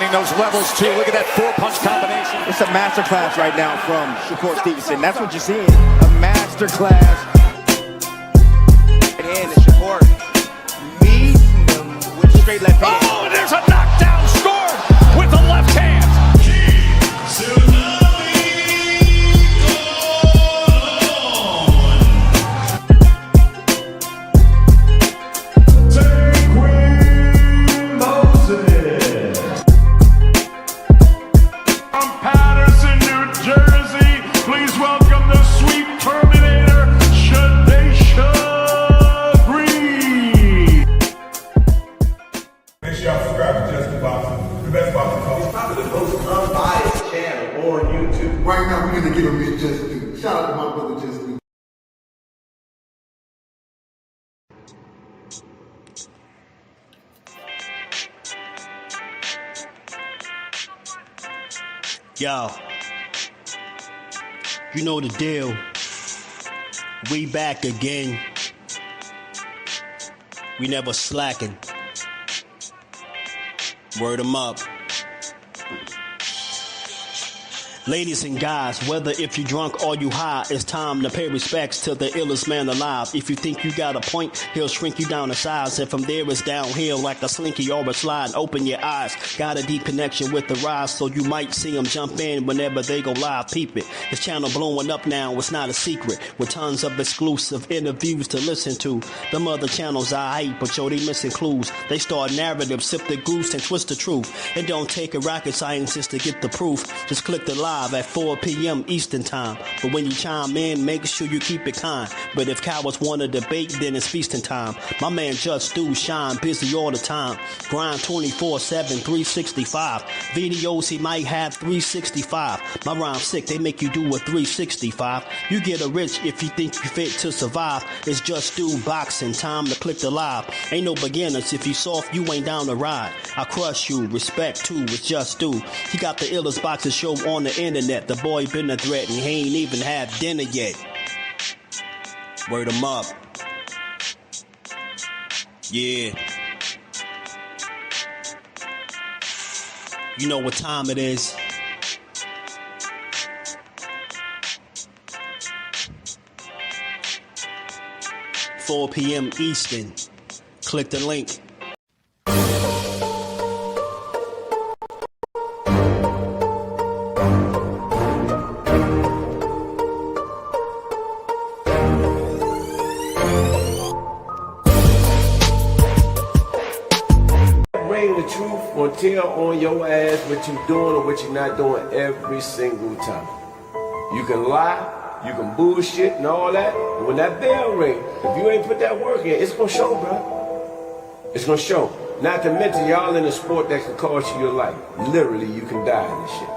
finding those levels too. Look at that four-punch combination. It's a masterclass right now from Shakur Stevenson. That's what you're seeing. A masterclass. And Shakur meeting him with straight left hand. Oh, and there's a knockdown scored with the left hand. Right now, we're going to give him his just due. Shout out to my brother, Just Due. Yo, you know the deal. We back again. We never slacking. Word 'em up. Ladies and guys, whether if you drunk or you high, it's time to pay respects to the illest man alive. If you think you got a point, he'll shrink you down to size. And from there it's downhill like a slinky or a slide. Open your eyes. Got a deep connection with the rise, so you might see them jump in whenever they go live. Peep it. This channel blowing up now, it's not a secret. With tons of exclusive interviews to listen to. Them other channels I hate, but yo, they missing clues. They start narratives, sip the goose and twist the truth. It don't take a rocket scientist to get the proof. Just click the live at 4 p.m. Eastern time. But when you chime in, make sure you keep it kind. But if cowards want to debate, then it's feasting time. My man Just Do shine busy all the time. Grind 24/7, 365. Videos he might have 365. My rhyme sick, they make you do a 365. You get a rich if you think you fit to survive. It's Just Do Boxing, time to click the live. Ain't no beginners, if you soft, you ain't down to ride. I crush you, respect too, it's Just Do. He got the illest boxing show on the internet. The boy been a threat and he ain't even had dinner yet. Word 'em up. Yeah. You know what time it is. $4 p.m. Eastern. Click the link. Tell on your ass what you doing or what you're not doing every single time. You can lie, you can bullshit and all that, but when that bell ring, if you ain't put that work in, it's gonna show, bro. It's gonna show. Not to mention y'all in a sport that can cost you your life. Literally, you can die in this shit.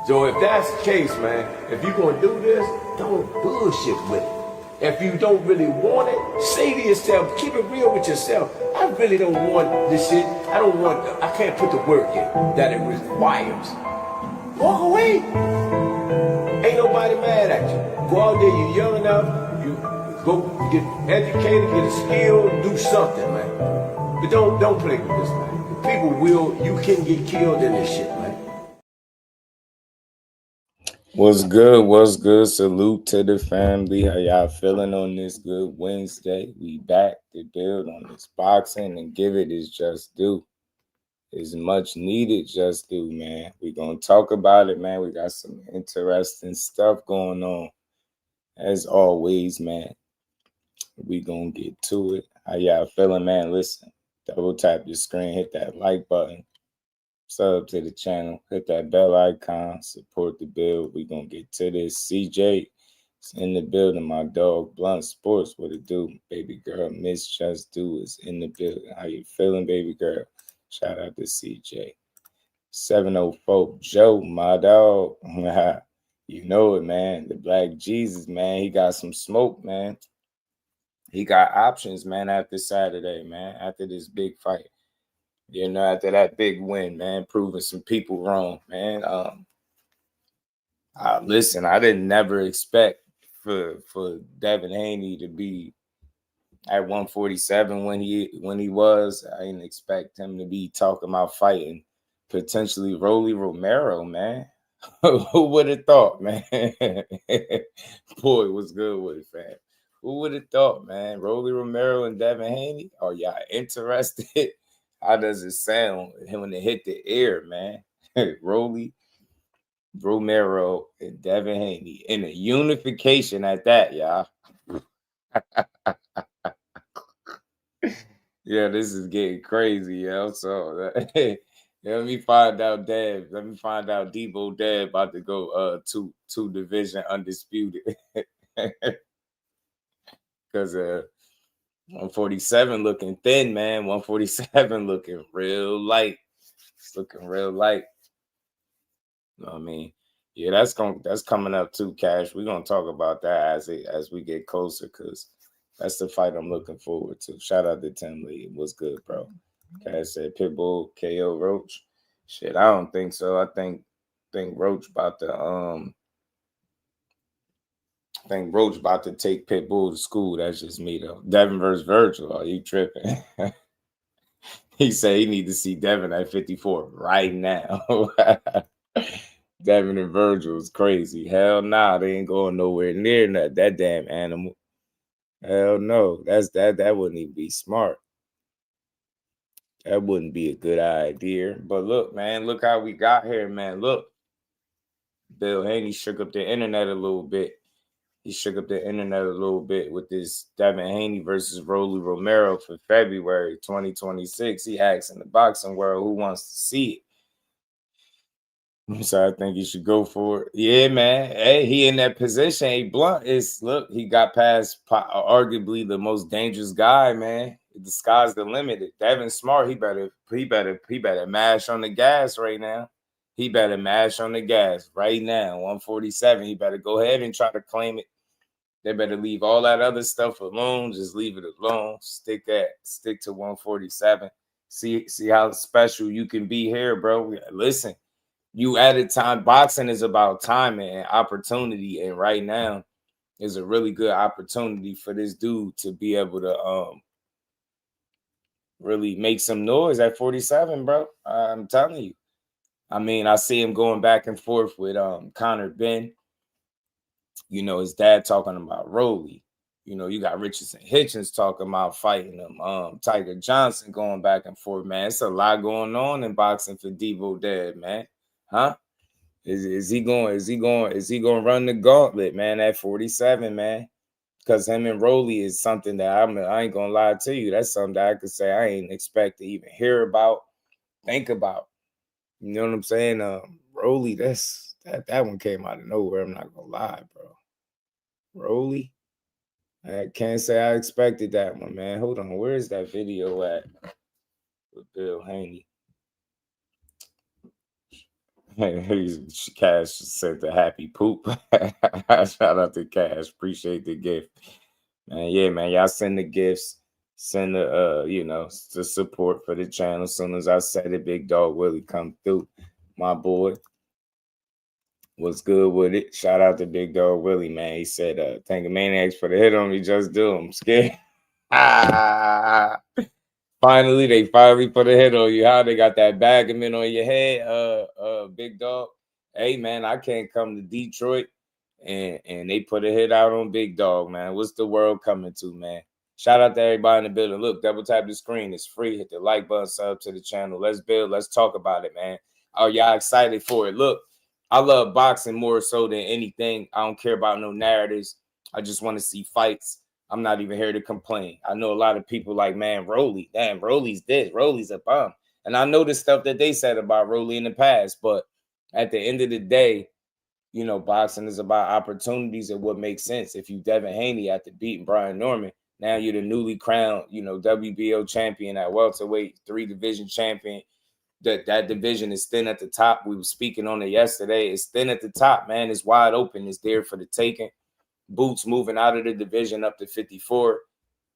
So if that's the case, man, if you gonna do this, don't bullshit with it. If you don't really want it, say to yourself, keep it real with yourself. I really don't want this shit. I can't put the work in that it requires. Walk away. Ain't nobody mad at you. Go out there, you're young enough, you go get educated, get a skill, do something, man. But don't play with this, man. People you can get killed in this shit, man. What's good? What's good? Salute to the family. How y'all feeling on this good Wednesday? We back to build on this boxing and give it its just due. It's much needed just due, man. We gonna talk about it, man. We got some interesting stuff going on. As always, man. We gonna get to it. How y'all feeling, man? Listen, double tap your screen, hit that like button. Sub to the channel, hit that bell icon, support the build. We gonna get to this. CJ is in the building. My dog Blunt Sports, what it do? Baby girl Miss Just Do is in the building. How you feeling, baby girl? Shout out to CJ. 704 Joe, my dog. You know it, man. The Black Jesus, man. He got some smoke, man. He got options, man, after Saturday, man. After this big fight. You know, after that big win, man, proving some people wrong, man. Listen, I didn't never expect for Devin Haney to be at 147 when he was. I didn't expect him to be talking about fighting potentially Rolando Romero, man. Who would have thought, man? Boy, what's good with it, fam? Who would have thought, man? Rolando Romero and Devin Haney? Are y'all interested? How does it sound when it hit the air, man? Rolando Romero and Devin Haney in a unification at that, y'all. Yeah, this is getting crazy, yo. So let me find out Dev. Let me find out Debo Dev about to go two division undisputed. Because 147 looking thin, man. 147 looking real light. It's looking real light. You know what I mean? Yeah, that's coming up too, Cash. We're gonna talk about that as we get closer, because that's the fight I'm looking forward to. Shout out to Tim Lee. What's good, bro? Cash said Pitbull KO Roach. Shit, I don't think so. I think Roach about to take Pitbull to school. That's just me though. Devin versus Virgil. Are you tripping? He said he need to see Devin at 54 right now. Devin and Virgil is crazy. Hell nah, they ain't going nowhere near that damn animal. Hell no. That wouldn't even be smart. That wouldn't be a good idea. But look, man, look how we got here, man. Look. Bill Haney shook up the internet a little bit. He shook up the internet a little bit with this Devin Haney versus Rolando Romero for February 2026. He asked in the boxing world who wants to see it. So I think he should go for it. Yeah, man. Hey, he in that position. Hey, Blunt look, he got past arguably the most dangerous guy, man. The sky's the limit. Devin Smart, he better mash on the gas right now. He better mash on the gas right now. 147. He better go ahead and try to claim it. They better leave all that other stuff alone. Just leave it alone. Stick to 147. See how special you can be here, bro. Listen. You added time. Boxing is about timing and opportunity, and right now is a really good opportunity for this dude to be able to really make some noise at 47, bro. I'm telling you. I mean, I see him going back and forth with Conor Benn. You know, his dad talking about Rolly. You know, you got Richardson, Hitchins talking about fighting him. Tiger Johnson going back and forth, man. It's a lot going on in boxing for Devo Dead, man. Huh? Is he going to run the gauntlet, man, at 47, man? Because him and Rolly is something that I ain't gonna lie to you. That's something that I could say I ain't expect to even hear about, think about. You know what I'm saying? Rolly, that one came out of nowhere. I'm not gonna lie, bro. Rolly, I can't say I expected that one, man. Hold on, where is that video at with Bill Haney? Cash sent the happy poop. Shout out to Cash. Appreciate the gift. Man, yeah, man. Y'all send the gifts. Send the the support for the channel. As soon as I said it, Big Dog Willie come through. My boy. What's good with it? Shout out to Big Dog Willie, man. He said, thank you maniacs for the hit on me. Just do. I'm scared. Finally, they put a hit on you. How they got that bag of men on your head, Big Dog. Hey, man, I can't come to Detroit and they put a hit out on Big Dog, man. What's the world coming to, man? Shout out to everybody in the building. Look, double tap the screen. It's free. Hit the like button, sub to the channel. Let's build. Let's talk about it, man. Are y'all excited for it? Look, I love boxing more so than anything. I don't care about no narratives. I just want to see fights. I'm not even here to complain. I know a lot of people like, man, Rolly, damn, Rolly's this, Rolly's a bum. And I know the stuff that they said about Rolly in the past, but at the end of the day, you know, boxing is about opportunities and what makes sense. If you Devin Haney after beating Brian Norman, now you're the newly crowned, you know, WBO champion at welterweight, 3-division champion. That division is thin at the top. We were speaking on it yesterday. It's thin at the top, man. It's wide open. It's there for the taking. Boots moving out of the division up to 54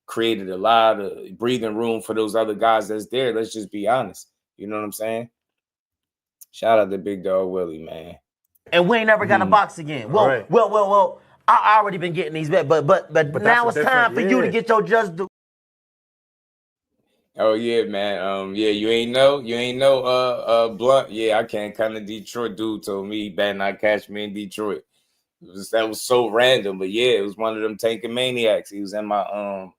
created a lot of breathing room for those other guys that's there. Let's just be honest. You know what I'm saying? Shout out to Big Dog Willie, man. And we ain't never got a box again. Well, right. well. I already been getting these, but now it's time for you to get your just do. Oh yeah, man. Yeah, you ain't know Blunt. Yeah, I can't come to Detroit. Dude told me he better not catch me in Detroit. That was so random, but yeah, it was one of them tanking maniacs. He was in my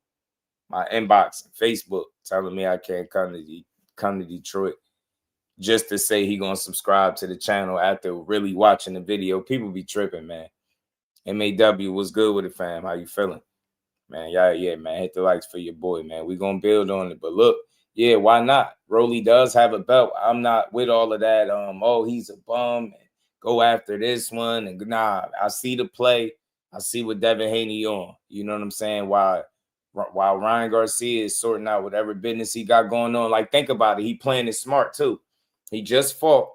my inbox on Facebook telling me I can't come to Detroit just to say he gonna subscribe to the channel after really watching the video. People be tripping, man. MAW, what's good with it, fam? How you feeling? Man, yeah, man. Hit the likes for your boy, man. We gonna build on it. But look, yeah, why not? Rolly does have a belt. I'm not with all of that. Oh, he's a bum. Go after this one. And nah, I see the play. I see what Devin Haney on. You know what I'm saying? While Ryan Garcia is sorting out whatever business he got going on. Like, think about it. He playing it smart too. He just fought.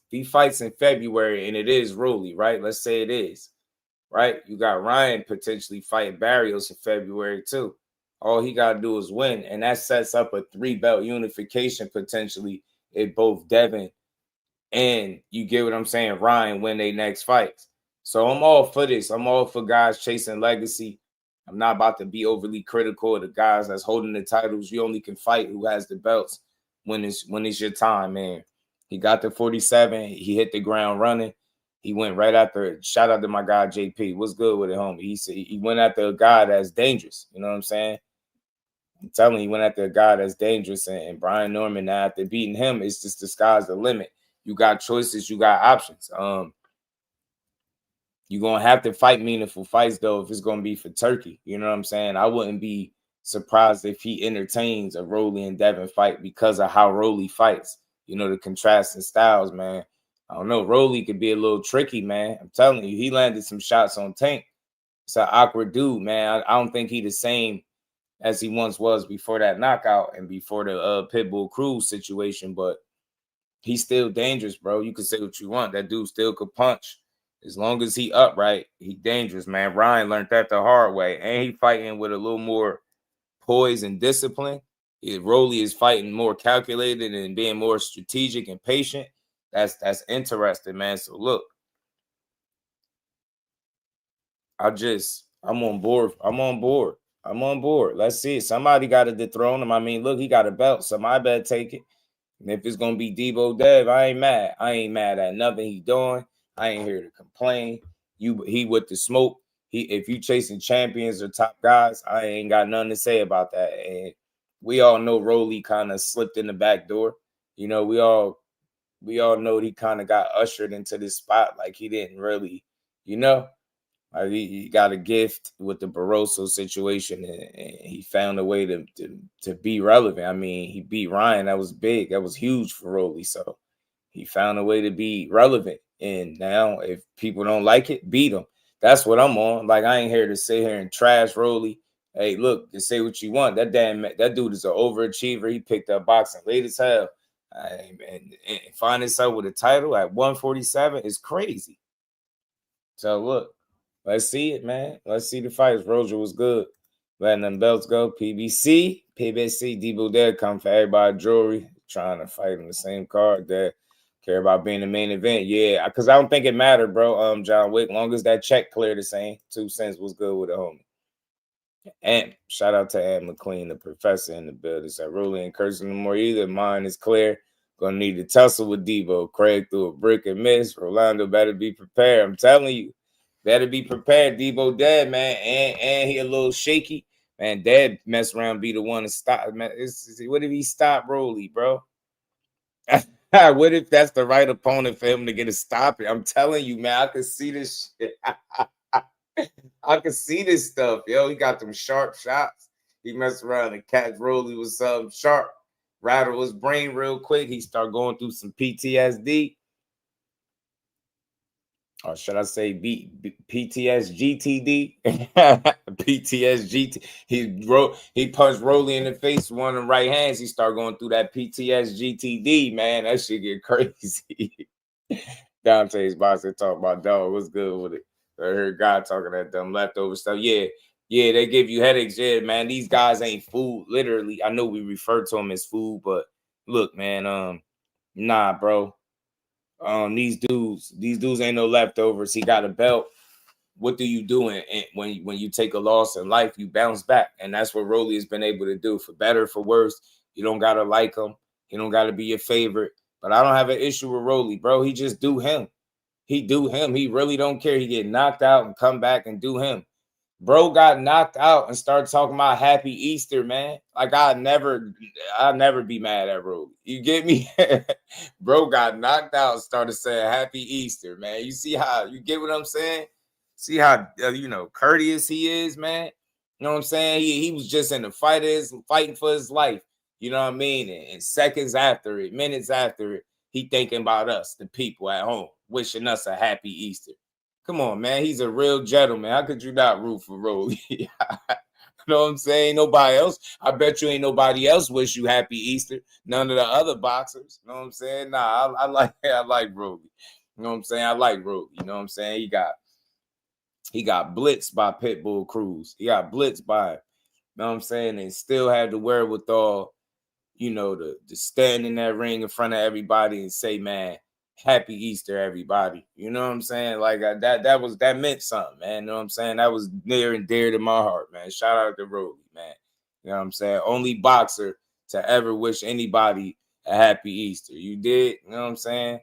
He fights in February, and it is Rolly, right? Let's say it is. Right? You got Ryan potentially fighting Barrios in February too. All he got to do is win, and that sets up a 3-belt unification potentially if both Devin and, you get what I'm saying, Ryan win their next fights. So I'm all for this. I'm all for guys chasing legacy. I'm not about to be overly critical of the guys that's holding the titles. You only can fight who has the belts when it's your time, man. He got the 47. He hit the ground running. He went right after it. Shout out to my guy, JP. What's good with it, homie? He said he went after a guy that's dangerous. You know what I'm saying? I'm telling you, he went after a guy that's dangerous. And Brian Norman, now after beating him, it's just the sky's the limit. You got choices. You got options. You're going to have to fight meaningful fights, though, if it's going to be for Turkey. You know what I'm saying? I wouldn't be surprised if he entertains a Rolly and Devin fight because of how Rolly fights. You know, the contrasting styles, man. I don't know. Rolly could be a little tricky, man. I'm telling you, he landed some shots on Tank. It's an awkward dude, man. I don't think he the same as he once was before that knockout and before the Pitbull Cruz situation, but he's still dangerous, bro. You can say what you want. That dude still could punch. As long as he upright, he dangerous, man. Ryan learned that the hard way. And he fighting with a little more poise and discipline. Rolly is fighting more calculated and being more strategic and patient. That's interesting, man. So look, I'm on board. I'm on board. Let's see. Somebody got to dethrone him. I mean, look, he got a belt. Somebody better take it. And if it's gonna be Debo Dev, I ain't mad. I ain't mad at nothing he's doing. I ain't here to complain. He with the smoke. If you chasing champions or top guys, I ain't got nothing to say about that. And we all know Rolly kind of slipped in the back door. You know, we all know he kind of got ushered into this spot like he didn't really, you know. Like he got a gift with the Barroso situation, and he found a way to be relevant. I mean, he beat Ryan. That was big. That was huge for Rolly. So he found a way to be relevant. And now, if people don't like it, beat them. That's what I'm on. Like, I ain't here to sit here and trash Rolly. Hey, look, just say what you want. That dude is an overachiever. He picked up boxing late as hell. And find himself with a title at 147 is crazy. So look. Let's see it, man. Let's see the fights. Roger was good. Letting them belts go. PBC, Debo Dead come for everybody jewelry. Trying to fight on the same card. That care about being the main event. Yeah, because I don't think it mattered, bro. John Wick, long as that check cleared the same. 2 cents was good with a homie. And shout out to Ann McLean, the professor in the building. Said Rolly ain't cursing no more either. Mine is clear. Gonna need to tussle with Debo. Craig threw a brick and missed. Rolando better be prepared. I'm telling you. Better be prepared, Debo Dad, man. And he a little shaky. Man, Dad mess around, be the one to stop. Man, what if he stop Rolly, bro? What if that's the right opponent for him to get a stop? I'm telling you, man, I can see this shit. I can see this stuff, yo. He got them sharp shots. He messed around and catch Rolly with some sharp. Rattle his brain real quick. He start going through some PTSD. Or should I say PTSGTD? PTSGT. He punched Rolly in the face with one of the right hands. He started going through that PTSGTD, man. That shit get crazy. Dante's boxing talk about dog. What's good with it? I heard God talking that dumb leftover stuff. Yeah, they give you headaches. Yeah, man. These guys ain't food. Literally, I know we refer to them as food, but look, man, nah, bro. These dudes ain't no leftovers. He got a belt. what do you do when you take a loss in life? You bounce back, and that's what Rolly has been able to do, for better, for worse. You don't gotta like him. He don't gotta be your favorite. But I don't have an issue with Rolly, bro. He just do him. He do him. He really don't care. He get knocked out and come back and do him. Bro got knocked out and started talking about Happy Easter, man. Like, I'll never be mad at Rolly. You get me? Bro got knocked out and started saying Happy Easter, man. You see how, you get what I'm saying? See how, courteous he is, man? You know what I'm saying? He was just in the fighting for his life. You know what I mean? And seconds after it, minutes after it, he thinking about us, the people at home, wishing us a happy Easter. Come on, man. He's a real gentleman. How could you not root for Rolly? You know what I'm saying? Nobody else. I bet you ain't nobody else wish you happy Easter. None of the other boxers. You know what I'm saying? Nah, I like Rolly. You know what I'm saying? I like Rolly. You know what I'm saying? He got blitzed by Pitbull Cruz. He got blitzed by him. You know what I'm saying? And still had the wherewithal, to stand in that ring in front of everybody and say, man, Happy Easter, everybody. You know what I'm saying? Like, that meant something, man. You know what I'm saying? That was near and dear to my heart, man. Shout out to Rolly, man. You know what I'm saying? Only boxer to ever wish anybody a Happy Easter. You did? You know what I'm saying?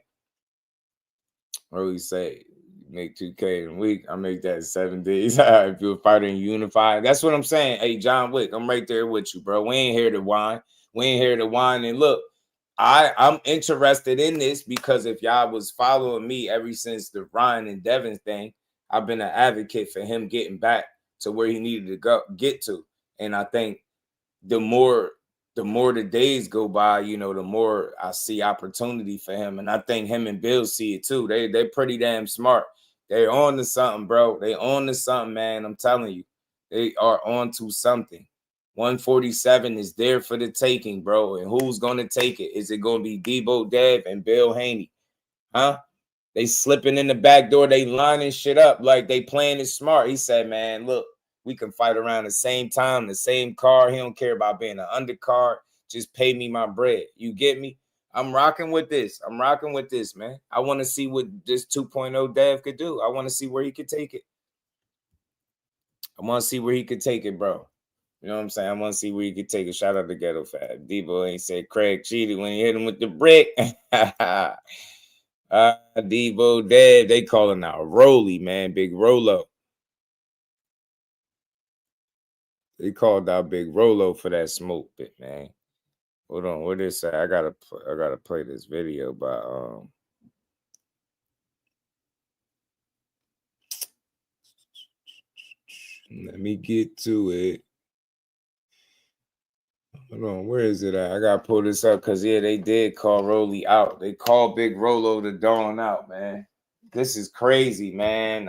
Rolly say, make 2K in a week. I make that in 7 days. If you're a fighter and unify. That's what I'm saying. Hey, John Wick, I'm right there with you, bro. We ain't here to whine. We ain't here to whine. And look, I'm interested in this because if y'all was following me ever since the Ryan and Devin thing, I've been an advocate for him getting back to where he needed to get to. And I think the more the days go by, the more I see opportunity for him. And I think him and Bill see it too. They're pretty damn smart. They're on to something, bro. They on to something, man. I'm telling you. They are on to something. 147 is there for the taking, bro. And who's going to take it? Is it going to be Debo Dev and Bill Haney? Huh? They slipping in the back door. They lining shit up like they playing it smart. He said, man, look, we can fight around the same time, the same car. He don't care about being an undercard. Just pay me my bread. You get me? I'm rocking with this. I'm rocking with this, man. I want to see what this 2.0 Dev could do. I want to see where he could take it. I want to see where he could take it, bro. You know what I'm saying? I want to see where you could take a shot out the Ghetto Fab. Debo ain't said Craig cheated when he hit him with the brick. Debo dead. They calling out Rolly, man. Big Rolo. They called out Big Rolo for that smoke bit, man. Hold on. What is that? I gotta play this video by let me get to it. Hold on, where is it at? I gotta pull this up because they did call Rolly out. They called Big Rolo the Dawn out, man. This is crazy, man.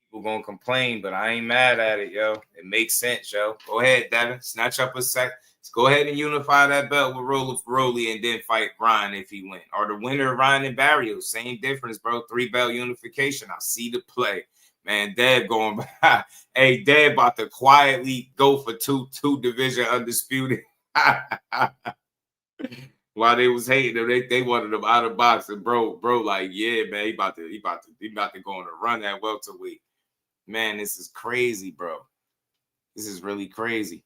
People gonna complain, but I ain't mad at it, yo. It makes sense, yo. Go ahead, Devin. Snatch up a sec. Let's go ahead and unify that belt with Rolly and then fight Ryan if he win. Or the winner of Ryan and Barrios. Same difference, bro. 3-belt unification. I see the play. Man, Deb going by. Hey, Deb about to quietly go for two division undisputed. While they was hating them, they wanted them out of boxing, bro. Like, yeah, man, he about to go on a run at welterweight. Man, this is crazy, bro. This is really crazy.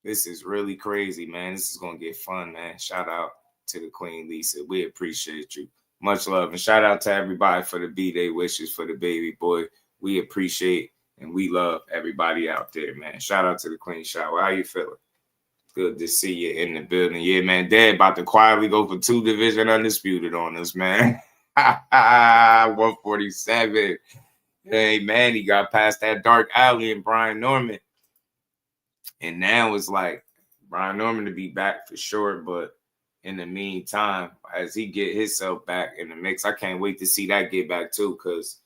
This is really crazy, man. This is gonna get fun, man. Shout out to the Queen Lisa. We appreciate you. Much love. And shout out to everybody for the B-Day wishes for the baby boy. We appreciate and we love everybody out there, man. Shout out to the Queen Shower. How you feeling? Good to see you in the building. Yeah, man. Dad about to quietly go for 2 division undisputed on us, man. 147. Hey, man, he got past that dark alley in Brian Norman. And now it's like Brian Norman to be back for sure, but in the meantime, as he get himself back in the mix, I can't wait to see that get back too, because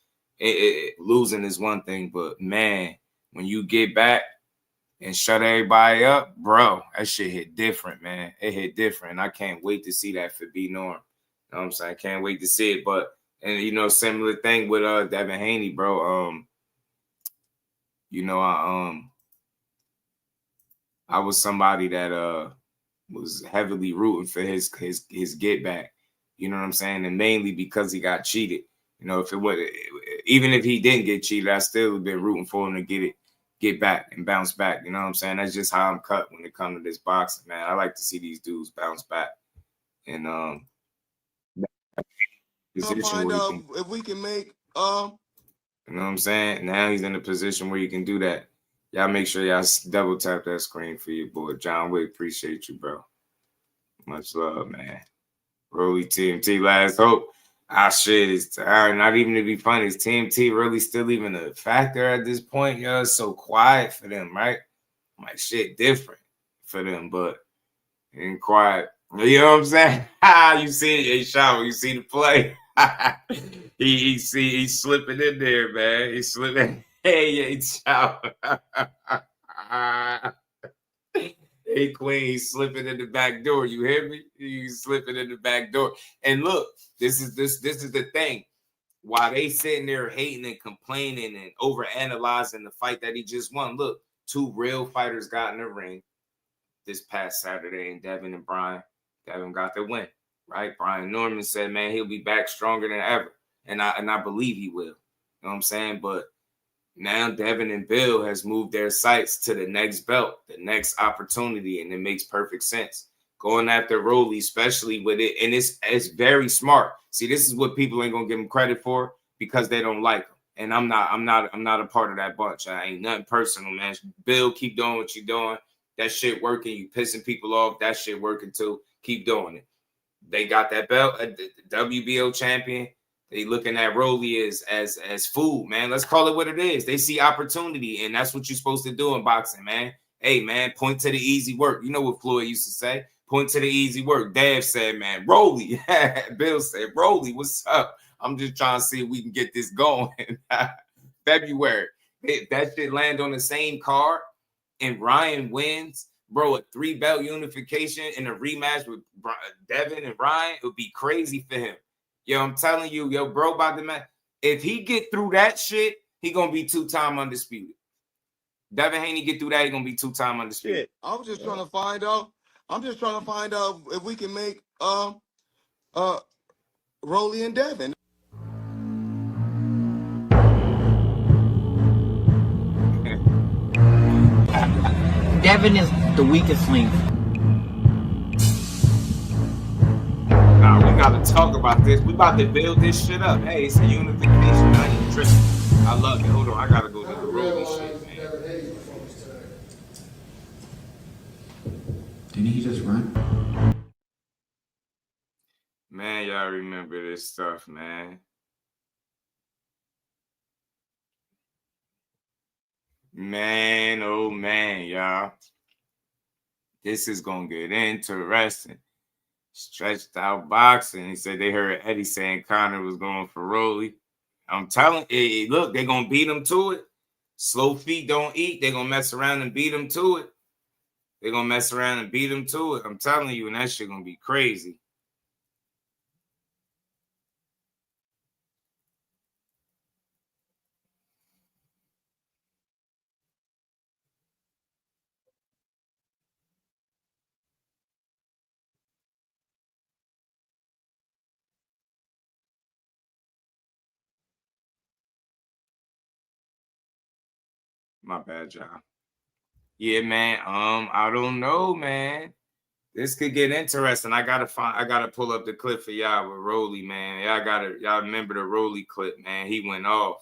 losing is one thing, but man, when you get back and shut everybody up, bro, that shit hit different, man. It hit different. I can't wait to see that for B Norm. You know what I'm saying? I can't wait to see it. But, and similar thing with Devin Haney, bro. I was somebody that was heavily rooting for his get back. You know what I'm saying? And mainly because he got cheated. You You know, if it would, even if he didn't get cheated, I still have been rooting for him to get back and bounce back. You know what I'm saying? That's just how I'm cut when it comes to this boxing, man. I like to see these dudes bounce back. And Find out if we can make you know what I'm saying? Now he's in a position where you can do that. Y'all make sure y'all double tap that screen for your boy John. We appreciate you, bro. Much love, man. Rolly TMT, last hope. Shit, it's not even to be funny. Is TMT really still even a factor at this point? Yo, it's so quiet for them, right? Like shit different for them, but it ain't quiet. You know what I'm saying? You see it, hey, Shaw, you see the play. He's slipping in there, man. He's slipping. Hey, Shaw. Hey, Queen, he's slipping in the back door. You hear me? He's slipping in the back door. And look, this is the thing. While they sitting there hating and complaining and overanalyzing the fight that he just won, look, two real fighters got in the ring this past Saturday, and Devin and Brian. Devin got the win, right? Brian Norman said, man, he'll be back stronger than ever. And I believe he will. You know what I'm saying? But now Devin and Bill has moved their sights to the next belt, the next opportunity, and it makes perfect sense. Going after Rolly, especially with it, and it's very smart. See, this is what people ain't gonna give him credit for because they don't like him. And I'm not a part of that bunch. I ain't nothing personal, man. Bill, keep doing what you're doing. That shit working. You pissing people off. That shit working too. Keep doing it. They got that belt, the WBO champion. They looking at Rolly as food, man. Let's call it what it is. They see opportunity, and that's what you're supposed to do in boxing, man. Hey, man, point to the easy work. You know what Floyd used to say? Point to the easy work. Dev said, man, Rolly. Bill said, Rolly, what's up? I'm just trying to see if we can get this going. February. That shit land on the same card, and Ryan wins. Bro, a 3-belt unification in a rematch with Devin and Ryan, it would be crazy for him. Yo, I'm telling you, yo, bro, about the man. If he get through that shit, he gonna be 2-time undisputed. Devin Haney get through that, he gonna be 2-time undisputed. I was just trying to find out. I'm just trying to find out if we can make Rolly and Devin. Devin is the weakest link. Nah, we gotta talk about this. We about to build this shit up. Hey, it's a unification. I ain't tripping. I love it. Hold on, I gotta go to the Rolly shit, man. Didn't he just run? Man, y'all remember this stuff, man. Man, oh man, y'all. This is gonna get interesting. Stretched out boxing. He said they heard Eddie saying Conor was going for Rolly. I'm telling you, look, they're gonna beat him to it. Slow feet don't eat. They're gonna mess around and beat him to it. They're gonna mess around and beat him to it. I'm telling you, and that shit gonna be crazy. My bad, y'all. Yeah, man. I don't know, man. This could get interesting. I gotta pull up the clip for y'all with Rolly, man. Y'all remember the Rolly clip, man. He went off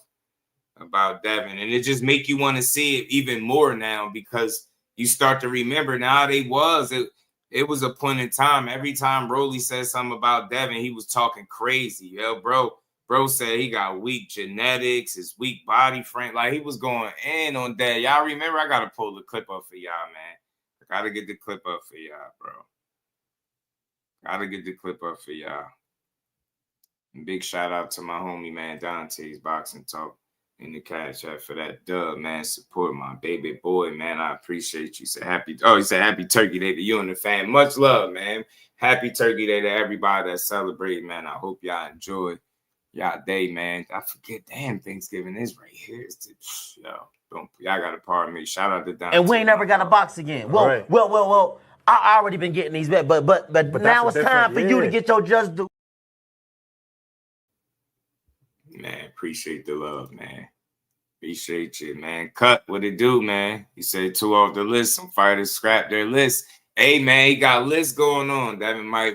about Devin. And it just make you want to see it even more now because you start to remember now it was a point in time. Every time Rolly said something about Devin, he was talking crazy. Yo, bro said he got weak genetics, his weak body frame. Like he was going in on that. Y'all remember? I gotta pull the clip up for y'all, man. I gotta get the clip up for y'all, bro. Gotta get the clip up for y'all. And big shout out to my homie, man, Dante's Boxing Talk in the cash chat for that dub, man. Support my baby boy, man. I appreciate you. He said happy Turkey Day to you and the fam. Much love, man. Happy Turkey Day to everybody that celebrate, man. I hope y'all enjoy y'all day, man. I forget, damn, Thanksgiving is right here. Y'all gotta pardon me. Shout out to Dante. And we ain't never got to box again. Well, I already been getting these bets, but now it's time for you to get your just due. Man, appreciate the love, man. Appreciate you, man. Cut, what it do, man? He said 2 off the list. Some fighters scrap their list. Hey, man, he got lists going on. Devin might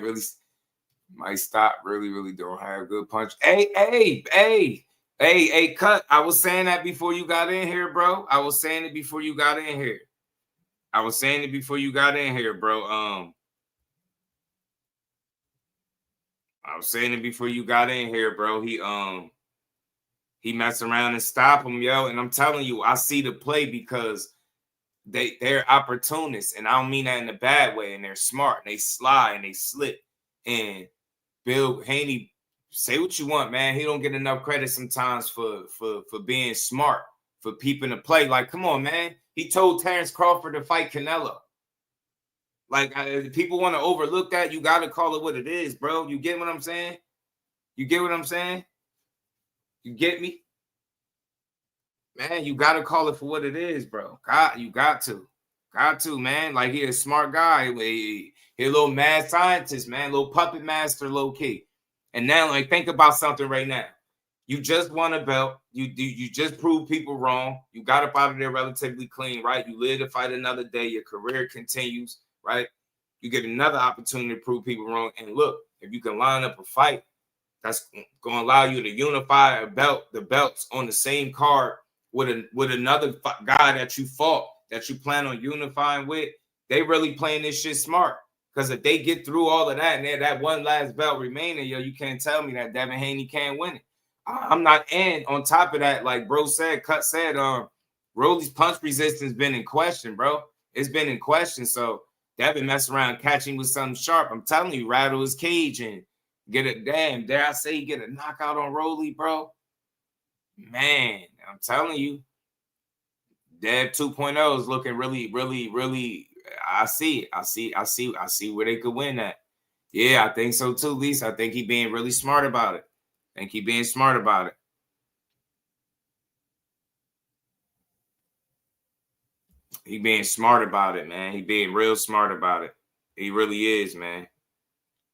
stop. Really don't have good punch. Hey, Cut. I was saying that before you got in here, bro. I was saying it before you got in here, bro. He messed around and stop him, yo. And I'm telling you, I see the play because they're opportunists, and I don't mean that in a bad way. And they're smart, and they slide, and they slip. And Bill Haney, say what you want, man. He don't get enough credit sometimes for being smart, for peeping the play. Like, come on, man. He told Terrence Crawford to fight Canelo. Like, people want to overlook that. You got to call it what it is, bro. You get what I'm saying? You get me? Man, you got to call it for what it is, bro. God, you got to, man. Like, he a smart guy. He a little mad scientist, man. Little puppet master, low key. And now, like, think about something right now. You just won a belt. You just proved people wrong. You got up out of there relatively clean, right? You live to fight another day. Your career continues, right? You get another opportunity to prove people wrong. And look, if you can line up a fight, that's going to allow you to unify the belts on the same card with another guy that you fought, that you plan on unifying with. They really playing this shit smart. Because if they get through all of that and they have that one last belt remaining, yo, you can't tell me that Devin Haney can't win it. I'm not. And on top of that, like Cut said, Rolly's punch resistance been in question, bro. It's been in question. So Devin mess around catching with something sharp. I'm telling you, rattle his cage and get a dare I say get a knockout on Rolly, bro. Man, I'm telling you, Dev 2.0 is looking really. I see where they could win that. Yeah, I think so too, Lisa. I think he being really smart about it. He being smart about it, man. He being real smart about it. He really is, man.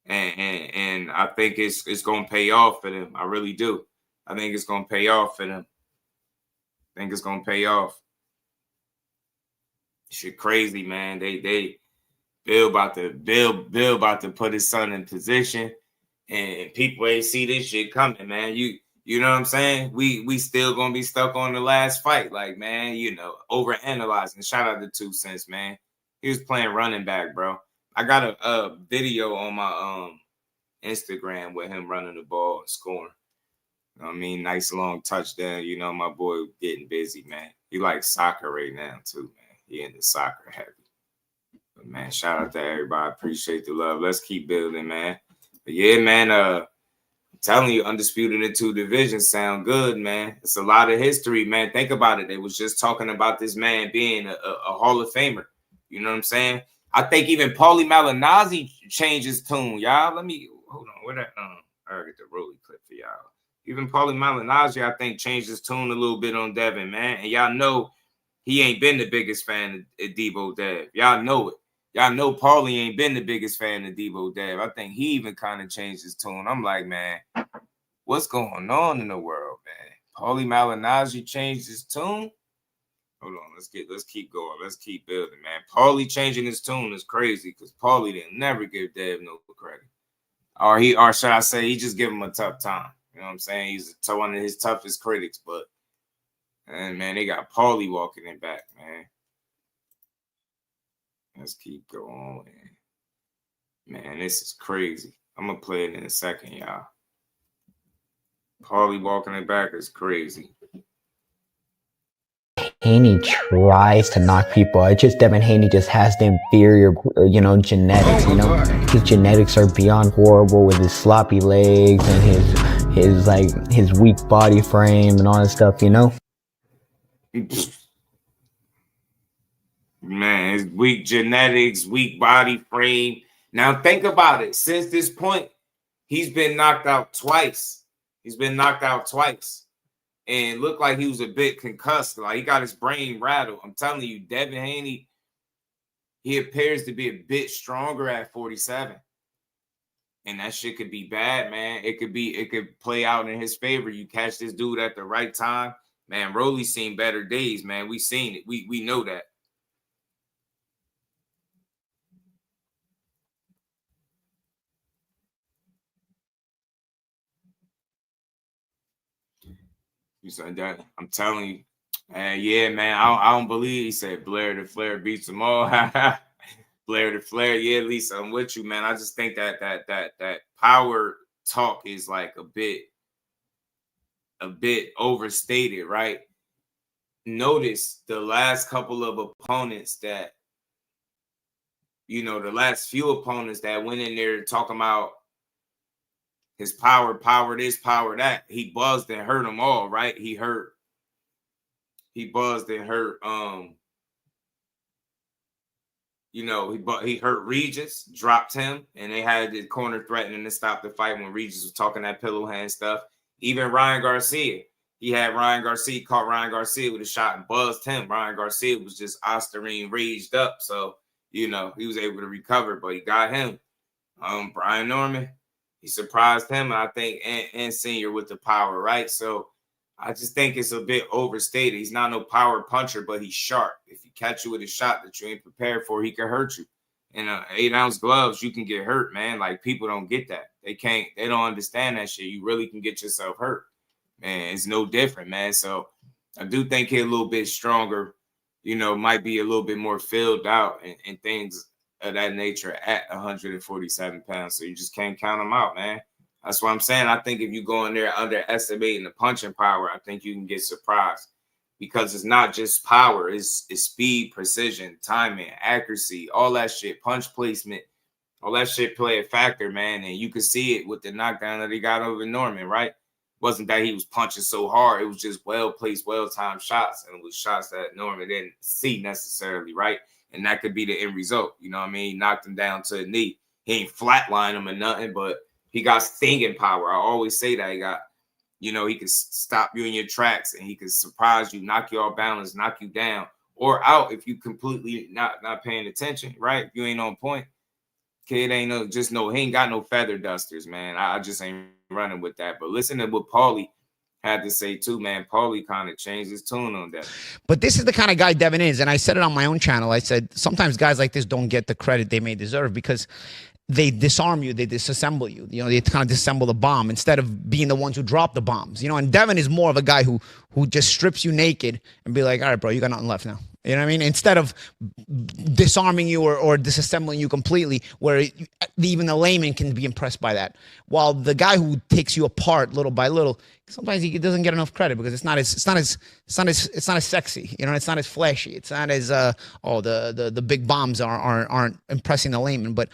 And I think it's gonna pay off for them. I really do. I think it's gonna pay off for them. Shit crazy, man. Bill about to put his son in position, and people ain't see this shit coming, man. You know what I'm saying? We still gonna be stuck on the last fight, like, man. You know, overanalyzing. Shout out to 2 Cents, man. He was playing running back, bro. I got a video on my Instagram with him running the ball and scoring. You know what I mean? Nice long touchdown. You know, my boy getting busy, man. He likes soccer right now too, man. He into soccer heavy. But man, shout out to everybody. Appreciate the love. Let's keep building, man. But yeah, man, I'm telling you, undisputed in 2 divisions sound good, man. It's a lot of history, man. Think about it. They was just talking about this man being a Hall of Famer. You know what I'm saying? I think even Paulie Malignaggi changed his tune, y'all. Let me hold on. Where that? I get the Rolly clip for y'all. Even Paulie Malignaggi, I think, changed his tune a little bit on Devin, man. And y'all know he ain't been the biggest fan of Debo Dev. Y'all know it. Y'all know Paulie ain't been the biggest fan of Debo Dev. I think he even kind of changed his tune. I'm like, man, what's going on in the world, man? Paulie Malignaggi changed his tune? Hold on, let's keep going. Let's keep building, man. Paulie changing his tune is crazy because Paulie didn't never give Dev no credit. Or should I say he just give him a tough time. You know what I'm saying? He's one of his toughest critics, but and man, they got Paulie walking it back, man. Let's keep going. Man, this is crazy. I'm gonna play it in a second, y'all. Paulie walking it back is crazy. Haney tries to knock people out. It's just Devin Haney just has the inferior, genetics. His genetics are beyond horrible with his sloppy legs and his weak body frame and all that stuff. Man, his weak genetics, weak body frame. Now think about it. Since this point, he's been knocked out twice. And looked like he was a bit concussed. Like, he got his brain rattled. I'm telling you, Devin Haney, he appears to be a bit stronger at 47. And that shit could be bad, man. It could play out in his favor. You catch this dude at the right time. Man, Rolly's seen better days, man. We seen it. We know that. You said that. I'm telling you. Yeah, man. I don't believe he said Blair to Flair beats them all. Blair to Flair. Yeah, Lisa, I'm with you, man. I just think that power talk is like a bit overstated, right? Notice the last couple of opponents that, the last few opponents that went in there talking about his power this, power that, he buzzed and hurt them all, right? He buzzed and hurt, he hurt Regis, dropped him, and they had the corner threatening to stop the fight when Regis was talking that pillow hand stuff. Even Ryan Garcia, caught Ryan Garcia with a shot and buzzed him. Ryan Garcia was just Osterine raged up, so he was able to recover, but he got him. Brian Norman, he surprised him, I think, and Senior with the power, right? So I just think it's a bit overstated. He's not no power puncher, but he's sharp. If he catch you with a shot that you ain't prepared for, he can hurt you. In 8-ounce gloves, you can get hurt, man. Like, people don't get that. They don't understand that shit. You really can get yourself hurt, man. It's no different, man. So I do think he's a little bit stronger, might be a little bit more filled out and things of that nature at 147 pounds. So you just can't count him out, man. That's what I'm saying. I think if you go in there underestimating the punching power, I think you can get surprised, because it's not just power. It's speed, precision, timing, accuracy, all that shit, punch placement, all that shit play a factor, man. And you could see it with the knockdown that he got over Norman, right? It wasn't that he was punching so hard. It was just well-placed, well-timed shots. And it was shots that Norman didn't see necessarily, right? And that could be the end result. You know what I mean? He knocked him down to the knee. He ain't flatline him or nothing, but he got stinging power. I always say that. He got, he can stop you in your tracks, and he can surprise you, knock you off balance, knock you down, or out if you completely not paying attention, right? If you ain't on point. Kid ain't he ain't got no feather dusters, man. I just ain't running with that. But listen to what Paulie had to say too, man. Paulie kind of changed his tune on that. But this is the kind of guy Devin is, and I said it on my own channel. I said sometimes guys like this don't get the credit they may deserve because they disarm you, they disassemble you. They kind of disassemble the bomb instead of being the ones who drop the bombs. And Devin is more of a guy who just strips you naked and be like, all right, bro, you got nothing left now. You know what I mean? Instead of disarming you or disassembling you completely, where even the layman can be impressed by that. While the guy who takes you apart little by little, sometimes he doesn't get enough credit because it's not as sexy. It's not as flashy. It's not as the big bombs aren't impressing the layman. But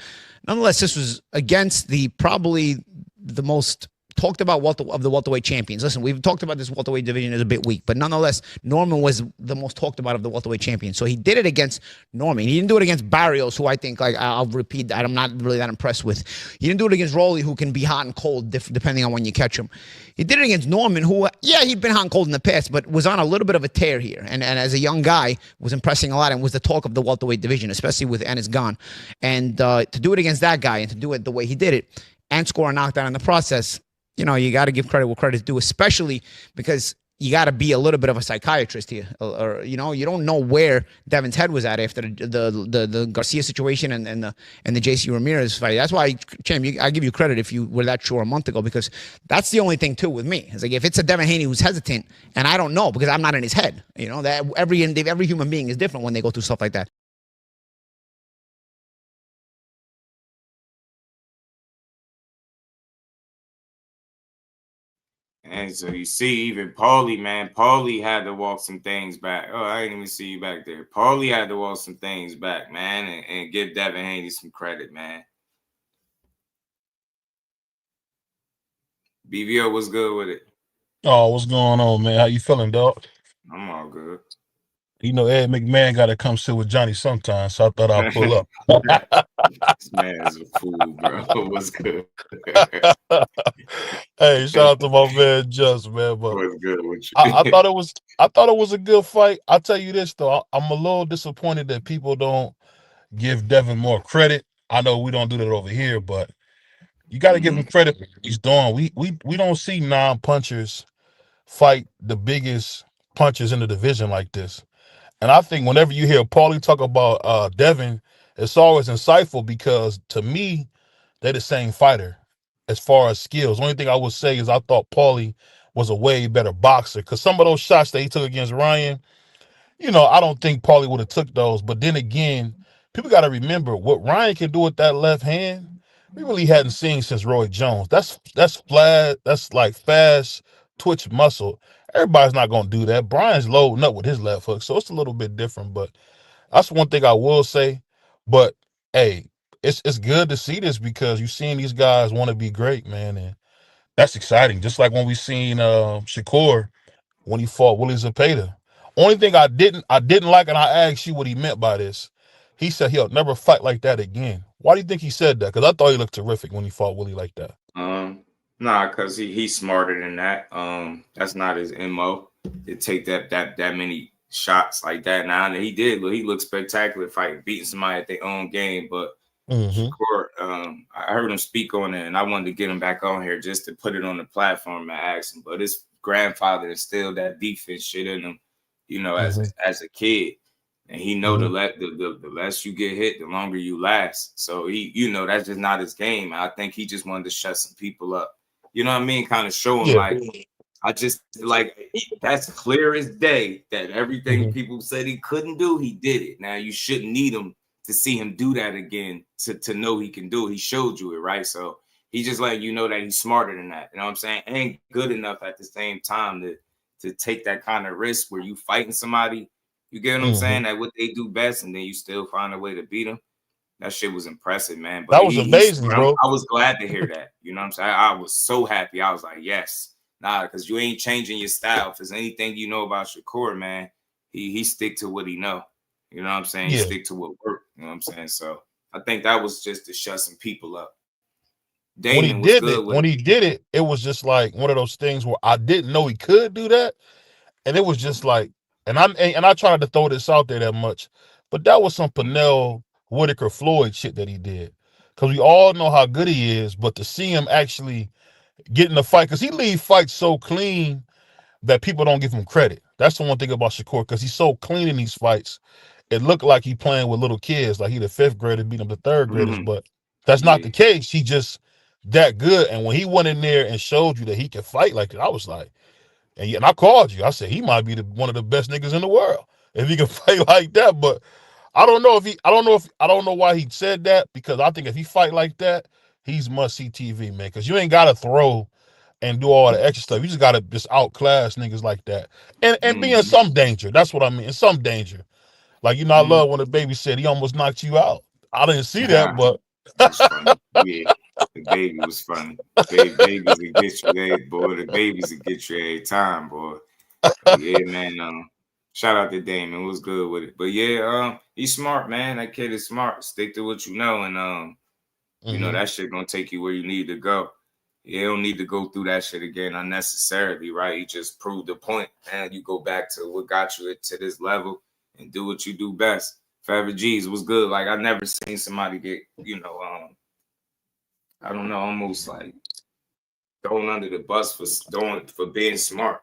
nonetheless, this was against probably the most talked about of the welterweight champions. Listen, we've talked about this welterweight division is a bit weak, but nonetheless, Norman was the most talked about of the welterweight champions. So he did it against Norman. He didn't do it against Barrios, who I think, I'll repeat that, I'm not really that impressed with. He didn't do it against Rolly, who can be hot and cold depending on when you catch him. He did it against Norman, who, he'd been hot and cold in the past, but was on a little bit of a tear here. And as a young guy, was impressing a lot and was the talk of the welterweight division, especially with Ennis gone. And to do it against that guy and to do it the way he did it and score a knockdown in the process, you got to give credit where credit's due, especially because you got to be a little bit of a psychiatrist here. Or you don't know where Devin's head was at after the Garcia situation and the JC Ramirez fight. That's why, Champ, I give you credit if you were that sure a month ago, because that's the only thing too with me. It's like if it's a Devin Haney who's hesitant, and I don't know because I'm not in his head. That every human being is different when they go through stuff like that. And so you see, even Paulie, man, Paulie had to walk some things back. Oh, I didn't even see you back there. Paulie had to walk some things back, man, and give Devin Haney some credit, man. BVO, what's good with it? Oh, what's going on, man? How you feeling, dog? I'm all good. Ed McMahon got to come sit with Johnny sometime, so I thought I'd pull up. This man's a fool, bro. What's good? Hey, shout out to my man Just, man. But what's good with you? I thought it was a good fight. I'll tell you this though, I'm a little disappointed that people don't give Devin more credit. I know we don't do that over here, but You got to give him credit for what he's doing. We don't see non-punchers fight the biggest punchers in the division like this. And I think whenever you hear Paulie talk about Devin, it's always insightful because to me, they're the same fighter as far as skills. Only thing I would say is I thought Paulie was a way better boxer because some of those shots that he took against Ryan, you know, I don't think Paulie would have took those. But then again, people got to remember what Ryan can do with that left hand. We really hadn't seen since Roy Jones. That's flat. That's like fast twitch muscle. Everybody's not going to do that. Brian's loading up with his left hook, so it's a little bit different. But that's one thing I will say. But hey, it's good to see this because you're seeing these guys want to be great, man, and that's exciting. Just like when we seen Shakur when he fought Willie Zepeda. Only thing I didn't like, and I asked you what he meant by this. He said he'll never fight like that again. Why do you think he said that? Because I thought he looked terrific when he fought Willie like that. Nah, because he's smarter than that. That's not his MO to take that many shots like that. Now he did, but he looked spectacular fighting, beating somebody at their own game. But Shakur, I heard him speak on it, and I wanted to get him back on here just to put it on the platform and ask him. But his grandfather instilled that defense shit in him, you know, as a kid. And he know the less you get hit, the longer you last. So he, you know, that's just not his game. I think he just wanted to shut some people up. You know what I mean? Kind of show him like, I just like, that's clear as day that everything people said he couldn't do, he did it. Now you shouldn't need him to see him do that again to know he can do it. He showed you it, right? So he just let you know that he's smarter than that. You know what I'm saying? Ain't good enough at the same time to take that kind of risk where you fighting somebody. You get what I'm saying? That what they do best, and then you still find a way to beat them. That shit was impressive, man. But that was amazing, bro. I was glad to hear that. You know what I'm saying? I was so happy. I was like, yes. Nah, because you ain't changing your style. If there's anything you know about Shakur, man, he stick to what he know. You know what I'm saying? He stick to what worked. You know what I'm saying? So I think that was just to shut some people up. Damon when he did it, it was just like one of those things where I didn't know he could do that. And it was just like, and I tried to throw this out there that much, but that was some Pernell Whitaker Floyd shit that he did. Because we all know how good he is, but to see him actually get in the fight, because he leaves fights so clean that people don't give him credit. That's the one thing about Shakur, because he's so clean in these fights. It looked like he playing with little kids, like he the 5th grader beating up the 3rd graders, but that's not the case. He just that good. And when he went in there and showed you that he can fight like that, I was like, and I called you. I said he might be one of the best niggas in the world if he can fight like that. But I don't know why he said that, because I think if he fight like that, he's must see TV, man. Because you ain't gotta throw and do all the extra stuff. You just gotta just outclass niggas like that and be in some danger. That's what I mean. In some danger. Like, you know, I love when the baby said he almost knocked you out. I didn't see that, but that's funny. Yeah. The baby was funny. Babies will get you, boy. The babies will get you every time, boy. But yeah, man. Shout out to Damon. It was good with it. But yeah, he's smart, man. That kid is smart. Stick to what you know, and you know that shit gonna take you where you need to go. You don't need to go through that shit again unnecessarily, right? You just proved the point, and you go back to what got you to this level and do what you do best. Forever G's was good. Like, I never seen somebody get, you know, I don't know, almost like thrown under the bus for being smart.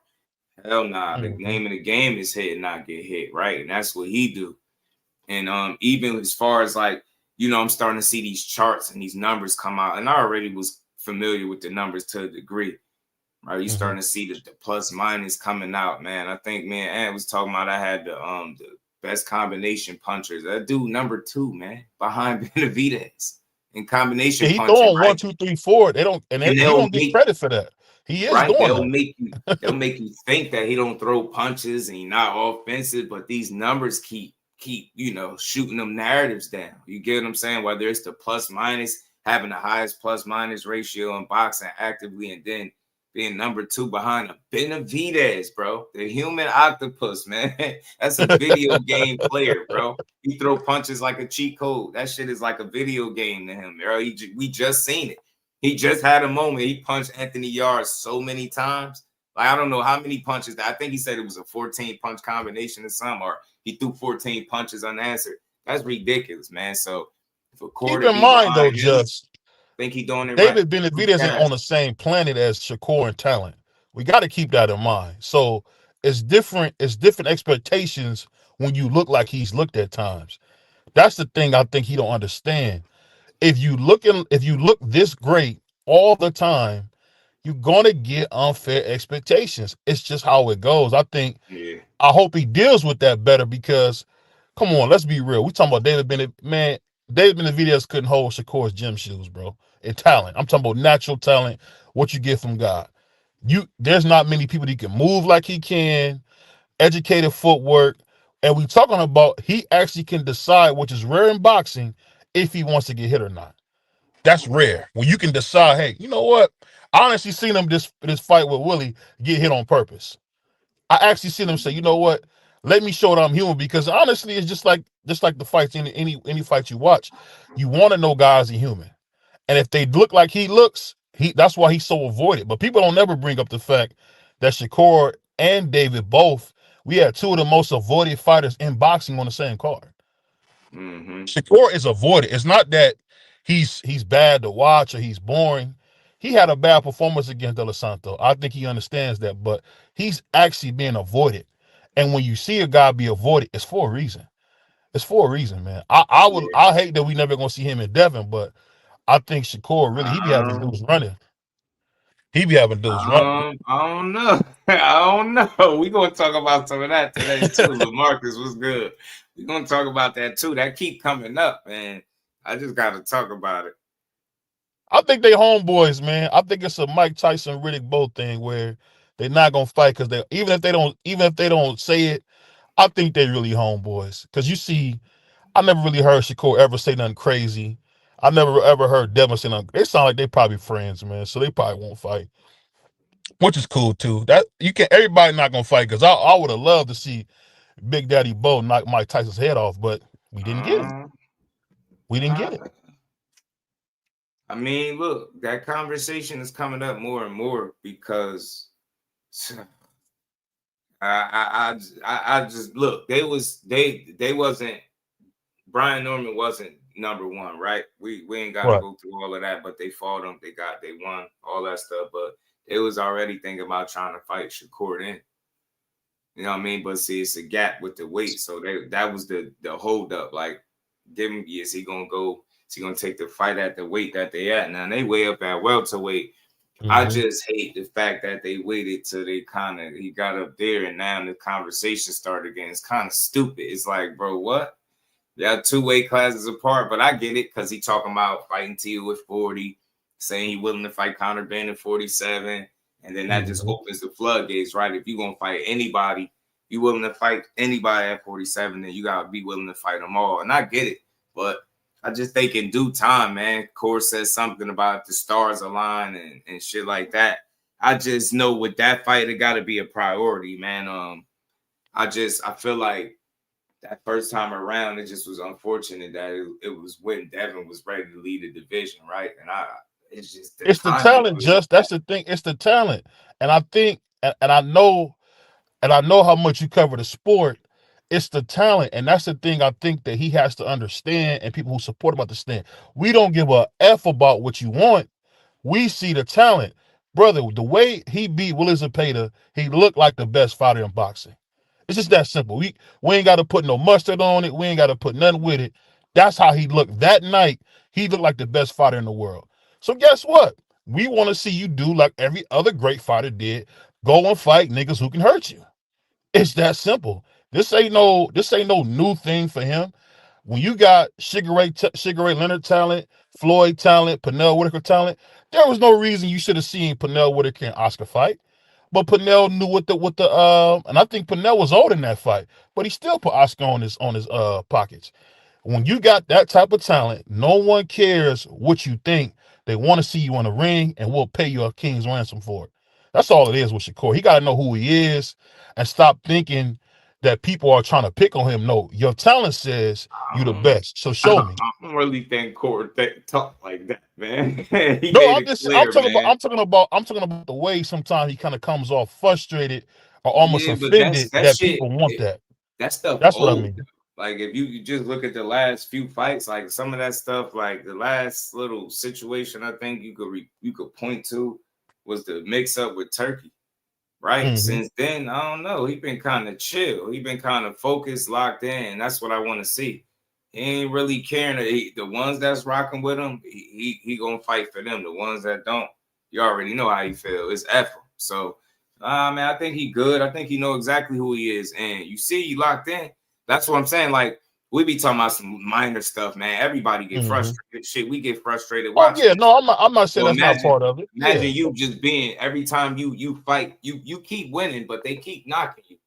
Hell nah. The name of the game is hit and not get hit, right? And that's what he do. And even as far as like, you know, I'm starting to see these charts and these numbers come out, and I already was familiar with the numbers to a degree, right? You're starting to see the plus minus coming out, man. I think me and Ant was talking about I had the best combination punchers. That dude number 2, man, behind Benavidez. In combination, he punching, throwing right? 1, 2, 3, 4. They don't get credit for that. He is right. doing They'll make you think that he don't throw punches and he's not offensive, but these numbers keep you know shooting them narratives down. You get what I'm saying? Whether it's the plus minus, having the highest plus minus ratio in boxing actively, and then being number 2 behind a Benavidez, bro, the human octopus, man. That's a video game player, bro. He throw punches like a cheat code. That shit is like a video game to him, bro. We just seen it. He just had a moment. He punched Anthony Yards so many times. Like, I don't know how many punches. I think he said it was a 14-punch combination or something, or he threw 14 punches unanswered. That's ridiculous, man. So, for keep in mind, though, Think he doing it David right. Benavidez isn't on the same planet as Shakur in talent. We got to keep that in mind. So it's different. It's different expectations when you look like he's looked at times. That's the thing I think he don't understand. If you look this great all the time, you're gonna get unfair expectations. It's just how it goes. I think. Yeah. I hope he deals with that better because, come on, let's be real. We talking about David Bennett, man. David Benavidez couldn't hold Shakur's gym shoes, bro. In talent, I'm talking about natural talent. What you get from God. There's not many people that can move like he can. Educated footwork, and we talking about he actually can decide, which is rare in boxing, if he wants to get hit or not. That's rare. When you can decide, hey, you know what? I honestly seen him this fight with Willie get hit on purpose. I actually seen him say, you know what? Let me show that I'm human, because honestly, it's just like the fights in any fight you watch. You want to know guys are human. And if they look like he looks, that's why he's so avoided. But people don't ever bring up the fact that Shakur and David both, we had two of the most avoided fighters in boxing on the same card. Shakur is avoided. It's not that he's bad to watch or he's boring. He had a bad performance against De La Santo. I think he understands that, but he's actually being avoided. And when you see a guy be avoided, it's for a reason. It's for a reason, man. I hate that we never gonna see him in Devin, but I think Shakur really he be having dudes running. He be having dudes running. I don't know. I don't know. We gonna talk about some of that today too. LaMarcus was good. We gonna talk about that too. That keep coming up, man. I just gotta talk about it. I think they homeboys, man. I think it's a Mike Tyson Riddick Bowe thing where they're not gonna fight because even if they don't say it, I think they really homeboys. Because you see, I never really heard Shakur ever say nothing crazy. I never ever heard Devin say nothing. It sound like they probably friends, man. So they probably won't fight, which is cool too. That you can everybody not gonna fight because I would have loved to see Big Daddy Bowe knock Mike Tyson's head off, but we didn't get it. We didn't get it. I mean, look, that conversation is coming up more and more because I just look. They wasn't. Brian Norman wasn't number one, right? We ain't got to go through all of that, but they fought him. They won all that stuff, but they was already thinking about trying to fight Shakur then. You know what I mean? But see, it's a gap with the weight, so that was the hold up. Like, is he gonna go? Is he gonna take the fight at the weight that they at? Now they way up at welterweight. I just hate the fact that they waited till he got up there, and now the conversation started again. It's kind of stupid. It's like, bro, what? Yeah, 2 weight classes apart, but I get it because he talking about fighting Tio at 40, saying he willing to fight Conor Benn at 47, and then that just opens the floodgates, right? If you're gonna fight anybody, you willing to fight anybody at 47, then you gotta be willing to fight them all. And I get it, but I just think in due time, man. Core says something about the stars align and shit like that. I just know with that fight, it got to be a priority, man. I feel like that first time around, it just was unfortunate that it was when Devin was ready to lead the division, right? And it's the talent. Just that's the thing. It's the talent, and I think, and I know how much you cover the sport. It's the talent, and that's the thing I think that he has to understand, and people who support him understand. We don't give a F about what you want. We see the talent. Brother, the way he beat Willie Zepeda, he looked like the best fighter in boxing. It's just that simple. We ain't got to put no mustard on it. We ain't got to put nothing with it. That's how he looked. That night, he looked like the best fighter in the world. So guess what? We want to see you do like every other great fighter did. Go and fight niggas who can hurt you. It's that simple. This ain't no new thing for him. When you got Sugar Ray Leonard talent, Floyd talent, Pernell Whitaker talent, there was no reason you should have seen Pernell Whitaker and Oscar fight. But Pernell knew and I think Pernell was old in that fight, but he still put Oscar on his pockets. When you got that type of talent, no one cares what you think. They want to see you in the ring, and we'll pay you a king's ransom for it. That's all it is with Shakur. He got to know who he is and stop thinking that people are trying to pick on him. No, your talent says you the best. So show me. I don't really think Core talk like that, man. I'm talking about the way sometimes he kind of comes off frustrated or almost offended that people want that. That stuff. That's old. what I mean. Like if you just look at the last few fights, like some of that stuff, like the last little situation, I think you could point to was the mix up with Turkey, right? Since then, I don't know. He been kind of chill. He been kind of focused, locked in. That's what I want to see. He ain't really caring. The ones that's rocking with him, he gonna fight for them. The ones that don't, you already know how he feel. It's F him. So, man, I think he good. I think he know exactly who he is, and you see, he locked in. That's what I'm saying. Like, we be talking about some minor stuff, man. Everybody get frustrated. Shit, we get frustrated. Oh yeah, no, I'm not saying that's not part of it. Imagine you just being every time you fight, you keep winning, but they keep knocking you,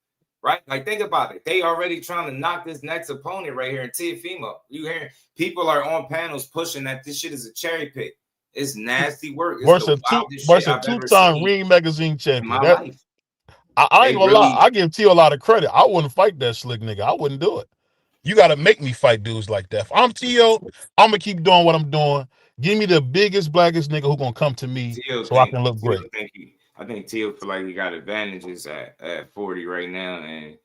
right? Like, think about it. They already trying to knock this next opponent right here in Teofimo. You hearing people are on panels pushing that this shit is a cherry pick. It's nasty work. It's versus two-time Ring Magazine champion. In my life. I ain't gonna lie. I give T a lot of credit. I wouldn't fight that slick nigga. I wouldn't do it. You got to make me fight dudes like that. If I'm T.O., I'm going to keep doing what I'm doing. Give me the biggest, blackest nigga who going to come to me I can look great. I think T.O. feel like he got advantages at 40 right now, and I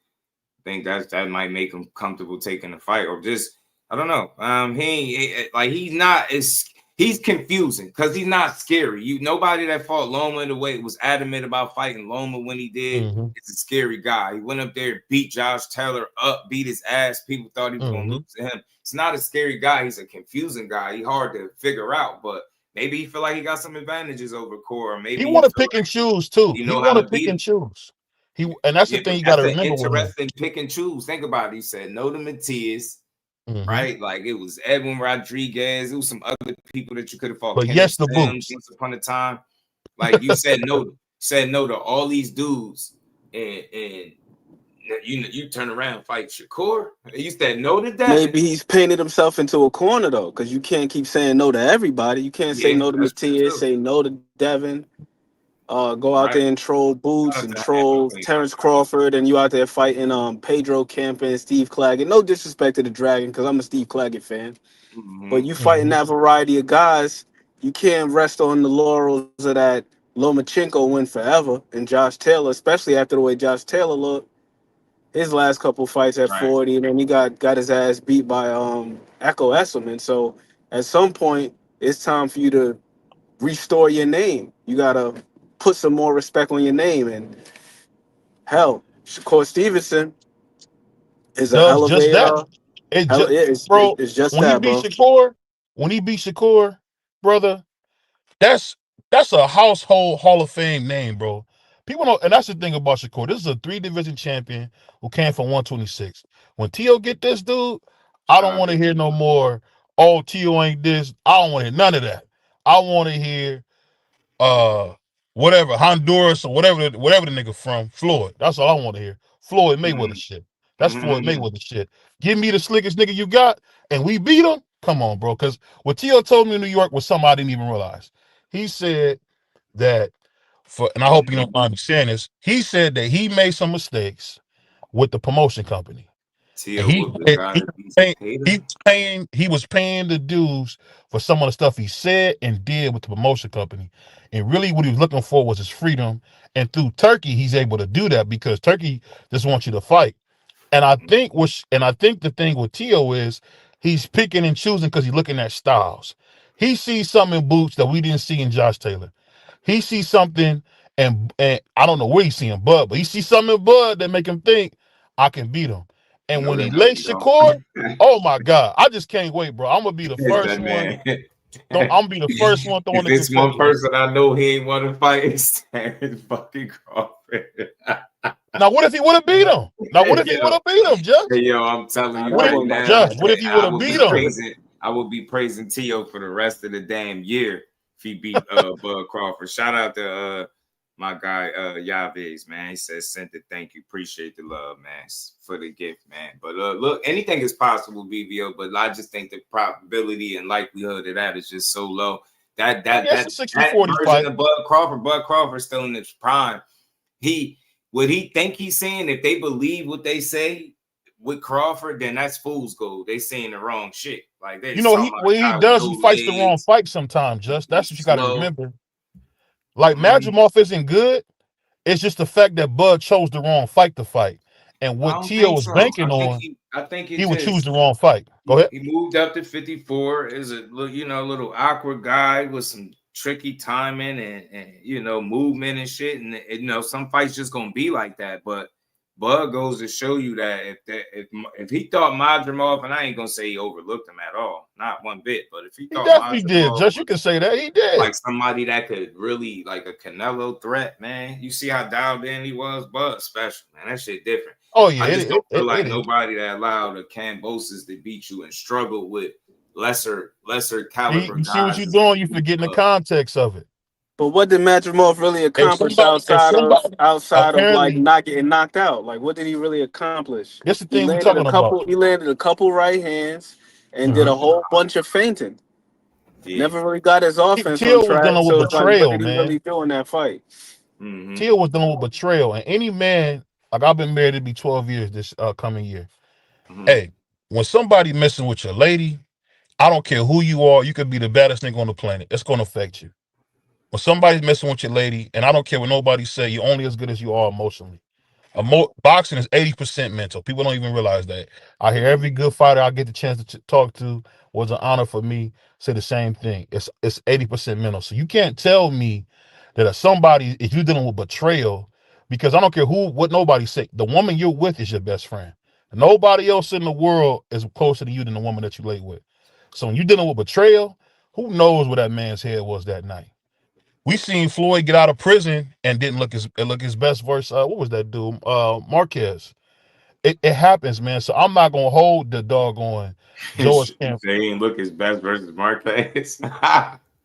think that might make him comfortable taking the fight, or just, I don't know. He's confusing because he's not scary. Nobody that fought Loma in the way was adamant about fighting Loma when he did. It's a scary guy. He went up there, beat Josh Taylor up, beat his ass. People thought he was going to lose to him. It's not a scary guy. He's a confusing guy. He's hard to figure out, but maybe he feel like he got some advantages over Core. Maybe he want to pick and choose too. He want to pick and choose. And that's the thing you got to remember. Interesting pick and choose. Think about it. He said no to Matias. Right, like it was Edwin Rodriguez. It was some other people that you could have fought. But yes, the Sims, once upon a time, like you said no to all these dudes, and you turn around and fight Shakur. You said no to that. Maybe he's painted himself into a corner though, because you can't keep saying no to everybody. You can't say no to Matias, say no to Devin. Go out there and troll Boots and troll Terrence Crawford, and you out there fighting Pedro Campa and Steve Claggett. No disrespect to the Dragon, because I'm a Steve Claggett fan. But you fighting that variety of guys, you can't rest on the laurels of that Lomachenko win forever and Josh Taylor, especially after the way Josh Taylor looked his last couple fights at 40, and then he got his ass beat by Echo Esselman. So at some point, it's time for you to restore your name. You gotta put some more respect on your name. And hell, Shakur Stevenson is an elevator. It's just when that, he beat bro. Shakur, when he beat Shakur, brother, that's a household Hall of Fame name, bro. People know, and that's the thing about Shakur. This is a 3-division champion who came from 126. When T.O. get this dude, I don't want to hear no more, oh, T.O. ain't this. I don't want to hear none of that. I want to hear whatever, Honduras or whatever the nigga from, Floyd. That's all I want to hear. Floyd Mayweather shit. That's Floyd Mayweather shit. Give me the slickest nigga you got, and we beat him. Come on, bro. Because what T.O. told me in New York was something I didn't even realize. He said that, and I hope you don't mind me saying this, he said that he made some mistakes with the promotion company. He was paying the dues for some of the stuff he said and did with the promotion company. And really what he was looking for was his freedom. And through Turkey, he's able to do that because Turkey just wants you to fight. And I think the thing with T.O. is he's picking and choosing because he's looking at styles. He sees something in Boots that we didn't see in Josh Taylor. He sees something, and I don't know where he's seeing Bud, but he sees something in Bud that make him think I can beat him. And when he lays Shakur, oh my God, I just can't wait, bro. I'm gonna be the first one. I'm gonna be the first one throwing this one person I know he ain't want to fight is fucking Crawford. Now, what if he would have beat him? Judge? Hey, yo, I'm telling you right now, Judge, what if he would have beat him? I would be praising T.O. for the rest of the damn year if he beat Bud Crawford. Shout out to my guy Yaviz, man. He says sent it. Thank you. Appreciate the love, man, for the gift, man. But look, anything is possible, BBO, but I just think the probability and likelihood of that is just so low. That 60-40 fight of Bud Crawford still in his prime. Would he think he's saying, if they believe what they say with Crawford, then that's fool's gold. They saying the wrong shit. Like they, he fights the wrong fight sometimes. Just that's what you got to remember. Like Madrimov isn't good. It's just the fact that Bud chose the wrong fight to fight, and what T.O. was banking on. I think he would choose the wrong fight. Go ahead. He moved up to 54 as a little awkward guy with some tricky timing and movement and shit. And some fights just gonna be like that. But Bud goes to show you that if he thought Madrimov, and I ain't gonna say he overlooked him at all, not one bit. But if he thought definitely Madrimov did, Just you can say that he did, like somebody that could really like a Canelo threat, man. You see how dialed in he was, Bud special, man. That shit different. Oh yeah, I just don't feel like nobody that allowed a Cambosis to beat you and struggle with lesser caliber. You see what you're doing? You forgetting the context of it. But what did Madrimov really accomplish outside of like not getting knocked out? Like, what did he really accomplish? That's the thing we're talking about. He landed a couple right hands and did a whole bunch of feinting. Yeah. Never really got his offense on track. Dealing with betrayal, what did he really do in that fight? Teal was dealing with betrayal, and any man, like I've been married to be 12 years this coming year. Hey, when somebody messing with your lady, I don't care who you are, you could be the baddest nigga on the planet. It's gonna affect you. When somebody's messing with your lady, and I don't care what nobody say, you're only as good as you are emotionally. Boxing is 80% mental. People don't even realize that. I hear every good fighter I get the chance to talk to was an honor for me say the same thing. It's 80% mental. So you can't tell me that if you're dealing with betrayal, because I don't care what nobody say, the woman you're with is your best friend. Nobody else in the world is closer to you than the woman that you lay with. So when you're dealing with betrayal, who knows where that man's head was that night? We seen Floyd get out of prison and didn't look his best versus what was that dude? Marquez. It happens, man. So I'm not gonna hold the doggone George Camp. They didn't look his best versus Marquez.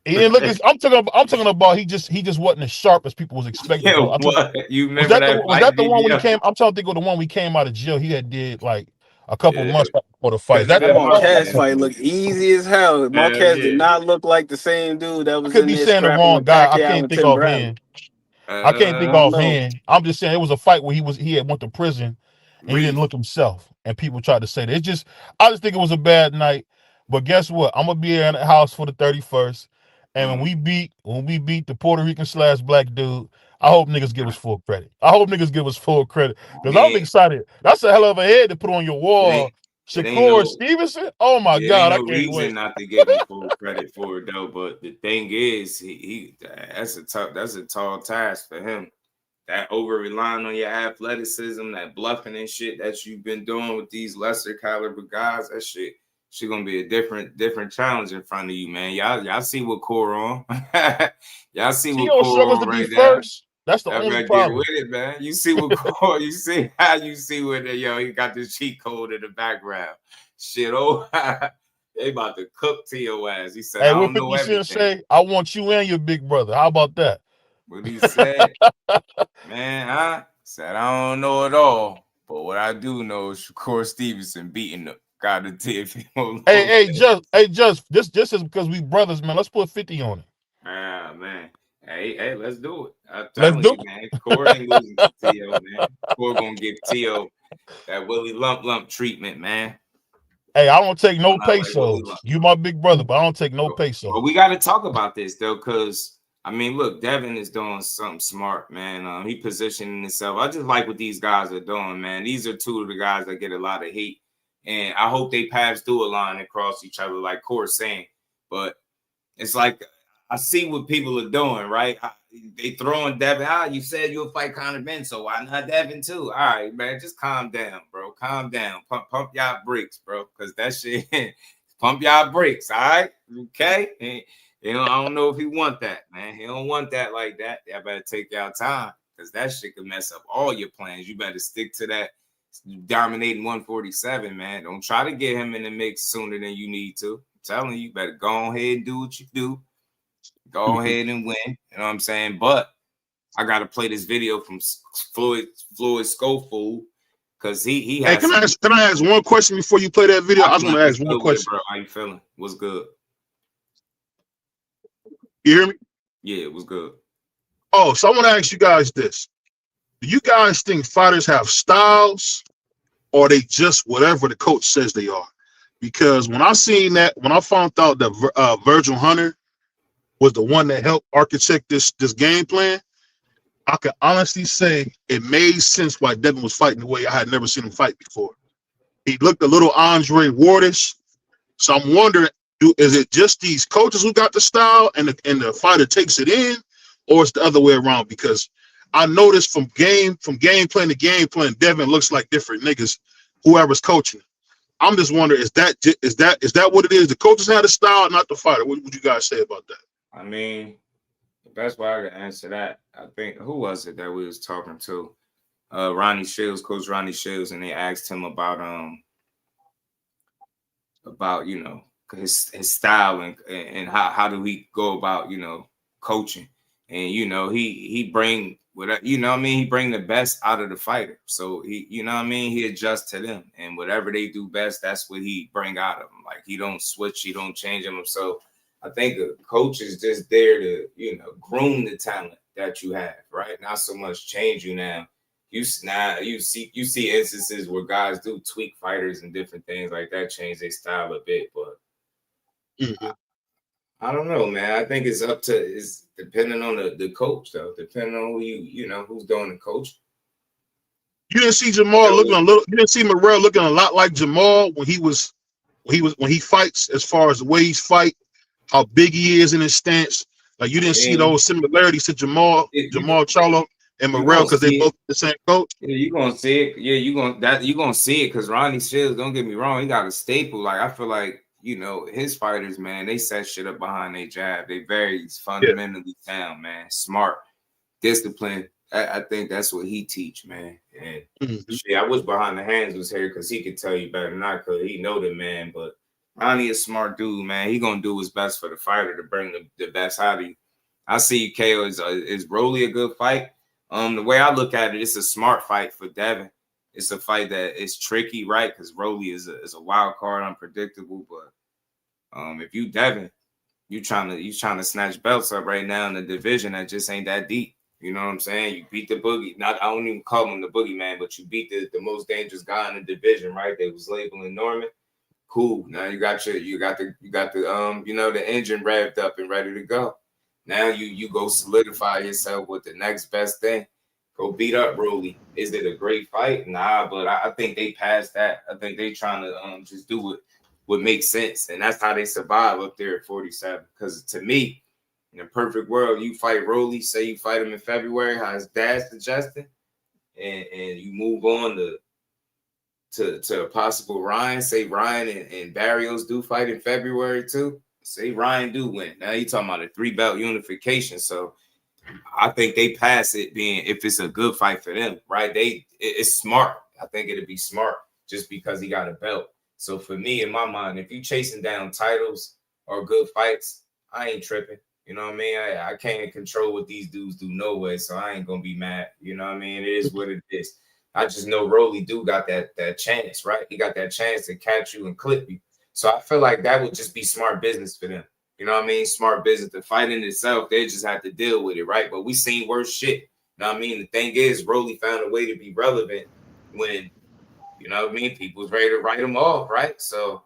He didn't look as I'm talking about he just wasn't as sharp as people was expecting. Yeah, what? You remember was that the one when he came? I'm trying to think of the one we came out of jail. He did like a couple months before the fight. That Marquez fight looked easy as hell. Marquez did not look like the same dude that was. I could be saying the wrong guy. I can't think offhand. I can't think offhand. I'm just saying it was a fight where he had went to prison and he didn't look himself, and people tried to say that. I just think it was a bad night. But guess what? I'm gonna be in the house for the 31st, and when we beat the Puerto Rican / black dude, I hope niggas give us full credit. Because I'm excited. That's a hell of a head to put on your wall. Shakur Stevenson. Oh my God, I can't wait. Not to give him full credit for it though, but the thing is, that's a tall task for him. That over relying on your athleticism, that bluffing and shit that you've been doing with these lesser caliber guys, that shit gonna be a different challenge in front of you, man. Y'all see what Core on. Y'all see what Core on right now. That's the only problem. Get with it, man. You see what Core, you see how you see with it, he got this cheat code in the background. Shit, they about to cook to your ass. He said, I don't know everything. Say, I want you and your big brother. How about that? What he said, man, I said, I don't know it all, but what I do know is Shakur Stevenson beating the guy to Teofimo. Hey, just this is because we brothers, man. Let's put 50 on it. Ah, man. Hey, let's do it. I'm telling you, man. Core ain't losing to Teo, man. Core gonna give Teo that Willie lump treatment, man. Hey, I don't take no pesos. You my big brother, but I don't take no pesos. But we got to talk about this though, because I mean, look, Devin is doing something smart, man. He positioning himself. I just like what these guys are doing, man. These are two of the guys that get a lot of hate, and I hope they pass through a line across each other, like Core's saying. But it's like I see what people are doing, right? They throwing Devin. You said you'll fight Conor Benn, so why not Devin too? All right, man, just calm down, bro. Calm down. Pump y'all brakes, bro, because that shit. Pump y'all brakes, all right? Okay. And, I don't know if he want that, man. He don't want that like that. Y'all better take y'all time, because that shit can mess up all your plans. You better stick to that dominating 147, man. Don't try to get him in the mix sooner than you need to. I'm telling you, better go ahead and do what you do. Go ahead and win. You know what I'm saying? But I got to play this video from Floyd SchoFOOL, because he has. Hey, can I ask one question before you play that video? I just want to ask one question. Bro, how you feeling? What's good? You hear me? Yeah, it was good. Oh, so I want to ask you guys this. Do you guys think fighters have styles, or are they just whatever the coach says they are? Because when I found out that Virgil Hunter was the one that helped architect this game plan, I can honestly say it made sense why Devin was fighting the way I had never seen him fight before. He looked a little Andre Wardish. So I'm wondering, is it just these coaches who got the style and the fighter takes it in, or it's the other way around? Because I noticed from game plan to game plan, Devin looks like different niggas, whoever's coaching. I'm just wondering, is that what it is? The coaches had a style, not the fighter. What would you guys say about that? I mean, the best way I can answer that, I think, who was it that we was talking to? Ronnie Shields, Coach Ronnie Shields, and they asked him about you know, his style and how do he go about, you know, coaching. And you know, he bring whatever, you know what I mean, he bring the best out of the fighter. So he, you know what I mean, he adjusts to them, and whatever they do best, that's what he bring out of them. Like, he don't switch, he don't change them. So I think a coach is just there to, you know, groom the talent that you have, right? Not so much change you now. You see instances where guys do tweak fighters and different things like that, change their style a bit, but I don't know, man. I think it's depending on the coach, though. Depending on who you know, who's doing the coach. You didn't see Jamal looking a little. You didn't see Morrell looking a lot like Jamal when he fights, as far as the way he's fight, how big he is in his stance. Like, you didn't see those similarities to Jamal Charlo and Morrell, because they both the same coach. Yeah, you're gonna see it. Yeah, you're gonna see it, because Ronnie Shields, don't get me wrong, he got a staple. Like, I feel like, you know, his fighters, man, they set shit up behind their jab. They very fundamentally sound, man. Smart, discipline. I think that's what he teach, man. And shit, I wish Behind the Hands was here, because he could tell you better than I could. He know the man, but Ronnie is a smart dude, man. He gonna do his best for the fighter to bring the best out of you. I see KO is Rolly a good fight. The way I look at it, it's a smart fight for Devin. It's a fight that is tricky, right? Because Rolly is a wild card, unpredictable. But if you Devin, you trying to snatch belts up right now in the division that just ain't that deep. You know what I'm saying? You beat the boogie. I don't even call him the boogeyman, but you beat the most dangerous guy in the division, right? They was labeling Norman. Cool. Now you got the you know, the engine revved up and ready to go. Now you go solidify yourself with the next best thing. Go beat up Rolly. Is it a great fight? Nah, but I think they passed that. I think they trying to just do what makes sense, and that's how they survive up there at 47. Because to me, in a perfect world, you fight Rolly. Say you fight him in February, how his dad's suggesting, and you move on to a possible Ryan. Say Ryan and Barrios do fight in February too. Say Ryan do win. Now you're talking about a 3-belt unification. So I think they pass it being, if it's a good fight for them, right? It's smart. I think it'd be smart just because he got a belt. So for me, in my mind, if you chasing down titles or good fights, I ain't tripping. You know what I mean? I can't control what these dudes do no way, so I ain't gonna be mad. You know what I mean? It is what it is. I just know Rolly do got that chance, right? He got that chance to catch you and clip you. So I feel like that would just be smart business for them. You know what I mean? Smart business. The fight in itself, they just have to deal with it, right? But we seen worse shit. You know what I mean? The thing is, Rolly found a way to be relevant when, you know what I mean, people was ready to write him off, right? So,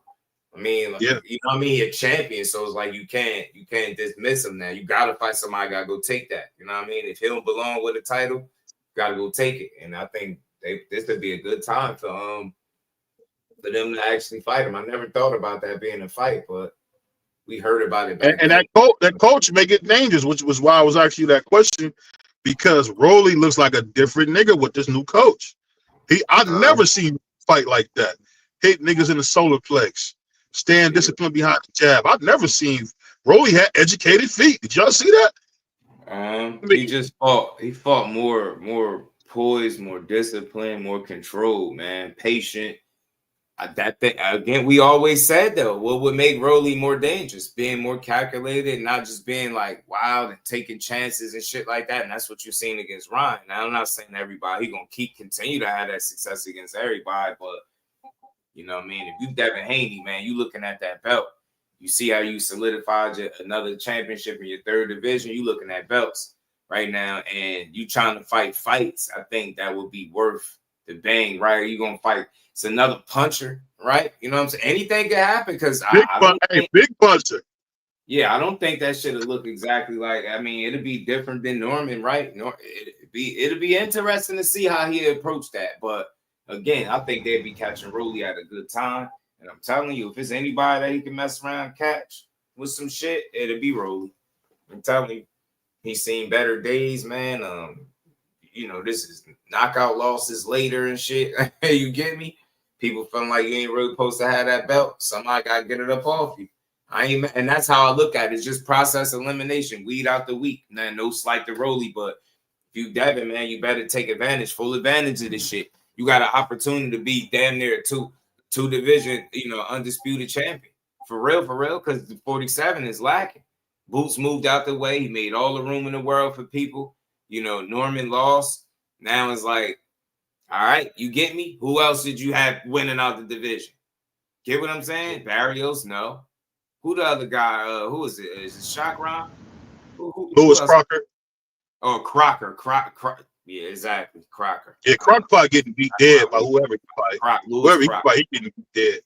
I mean, you know what I mean? He a champion, so it's like you can't dismiss him now. You gotta fight somebody, gotta go take that. You know what I mean? If he don't belong with a title, gotta go take it. And I think this could be a good time for them to actually fight him. I never thought about that being a fight, but we heard about it back and then. that coach make it dangerous, which was why I was asking you that question, because Rolly looks like a different nigga with this new coach. I've never seen him fight like that. Hit niggas in the solar plex, stand disciplined behind the jab. I've never seen Rolly had educated feet. Did y'all see that? He just fought. He fought more poised, more disciplined, more controlled, man, patient. That thing again, we always said though, what would make Rolly more dangerous? Being more calculated, not just being like wild and taking chances and shit like that. And that's what you're seeing against Ryan. Now, I'm not saying everybody gonna continue to have that success against everybody, but you know what I mean? If you Devin Haney, man, you looking at that belt. You see how you solidified another championship in your third division. You looking at belts right now, and you trying to fight fights. I think that would be worth the bang, right? You gonna fight? It's another puncher, right? You know what I'm saying? Anything could happen because big puncher. Yeah, I don't think that should have looked exactly like. I mean, it'd be different than Norman, right? It'd be interesting to see how he approached that. But again, I think they'd be catching Rolly at a good time. And I'm telling you, if it's anybody that he can mess around and catch with some shit, it'll be Rolly. I'm telling you, he's seen better days, man. You know, this is knockout losses later and shit. You get me? People feeling like you ain't really supposed to have that belt. Somebody got to get it up off you. And that's how I look at it. It's just process elimination, weed out the weak. Now, no slight to Rolly, but if you Devin, man, you better take advantage, full advantage of this shit. You got an opportunity to be damn near two division, you know, undisputed champion. For real, because the 47 is lacking. Boots moved out the way. He made all the room in the world for people. You know, Norman lost. Now it's like, all right, you get me? Who else did you have winning out the division? Get what I'm saying? Barrios, no. Who the other guy? Who is it? Is it Shakur? Lewis Crocker. Oh, Crocker. Yeah, exactly. Crocker. Yeah, Crocker probably getting beat dead by whoever he fight. Whoever he fight, he getting beat dead.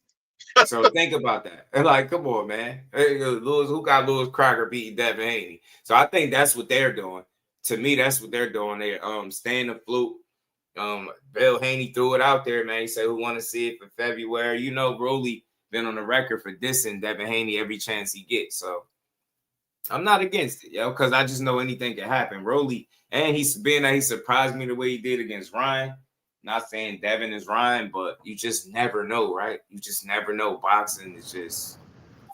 So think about that. And like, come on, man. Lewis, who got Lewis Crocker beating Devin Haney? So I think that's what they're doing. To me, that's what they're doing. They're staying afloat. Bill Haney threw it out there, man. He said, "Who want to see it for February?" You know, Rolly been on the record for dissing Devin Haney every chance he gets. So I'm not against it, yo, because I just know anything can happen. Rolly, and he surprised me the way he did against Ryan. Not saying Devin is Ryan, but you just never know, right? You just never know. Boxing is just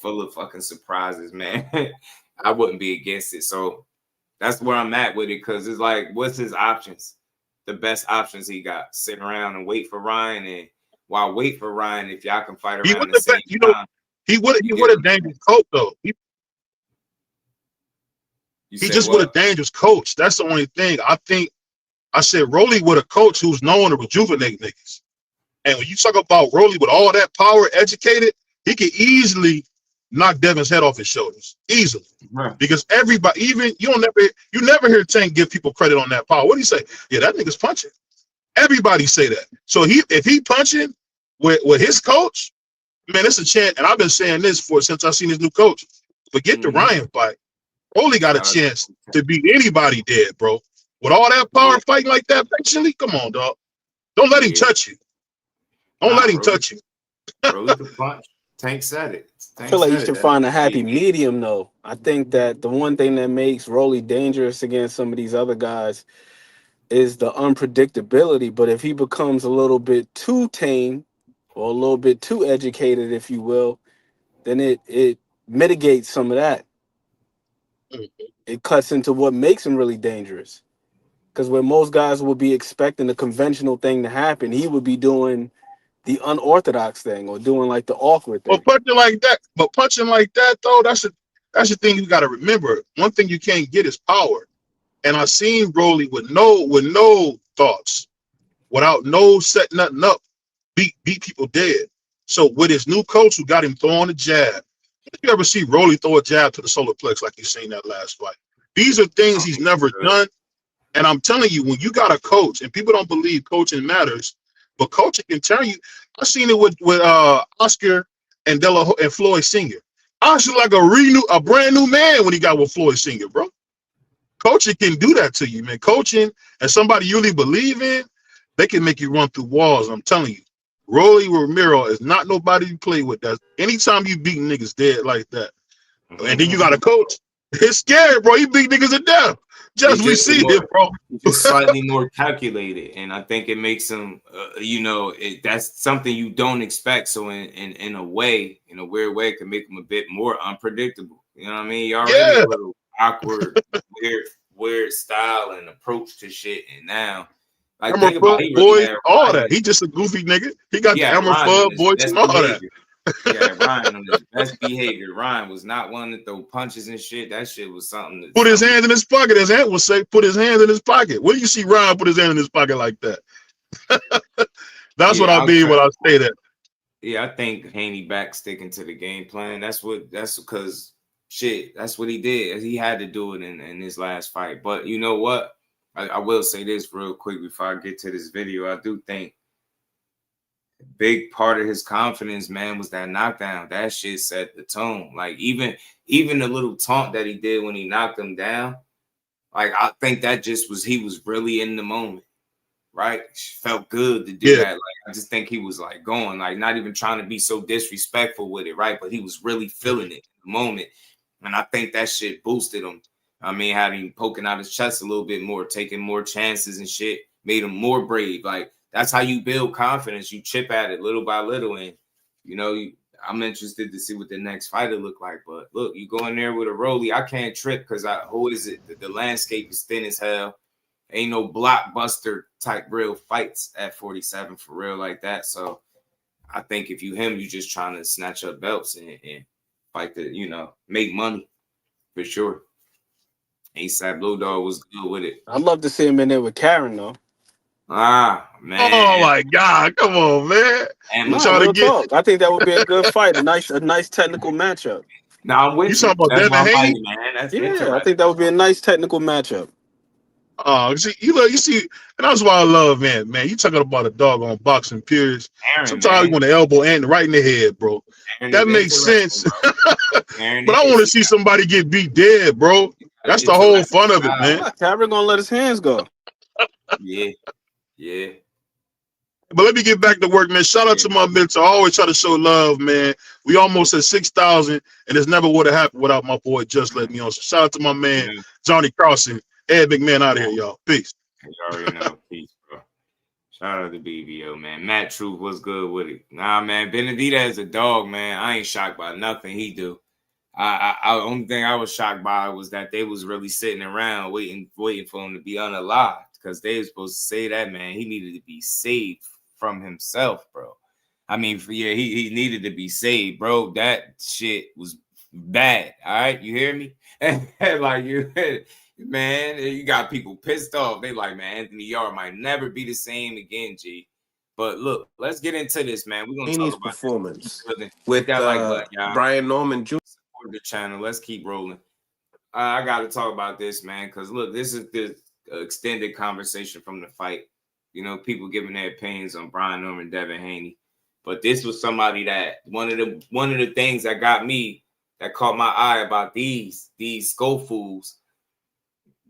full of fucking surprises, man. I wouldn't be against it. So that's where I'm at with it, because it's like, what's his options? The best options he got? Sit around and wait for Ryan, and while wait for Ryan, if y'all can fight around the same time. He would a dangerous coach, though. He just would a dangerous coach. That's the only thing. I said Rolly with a coach who's known to rejuvenate niggas. And when you talk about Rolly with all that power, educated, he could easily knock Devin's head off his shoulders. Easily. Right. Because everybody, even you never hear Tank give people credit on that power. What do you say? Yeah, that nigga's punching. Everybody say that. So if he punching with his coach, man, it's a chance. And I've been saying this since I've seen his new coach. Forget the Ryan fight. Rolly got a chance to beat anybody dead, bro. With all that power fighting like that, patiently, come on, dog. Don't let him touch you. Don't let him touch you. Rolly can punch. Tank said it. I feel like you should find a happy medium, though. I think that the one thing that makes Rolly dangerous against some of these other guys is the unpredictability. But if he becomes a little bit too tame or a little bit too educated, if you will, then it mitigates some of that. It cuts into what makes him really dangerous. Because where most guys will be expecting the conventional thing to happen, he would be doing the unorthodox thing or doing like the awkward thing. But punching like that, though, that's the thing you got to remember. One thing you can't get is power. And I seen Rolly with no thoughts, without no setting nothing up, beat people dead. So with his new coach who got him throwing a jab, did you ever see Rolly throw a jab to the solar plex like you seen that last fight? These are things he's never done. And I'm telling you, when you got a coach, and people don't believe coaching matters, but coaching can turn you. I seen it with Oscar and Floyd Sr. Oscar like a brand new man when he got with Floyd Sr., bro. Coaching can do that to you, man. Coaching and somebody you really believe in, they can make you run through walls. I'm telling you, Rolly Romero is not nobody you play with. That anytime you beat niggas dead like that, and then you got a coach, it's scary, bro. You beat niggas to death. We see it, bro. It's slightly more calculated, and I think it makes him, that's something you don't expect. So in a way, in a weird way, it can make him a bit more unpredictable. You know what I mean? You're already a little awkward, weird style and approach to shit, and now like Emma Fudd boys, all that. He just a goofy nigga. He got the Emma Fudd boys and all that. Yeah, Ryan on his best behavior. Ryan was not one to throw punches and shit. That shit was something. Put his hand in his pocket. His aunt would say, "Put his hand in his pocket." Where do you see Ryan put his hand in his pocket like that? That's what I mean when I say that. Yeah, I think Haney back sticking to the game plan. That's because shit. That's what he did. He had to do it in his last fight. But you know what? I will say this real quick before I get to this video. I do think big part of his confidence, man, was that knockdown. That shit set the tone. Like even the little taunt that he did when he knocked him down, like I think that just was he was really in the moment. right? Felt good to do that. Like, I just think he was like going, like not even trying to be so disrespectful with it, right? But he was really feeling it in the moment. And I think that shit boosted him. I mean, had him poking out his chest a little bit more, taking more chances and shit, made him more brave. Like, that's how you build confidence. You chip at it little by little. And, you know, I'm interested to see what the next fighter look like. But look, you go in there with a rollie. I can't trip because who is it? The landscape is thin as hell. Ain't no blockbuster type real fights at 47 for real like that. So I think if you him, you just trying to snatch up belts and fight the, you know, make money for sure. ASAP Blue Dog was good with it. I'd love to see him in there with Karen though. Ah, man. Oh my God. Come on, man. No, real talk. I think that would be a good fight. A nice technical matchup. Now I'm with you. You talking about Devin Haney? Man. That's I think that would be a nice technical matchup. Oh, you see, and that's why I love, man. You talking about a dog on boxing periods. Sometimes you want to elbow and right in the head, bro. That makes sense. But I want to see somebody get beat dead, bro. That's the whole fun of it, man. Karen gonna let his hands go. Yeah. But let me get back to work, man. Shout out to my mentor. I always try to show love, man. We almost at 6,000, and this never would have happened without my boy Just Let Me On. So shout out to my man, Johnny Carlson. Ed McMahon out of here, y'all. Peace. You already know. Peace, bro. Shout out to BBO, man. Matt Truth was good with it. Nah, man. Benavidez is a dog, man. I ain't shocked by nothing he do. Only thing I was shocked by was that they was really sitting around waiting for him to be unalived because they were supposed to say that, man. He needed to be saved from himself, bro. I mean, he needed to be saved, bro. That shit was bad. All right, you hear me? Like man, you got people pissed off. They like, man, Anthony Yarde might never be the same again, G. But look, let's get into this, man. We're gonna talk about performance with that like that, y'all. Brian Norman Jr. Support the channel. Let's keep rolling. I got to talk about this, man, because look, this is the extended conversation from the fight. You know, people giving their opinions on Brian Norman, Devin Haney, but this was somebody that one of the things that got me, that caught my eye about these SchoFOOLs.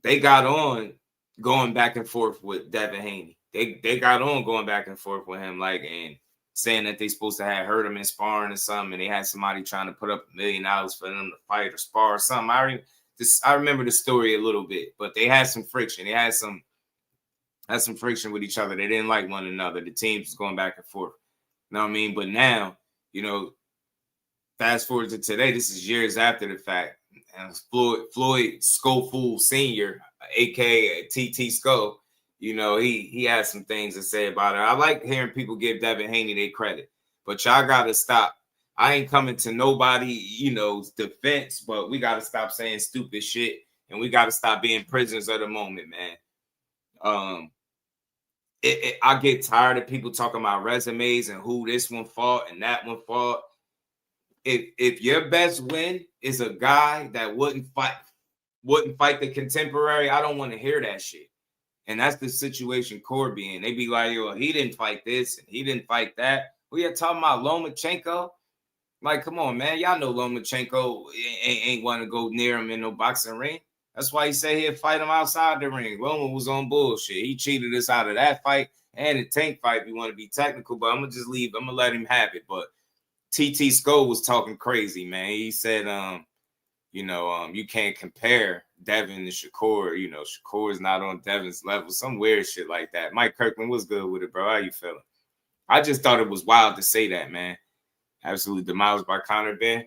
They got on going back and forth with Devin Haney. They got on going back and forth with him, like, and saying that they supposed to have heard him in sparring or something, and they had somebody trying to put up $1 million for them to fight or spar or something. I remember the story a little bit, but they had some friction. They had some friction with each other. They didn't like one another. The teams was going back and forth. You know what I mean? But now, you know, fast forward to today, this is years after the fact. And Floyd SchoFOOL Sr., aka TT Sco, you know, he has some things to say about it. I like hearing people give Devin Haney their credit, but y'all gotta stop. I ain't coming to nobody, you know, defense, but we gotta stop saying stupid shit, and we gotta stop being prisoners of the moment, man. I get tired of people talking about resumes and who this one fought and that one fought. If your best win is a guy that wouldn't fight the contemporary, I don't want to hear that shit. And that's the situation Corby in. They be like, yo, he didn't fight this and he didn't fight that. We are talking about Lomachenko. Like, come on, man. Y'all know Lomachenko ain't want to go near him in no boxing ring. That's why he said he'd fight him outside the ring. Loma was on bullshit. He cheated us out of that fight and the tank fight if you want to be technical, but I'm going to just leave. I'm going to let him have it. But TT Sco was talking crazy, man. He said, you can't compare Devin to Shakur. You know, Shakur is not on Devin's level. Some weird shit like that. Mike Kirkland was good with it, bro. How you feeling? I just thought it was wild to say that, man. Absolutely demolished by Conor, Benn.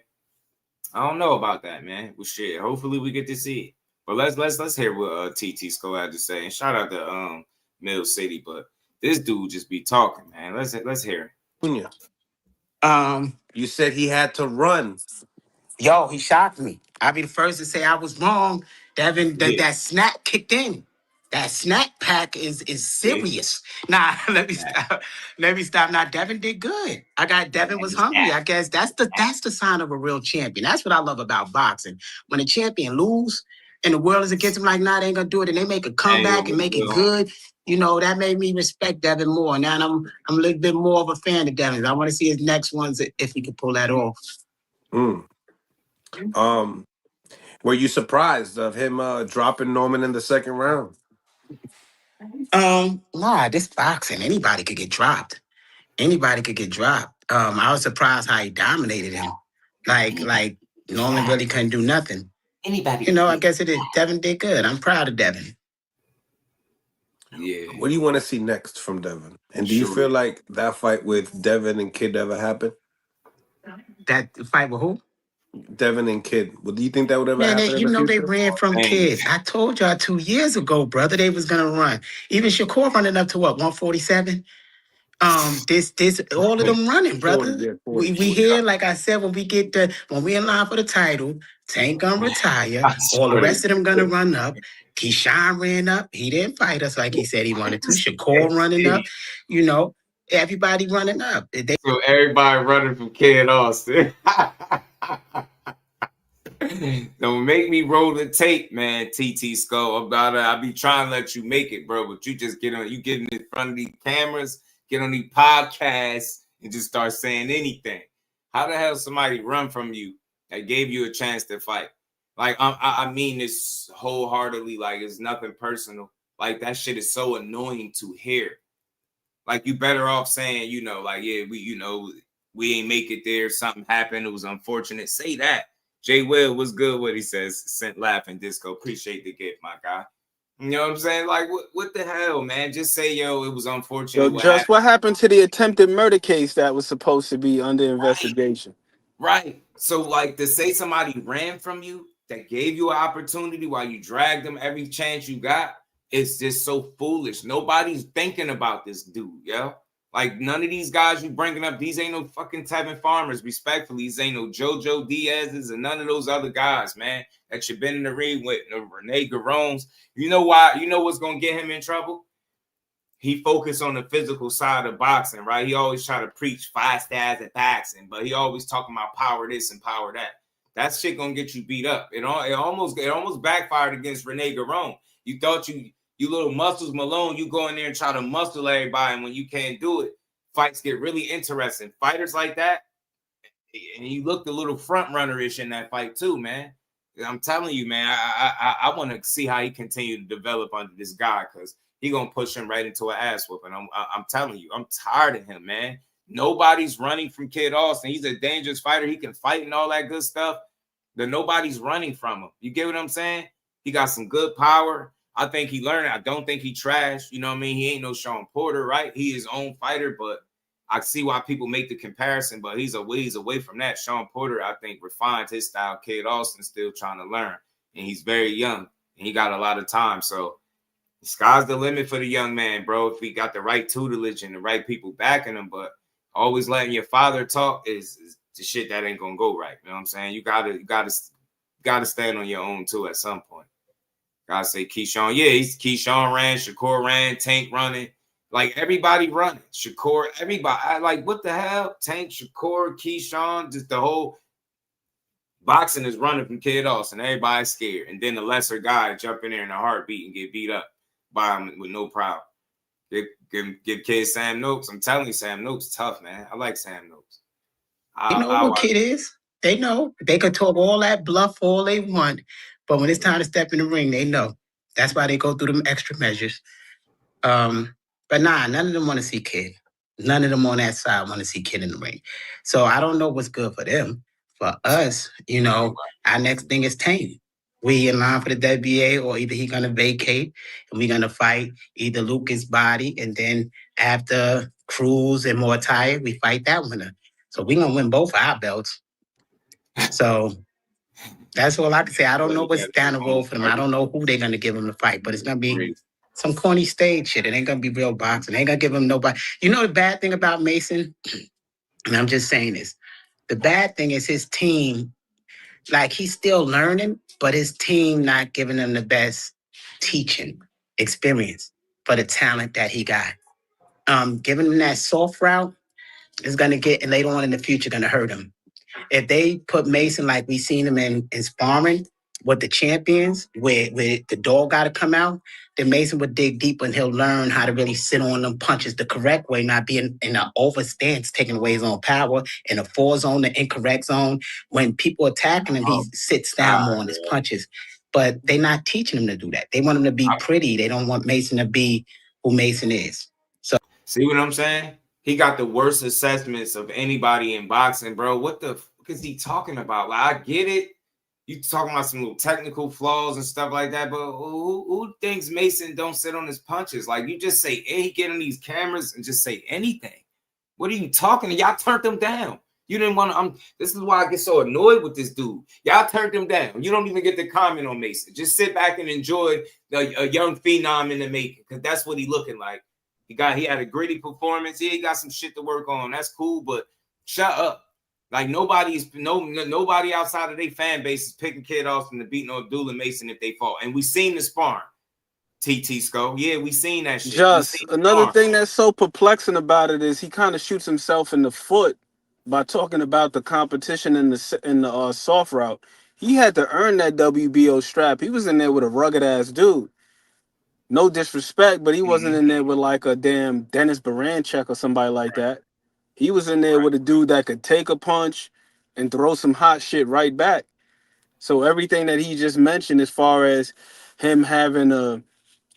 I don't know about that, man. Well, shit. Hopefully we get to see it. But let's hear what TT Sco had to say. And shout out to Mill City, but this dude just be talking, man. Let's hear it. You said he had to run. Yo, he shocked me. I'll be the first to say I was wrong. Devin, that snap kicked in. That snack pack is serious. Nah, let me stop. Now, Devin did good. Devin was hungry. I guess that's the sign of a real champion. That's what I love about boxing. When a champion lose and the world is against him, like, nah, they ain't gonna do it, and they make a comeback and make it good. You know, that made me respect Devin more. Now I'm a little bit more of a fan of Devin. I want to see his next ones if he could pull that off. Were you surprised of him dropping Norman in the second round? Nah, this boxing, anybody could get dropped. Anybody could get dropped. I was surprised how he dominated him. Like Norman really couldn't do nothing. Anybody. You know, I guess it is. Devin did good. I'm proud of Devin. Yeah. What do you want to see next from Devin? And do you feel like that fight with Devin and Kid ever happened? That fight with who? Devin and Kid. Well, do you think that would ever Man, happen? you know they ran from Kid. I told y'all 2 years ago, brother, they was gonna run. Even Shakur running up to what, 147? This all of them running, brother. 40. We here, like I said, when we in line for the title, Tank gonna retire. All the rest of them gonna run up. Keyshawn ran up. He didn't fight us like he said he wanted to. Shakur running up. You know, everybody running up. So everybody running from Kid Austin. Don't make me roll the tape, man. TT Skull. I be trying to let you make it, bro. But you just get in front of these cameras, get on these podcasts, and just start saying anything. How the hell somebody run from you that gave you a chance to fight? Like I mean this wholeheartedly. Like it's nothing personal. Like that shit is so annoying to hear. Like you better off saying, you know, like yeah, we ain't make it there. Something happened. It was unfortunate. Say that. Jay Will was good what he says. Sent laughing disco. Appreciate the gift, my guy. You know what I'm saying? Like, what the hell, man? Just say, yo, it was unfortunate. Yo, what happened to the attempted murder case that was supposed to be under investigation? Right. So, like, to say somebody ran from you that gave you an opportunity while you dragged them every chance you got, it's just so foolish. Nobody's thinking about this dude, yo. Like, none of these guys you bringing up, these ain't no fucking Tevin Farmers, respectfully. These ain't no JoJo Diaz's and none of those other guys, man, that you've been in the ring with, no Rene Garones. You know why? You know what's going to get him in trouble? He focused on the physical side of boxing, right? He always try to preach 5 stats at boxing, but he always talking about power this and power that. That shit going to get you beat up. It almost backfired against Rene Garone. You thought you little muscles Malone, you go in there and try to muscle everybody, and when you can't do it, fights get really interesting. Fighters like that, and you looked a little front runner-ish in that fight too, man. I'm telling you, man, I want to see how he continue to develop under this guy because he gonna push him right into an ass whooping. I'm telling you, I'm tired of him, man. Nobody's running from Kid Austin. He's a dangerous fighter. He can fight and all that good stuff. But nobody's running from him. You get what I'm saying? He got some good power. I think he learned. I don't think he trash. You know what I mean? He ain't no Sean Porter, right? He his own fighter, but I see why people make the comparison, but he's a ways away from that. Sean Porter, I think, refined his style. Kid Austin still trying to learn, and he's very young, and he got a lot of time. So the sky's the limit for the young man, bro, if he got the right tutelage and the right people backing him. But always letting your father talk is the shit that ain't gonna go right. You know what I'm saying? You gotta stand on your own too at some point. Gotta say Keyshawn. Yeah, Keyshawn ran, Shakur ran, Tank running. Like everybody running. Shakur, everybody. Like, what the hell? Tank, Shakur, Keyshawn, just the whole boxing is running from Kid Austin. Everybody's scared. And then the lesser guy jump in there in a heartbeat and get beat up by him with no problem. Give Kid Sam Noakes. I'm telling you, Sam Noakes tough, man. I like Sam Noakes. You know who Kid is? They know. They could talk all that bluff all they want. But when it's time to step in the ring, they know. That's why they go through them extra measures. But nah, none of them want to see Kid. None of them on that side want to see Kid in the ring. So I don't know what's good for them. For us, you know, our next thing is Tank. We in line for the WBA, or either he gonna vacate and we're gonna fight either Lucas Body, and then after Cruz and Mortai, we fight that winner. So we're gonna win both our belts. So that's all I can say. I don't know what's down the road for them. I don't know who they're gonna give them the fight, but it's gonna be some corny stage shit. It ain't gonna be real boxing. They ain't gonna give him nobody. You know the bad thing about Mason, and I'm just saying this. The bad thing is his team, like he's still learning, but his team not giving him the best teaching experience for the talent that he got. Giving him that soft route is gonna get, and later on in the future, gonna hurt him. If they put Mason like we seen him in sparring with the champions, where the dog got to come out, then Mason would dig deep and he'll learn how to really sit on them punches the correct way, not be in an overstance, taking away his own power, in a 4 zone, the incorrect zone. When people attacking him, he sits down more on his punches. but they're not teaching him to do that. They want him to be pretty. They don't want Mason to be who Mason is. So see what I'm saying? He got the worst assessments of anybody in boxing, bro. What the fuck is he talking about? Like, I get it. You talking about some little technical flaws and stuff like that, but who thinks Mason don't sit on his punches? Like, you just say, hey, get on these cameras and just say anything. What are you talking to? Y'all turned him down. You didn't want to. This is why I get so annoyed with this dude. Y'all turned him down. You don't even get to comment on Mason. Just sit back and enjoy a young phenom in the making, because that's what he looking like. He had a gritty performance. Yeah, he got some shit to work on. That's cool, but shut up. Like, nobody outside of their fan base is picking Kid Austin to beat no Abdullah Mason if they fall. And we seen the sparring. TT Sco. Yeah, we seen that shit. Just another thing that's so perplexing about it is he kind of shoots himself in the foot by talking about the competition in the soft route. He had to earn that WBO strap. He was in there with a rugged ass dude. No disrespect, but he wasn't in there with like a damn Dennis Baranchek or somebody like that. He was in there with a dude that could take a punch and throw some hot shit right back. So everything that he just mentioned as far as him having to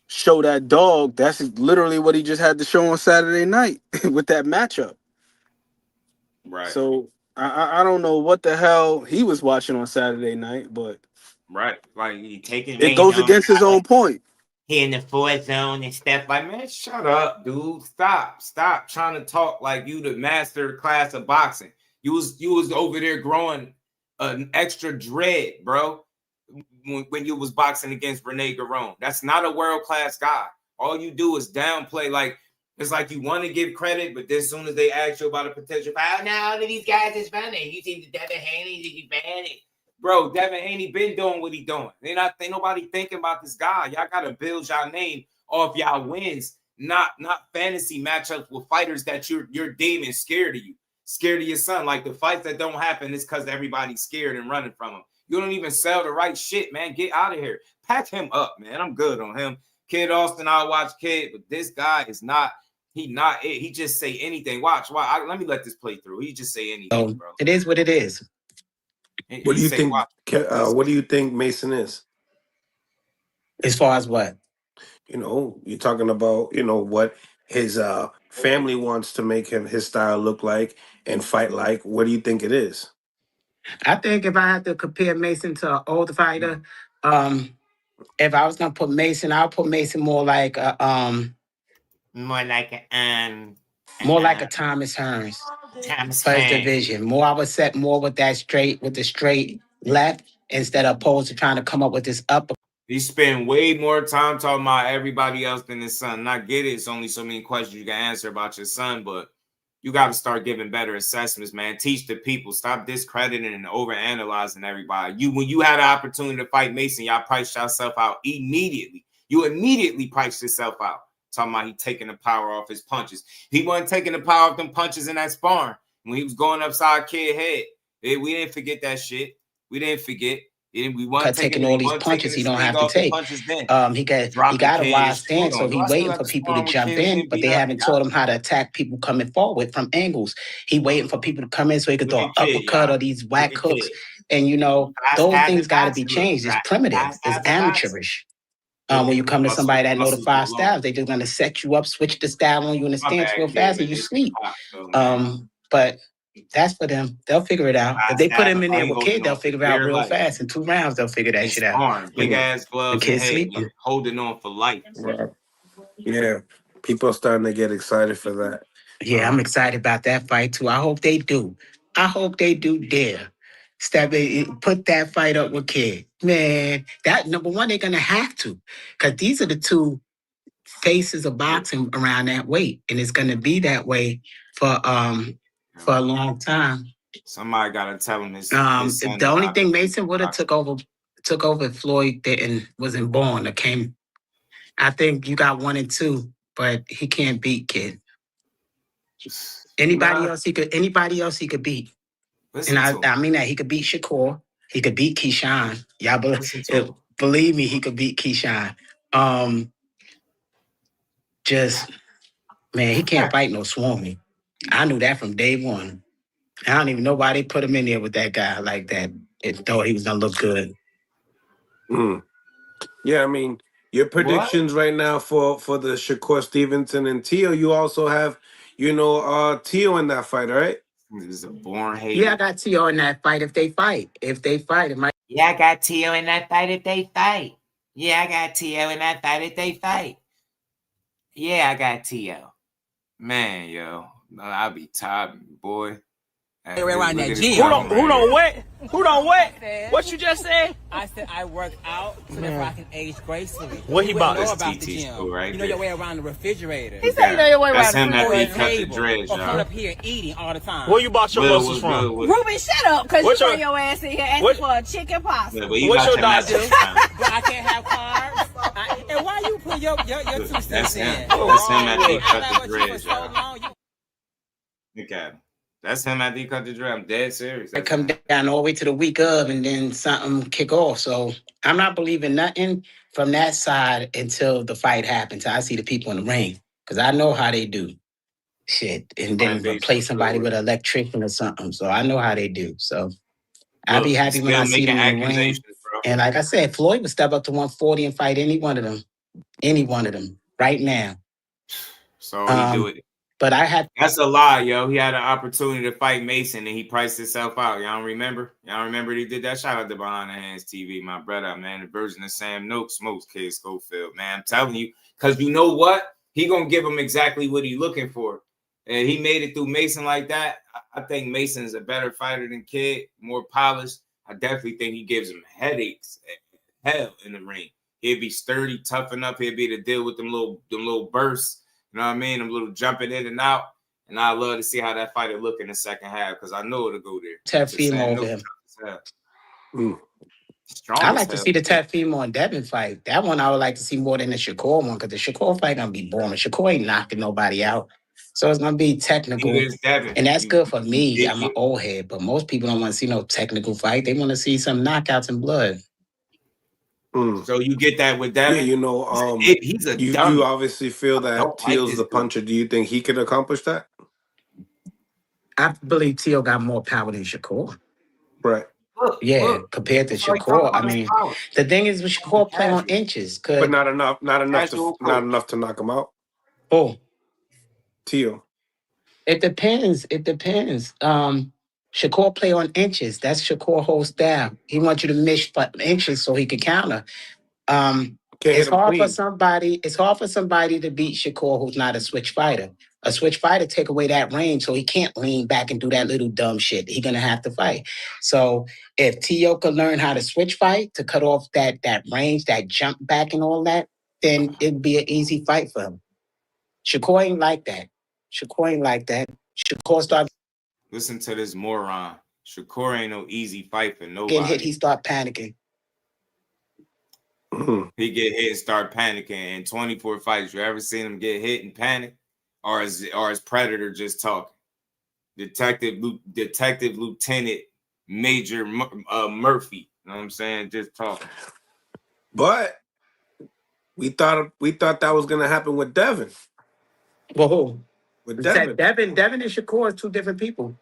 show that dog, that's literally what he just had to show on Saturday night with that matchup. Right. So I don't know what the hell he was watching on Saturday night, but right, like he taking it goes against his own point. He in the 4 zone and stuff. Like, man, shut up, dude. Stop trying to talk like you the master class of boxing. You was over there growing an extra dread, bro, when you was boxing against Rene Garone. That's not a world-class guy. All you do is downplay. Like, it's like you want to give credit, but as soon as they ask you about a potential fight, now these guys is funny. You see the Devin Haney, did you ban it? Bro, Devin Haney been doing what he doing. Ain't nobody thinking about this guy. Y'all gotta build y'all name off y'all wins, not fantasy matchups with fighters that you're deeming scared of you, scared of your son. Like, the fights that don't happen is because everybody's scared and running from him. You don't even sell the right shit, man. Get out of here. Pack him up, man. I'm good on him. Kid Austin, I'll watch Kid, but this guy is not. He not it. He just say anything. Watch. Let me let this play through. He just say anything, bro. It is what it is. What do you think? What do you think Mason is? As far as what? You know, you're talking about, you know, what his family wants to make him his style look like and fight like. What do you think it is? I think if I had to compare Mason to an older fighter, if I was gonna put Mason, I'll put Mason more like a more like a Thomas Hearns. First division. More, I would set more with the straight left instead of opposed to trying to come up with this upper. He spend way more time talking about everybody else than his son. And I get it. It's only so many questions you can answer about your son, but you got to start giving better assessments, man. Teach the people. Stop discrediting and overanalyzing everybody. When you had an opportunity to fight Mason, y'all priced yourself out immediately. You immediately priced yourself out. Talking about he taking the power off his punches. He wasn't taking the power off them punches in that sparring when he was going upside Kid head. We didn't forget that shit. We didn't forget. We weren't taking all these punches he don't have to take. He got a wide stance, so he waiting for people to jump in, but they haven't taught him how to attack people coming forward from angles. He waiting for people to come in so he could throw an uppercut or these whack hooks. And, you know, those things got to be changed. It's primitive. It's amateurish. When you come to somebody that know the 5 styles, they just gonna set you up, switch the style on you in the stance real fast, and you sleep. But that's for them. They'll figure it out. If they put him in there with Kid, they'll figure it out real fast. In 2 rounds, they'll figure that shit out. Big ass gloves and head, holding on for life. Right. Yeah, people are starting to get excited for that. Yeah, I'm excited about that fight too. I hope they do. I hope they do dare. Put that fight up with Kid. Man, that number one, they're gonna have to. Because these are the 2 faces of boxing around that weight. And it's gonna be that way for a long time. Somebody gotta tell him this. The only thing Mason would have took over if Floyd wasn't born or came. I think you got 1 and 2, but he can't beat Kid. Anybody else he could beat. And I mean that he could beat Shakur. He could beat Keyshawn. Y'all believe me, he could beat Keyshawn. Man, he can't fight no Swami. I knew that from day one. I don't even know why they put him in there with that guy like that and thought he was gonna look good. Yeah, I mean, your What? predictions right now for the Shakur Stevenson and Teo, you also have, Teo in that fight, right? This is a born Yeah, I hater. got Tio in that fight if they fight. If they fight, it might. Yeah, I got Tio in that fight if they fight. Yeah, I got Tio in that fight if they fight. Yeah, I got Tio. Man, yo, I'll be tired, boy. Hey, around look that at gym. his Who phone don't right what? Who don't what? What you just said? I said I work out so therefore I can age gracefully. What he about? Know This about the TT gym. school right You know your there. way around the refrigerator. He said you know your way That's around him the that food. he cut the dreads, Or coming y'all. up here eating all the time. Where you bought your Will muscles was from? good with Ruben, shut up, because you What's your- bring your ass in here asking what- for a chicken pasta. Yeah, but you What's got your diet? message time. But I can't have carbs. And why you put your 2 That's cents him. in? That's him after he I cut got the with you for dreads, so y'all. long. Look at him. That's him after he cut the dread. I'm dead serious. I That's come him. down all the way to the week of, and then something kick off. So I'm not believing nothing from that side until the fight happens. I see the people in the ring because I know how they do shit, and then Fan base replace is somebody good with with an electrician or something. So I know how they do. So it. I'll be Look, he's happy when I still see making them in the ring. accusations, bro. And like I said, Floyd would step up to 140 and fight any one of them right now. So he do it. But I have That's a lie, yo. He had an opportunity to fight Mason and he priced himself out. Y'all remember? Y'all remember he did that? Shout out to Behind the Hands TV, my brother, man. The version of Sam Noakes smokes Kid Schofield, man. I'm telling you, because you know what? He gonna give him exactly what he looking for. And he made it through Mason like that. I think Mason's a better fighter than Kid, more polished. I definitely think he gives him headaches, hell in the ring. He'd be sturdy, tough enough. He'd be able to deal with them little bursts. You know what I mean? Them little jumping in and out. And I love to see how that fight will look in the second half because I know it'll go there. Teofimo over him. Strong I as like to hell. see the Teofimo and Devin fight. That one I would like to see more than the Shakur one because the Shakur fight gonna be boring. Shakur ain't knocking nobody out, so it's gonna be technical, Neither is Devin. and that's good for me. did I'm an it. old head, but most people don't want to see no technical fight. They want to see some knockouts and blood. So you get that with Devin? Yeah, he's a you dummy. obviously feel that don't like Teal's this the dude. puncher. Do you think he could accomplish that? I believe Teo got more power than Shakur. Right. Compared to That's all he talking Shakur. I about is mean, power. the thing is with Shakur play on inches. But not enough Casual to knock him out. Oh, Teal. it depends. It depends. Shakur play on inches. That's Shakur whole style. He wants you to miss inches so he can counter. It's hard for somebody. It's hard for somebody to beat Shakur who's not a switch fighter. A switch fighter take away that range, so he can't lean back and do that little dumb shit. He's gonna have to fight. So if Teo could learn how to switch fight to cut off that range, that jump back and all that, then it'd be an easy fight for him. Shakur ain't like that. Shakur ain't like that. Shakur starts Listen to this moron. Shakur ain't no easy fight for nobody. getting hit. He start panicking. He get hit and start panicking. In 24 fights, you ever seen him get hit and panic? Or is Predator just talking? Detective Lieutenant Major Murphy. You know what I'm saying? Just talking. But we thought that was gonna happen with Devin. Well, who? With Devin Devin. and Shakur are two different people.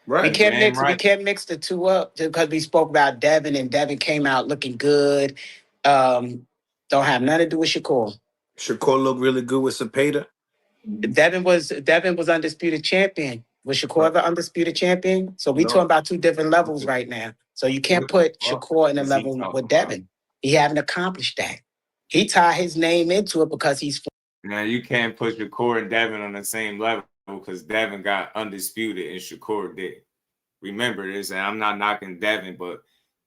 Right. We can't Damn mix. right. We can't mix the two up because we spoke about Devin and Devin came out looking good. Don't have nothing to do with Shakur. Shakur looked really good with Cepeda. Devin was undisputed champion. Was Shakur the undisputed champion? So we talking about two different levels right now. So you can't put Shakur in a level with Devin. He haven't accomplished that. He tied his name into it because he's. Now you can't put Shakur and Devin on the same level because Devin got undisputed and Shakur did. Remember this, and I'm not knocking Devin, but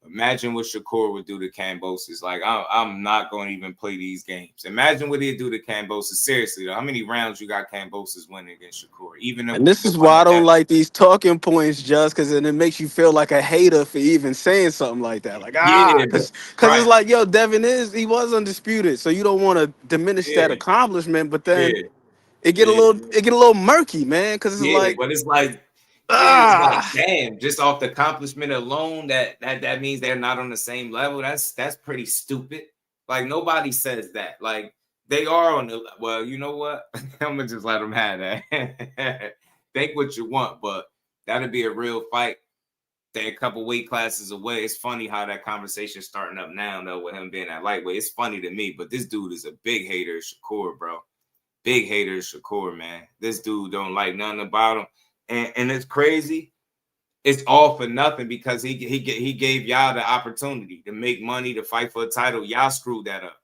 imagine what Shakur would do to Kambosos. Like, I'm not going to even play these games. Imagine what he'd do to Kambosos. Seriously, though, how many rounds you got Kambosos winning against Shakur? And this is why I don't like these talking points, just because then it makes you feel like a hater for even saying something like that. Like, because it's like, yo, Devin he was undisputed, so you don't want to diminish that accomplishment, but then it get a little murky, man, because it's like, but it's like, it's like, damn, just off the accomplishment alone, that means they're not on the same level. That's pretty stupid. Like, nobody says that. Like, they are on the, well, you know what? I'm gonna just let them have that. Think what you want, but that'll be a real fight. They're a couple weight classes away. It's funny how that conversation's starting up now, though, with him being at lightweight. It's funny to me, but this dude is a big hater of Shakur, bro. Big hater of Shakur, man. This dude don't like nothing about him. And it's crazy. It's all for nothing because he gave y'all the opportunity to make money, to fight for a title. Y'all screwed that up.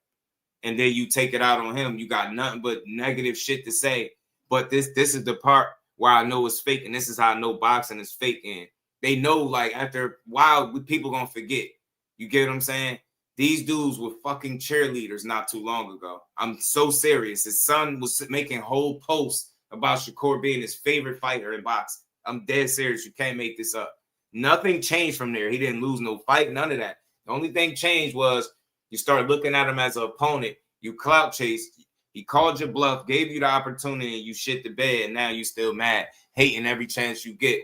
And then you take it out on him. You got nothing but negative shit to say. But this is the part where I know it's fake, and this is how I know boxing is fake in. They know, like, after a while, people gonna forget. You get what I'm saying? These dudes were fucking cheerleaders not too long ago. I'm so serious. His son was making whole posts about Shakur being his favorite fighter in boxing. I'm dead serious. You can't make this up. Nothing changed from there. He didn't lose no fight, none of that. The only thing changed was you start looking at him as an opponent. You clout chased. He called your bluff, gave you the opportunity, and you shit the bed, and now you still mad, hating every chance you get.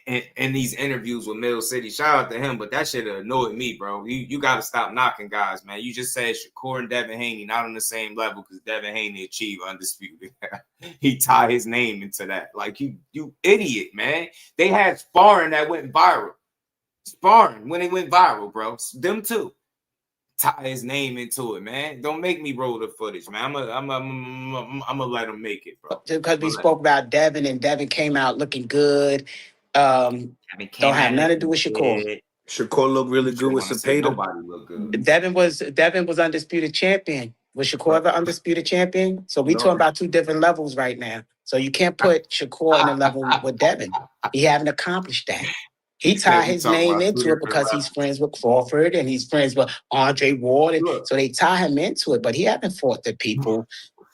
In these interviews with Mill City, shout out to him, but that shit annoyed me, bro. You got to stop knocking guys, man. You just said Shakur and Devin Haney not on the same level because Devin Haney achieved undisputed. He tied his name into that. Like, you idiot, man. They had sparring that went viral. Sparring when it went viral, bro. Them too. Tie his name into it, man. Don't make me roll the footage, man. I'm gonna let him make it, bro. Because we spoke about Devin, and Devin came out looking good. Don't have nothing to do with Shakur. Shakur looked really good with Cepeda. Nobody looked good. Devin was undisputed champion. Was Shakur ever undisputed champion? So we talking about two different levels right now. So you can't put Shakur in a level with Devin. He haven't accomplished that. He tied his name into it because he's friends with Crawford and he's friends with Andre Ward. And so they tie him into it, but he hasn't fought the people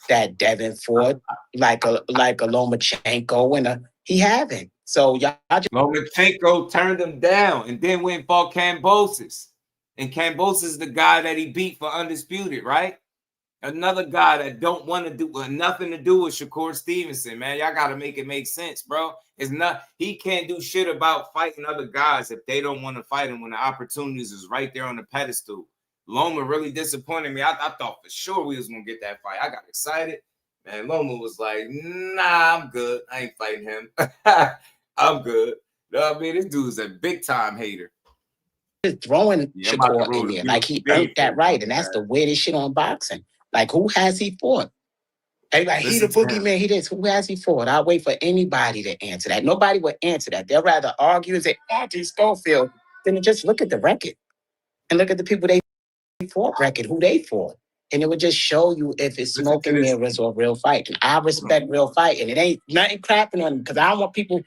that Devin fought, like a Lomachenko, and he haven't. So y'all just Lomachenko turned him down and then went and fought Kambosos. And Kambosos is the guy that he beat for undisputed, right? Another guy that don't want to do nothing to do with Shakur Stevenson, man. Y'all got to make it make sense, bro. It's not, he can't do shit about fighting other guys if they don't want to fight him when the opportunities is right there on the pedestal. Loma really disappointed me. I thought for sure we was going to get that fight. I got excited. Man, Loma was like, nah, I'm good. I ain't fighting him. I'm good. You know what I mean? This dude's a big-time hater. throwing Shakur in there. Like, he earned that right, and that's the weirdest shit on boxing. Like, who has he fought? Everybody, he the boogeyman, he this. Who has he fought? I'll wait for anybody to answer that. Nobody would answer that. They'll rather argue and say, Anthony Schofield, than to just look at the record and look at the people they fought record, who they fought. And it would just show you if it's smoke and mirrors or real fight. And I respect real fight. And it ain't nothing crapping on them because I don't want people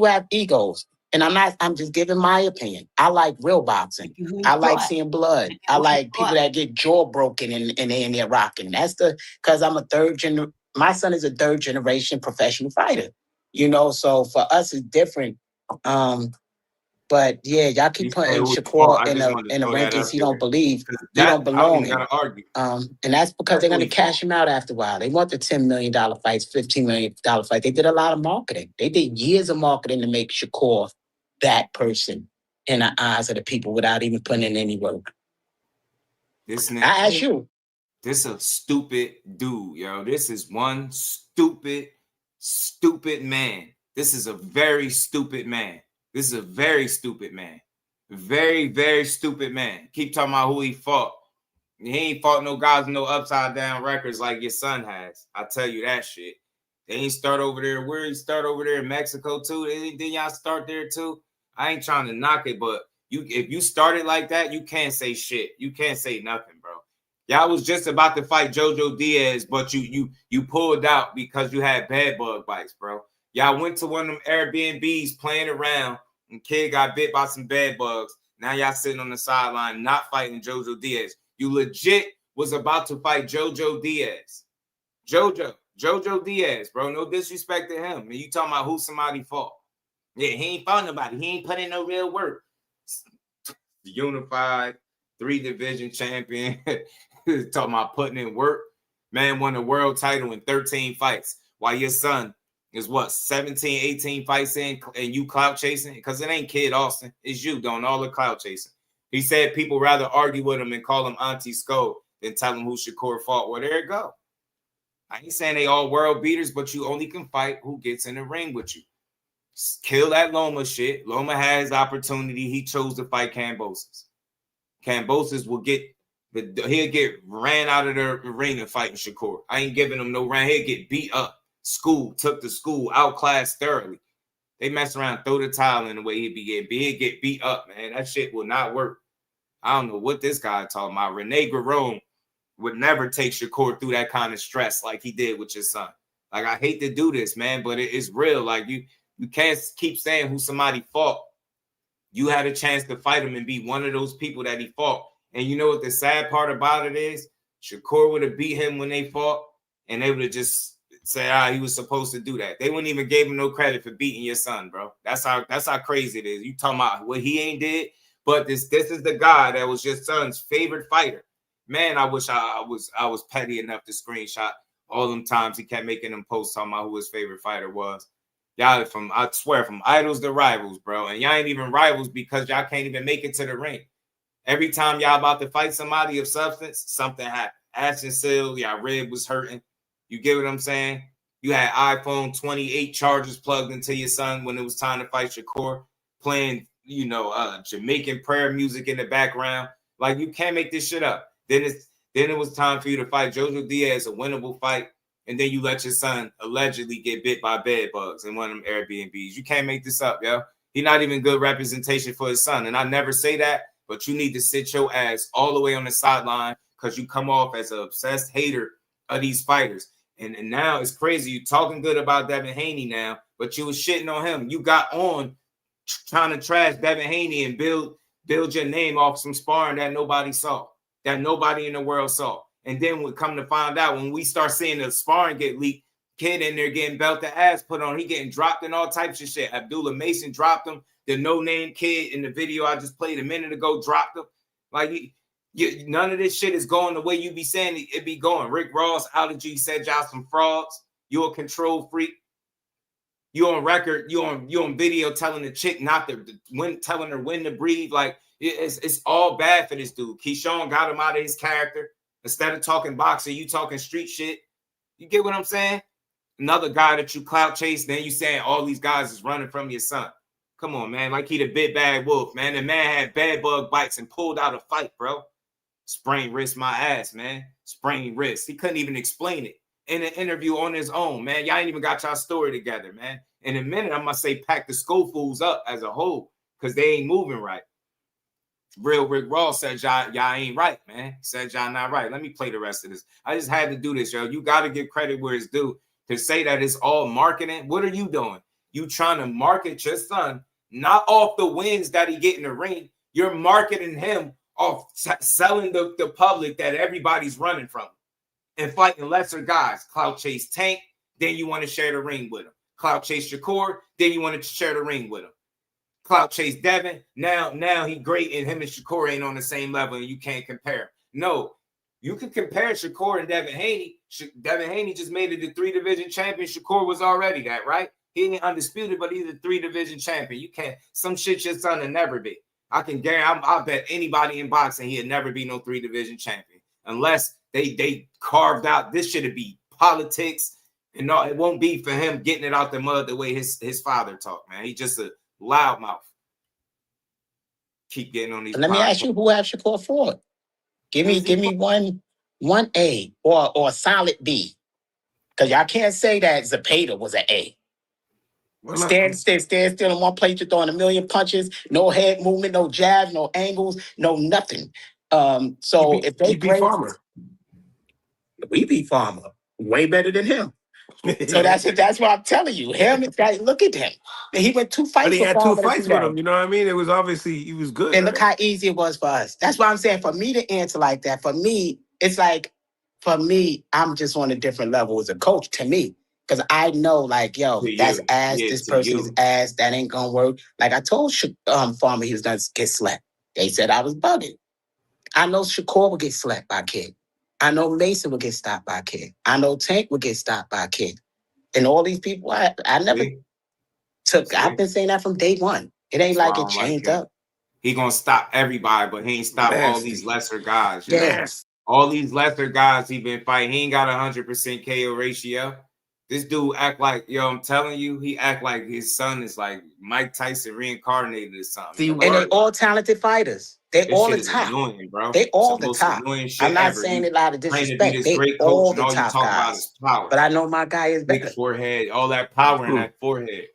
have egos. And I'm just giving my opinion. I like real boxing. I like seeing blood. I like people that get jaw broken and they in there rocking. That's because I'm my son is a third generation professional fighter. You know, so for us it's different. But yeah, y'all keep putting Shakur in the rankings he don't believe. He don't belong in. And that's because they're gonna cash him out after a while. They want the $10 million fights, $15 million fights. They did a lot of marketing. They did years of marketing to make Shakur that person in the eyes of the people without even putting in any work. I ask you. This is a stupid dude, yo. This is one stupid man. This is a very stupid man. This is a very stupid man. Very, very stupid man. Keep talking about who he fought. He ain't fought no guys with no upside down records like your son has. I'll tell you that shit. They ain't start over there. Where he start over there in Mexico too? Then y'all start there too? I ain't trying to knock it, but if you started like that, you can't say shit. You can't say nothing, bro. Y'all was just about to fight Jojo Diaz, but you pulled out because you had bed bug bites, bro. Y'all went to one of them Airbnbs playing around, and kid got bit by some bed bugs. Now y'all sitting on the sideline not fighting Jojo Diaz. You legit was about to fight Jojo Diaz. Jojo Diaz, bro. No disrespect to him. And you talking about who somebody fought. Yeah, he ain't fought nobody. He ain't put in no real work. Unified 3-division champion. Talking about putting in work. Man won a world title in 13 fights. While your son is what, 17, 18 fights in, and you clout chasing? Because it ain't Kid Austin. It's you doing all the clout chasing. He said people rather argue with him and call him Auntie Sko than tell him who Shakur fought. Well, there you go. I ain't saying they all world beaters, but you only can fight who gets in the ring with you. Kill that Loma shit. Loma had his opportunity. He chose to fight Kambosos. Kambosos will he'll get ran out of the arena fighting Shakur. I ain't giving him no run. He'll get beat up. Took the school, outclassed thoroughly. They mess around, throw the towel in the way he'd get beat up, man. That shit will not work. I don't know what this guy talking about. Rene Garone would never take Shakur through that kind of stress like he did with your son. Like, I hate to do this, man, but it's real. Like, you can't keep saying who somebody fought. You had a chance to fight him and be one of those people that he fought. And you know what the sad part about it is? Shakur would have beat him when they fought, and they would have just said, he was supposed to do that. They wouldn't even give him no credit for beating your son, bro. That's how crazy it is. You talking about what he ain't did, but this is the guy that was your son's favorite fighter. Man, I wish I was petty enough to screenshot all them times he kept making them posts talking about who his favorite fighter was. Y'all I swear, from idols to rivals, bro. And y'all ain't even rivals because y'all can't even make it to the ring. Every time y'all about to fight somebody of substance, something happened. Ashton Seal, y'all rib was hurting. You get what I'm saying? You had iPhone 28 chargers plugged into your son when it was time to fight Shakur, playing, Jamaican prayer music in the background. Like, you can't make this shit up. Then it was time for you to fight Jojo Diaz, a winnable fight, and then you let your son allegedly get bit by bed bugs in one of them Airbnbs. You can't make this up, yo. He's not even good representation for his son. And I never say that, but you need to sit your ass all the way on the sideline because you come off as an obsessed hater of these fighters. And now it's crazy. You talking good about Devin Haney now, but you was shitting on him. You got on trying to trash Devin Haney and build your name off some sparring that nobody saw, that nobody in the world saw. And then we come to find out when we start seeing the sparring get leaked, kid in there getting belt the ass put on, he getting dropped and all types of shit. Abdullah Mason dropped him. The no-name kid in the video I just played a minute ago dropped him. Like, none of this shit is going the way you be saying it be going. Rick Ross out of G said y'all some frauds. You a control freak. You on record. You on video telling the chick not to win, telling her when to breathe. Like, it's all bad for this dude. Keyshawn got him out of his character. Instead of talking boxing, you talking street shit. You get what I'm saying? Another guy that you clout chase, then you saying all these guys is running from your son. Come on, man. Like he the big bad wolf, man. The man had bad bug bites and pulled out a fight, bro. Sprained wrist, my ass, man. Sprained wrist. He couldn't even explain it in an interview on his own, man. Y'all ain't even got y'all story together, man. In a minute, I'm going to say pack the SchoFOOLs up as a whole because they ain't moving right. Real Rick Ross said y'all ain't right, man. Said y'all not right. Let me play the rest of this. I just had to do this, yo. You got to give credit where it's due. To say that it's all marketing, what are you doing? You trying to market your son, not off the wins that he get in the ring. You're marketing him off selling the public that everybody's running from and fighting lesser guys. Clout chase Tank, then you want to share the ring with him. Clout chase Shakur, then you want to share the ring with him. Clout chase Devin, now he great and him and Shakur ain't on the same level and you can't compare. No, you can compare Shakur and Devin Haney. Devin Haney just made it the 3-division champion. Shakur was already that, right? He ain't undisputed, but he's a 3-division champion. You can't, some shit your son will never be. I can guarantee, I bet anybody in boxing he'll never be no 3-division champion unless they carved out. This should be politics, and no, it won't be for him getting it out the mud the way his father talked, man. He just a loudmouth. Keep getting on these. Let me ask you, who have Shakur Ford? Give me one A or a solid B, because y'all can't say that Zapata was an A. Stand still in one place. You're throwing a million punches, no head movement, no jabs, no angles, no nothing. So if they beat Farmer, we beat Farmer way better than him. So that's what I'm telling you. Look at him. He went 2 fights. But he had 2 fights with him. You know what I mean? It was obviously he was good. And look how easy it was for us. That's why I'm saying for me to answer like that. For me, it's like I'm just on a different level as a coach. To me. Because I know, like, yo, that's ass. This person is ass. That ain't gonna work. Like I told Farmer, he was gonna get slapped. They said I was bugging. I know Shakur would get slapped by a kid. I know Mason would get stopped by a kid. I know Tank would get stopped by a kid. And all these people, I never took. I've been saying that from day one. It ain't like it changed up. He gonna stop everybody, but he ain't stop all these lesser guys. Yes, all these lesser guys he been fighting. He ain't got 100% KO ratio. This dude act like, yo, I'm telling you, he act like his son is like Mike Tyson reincarnated or something. See, and they all talented fighters. They This all shit the is top. annoying, bro. They all It's the the most top. annoying shit I'm not ever. saying You it out of claim to be disrespect. this They great all coach, and the all you top talk about guys. is power. But I know my guy is Big better. forehead, all that power in that forehead.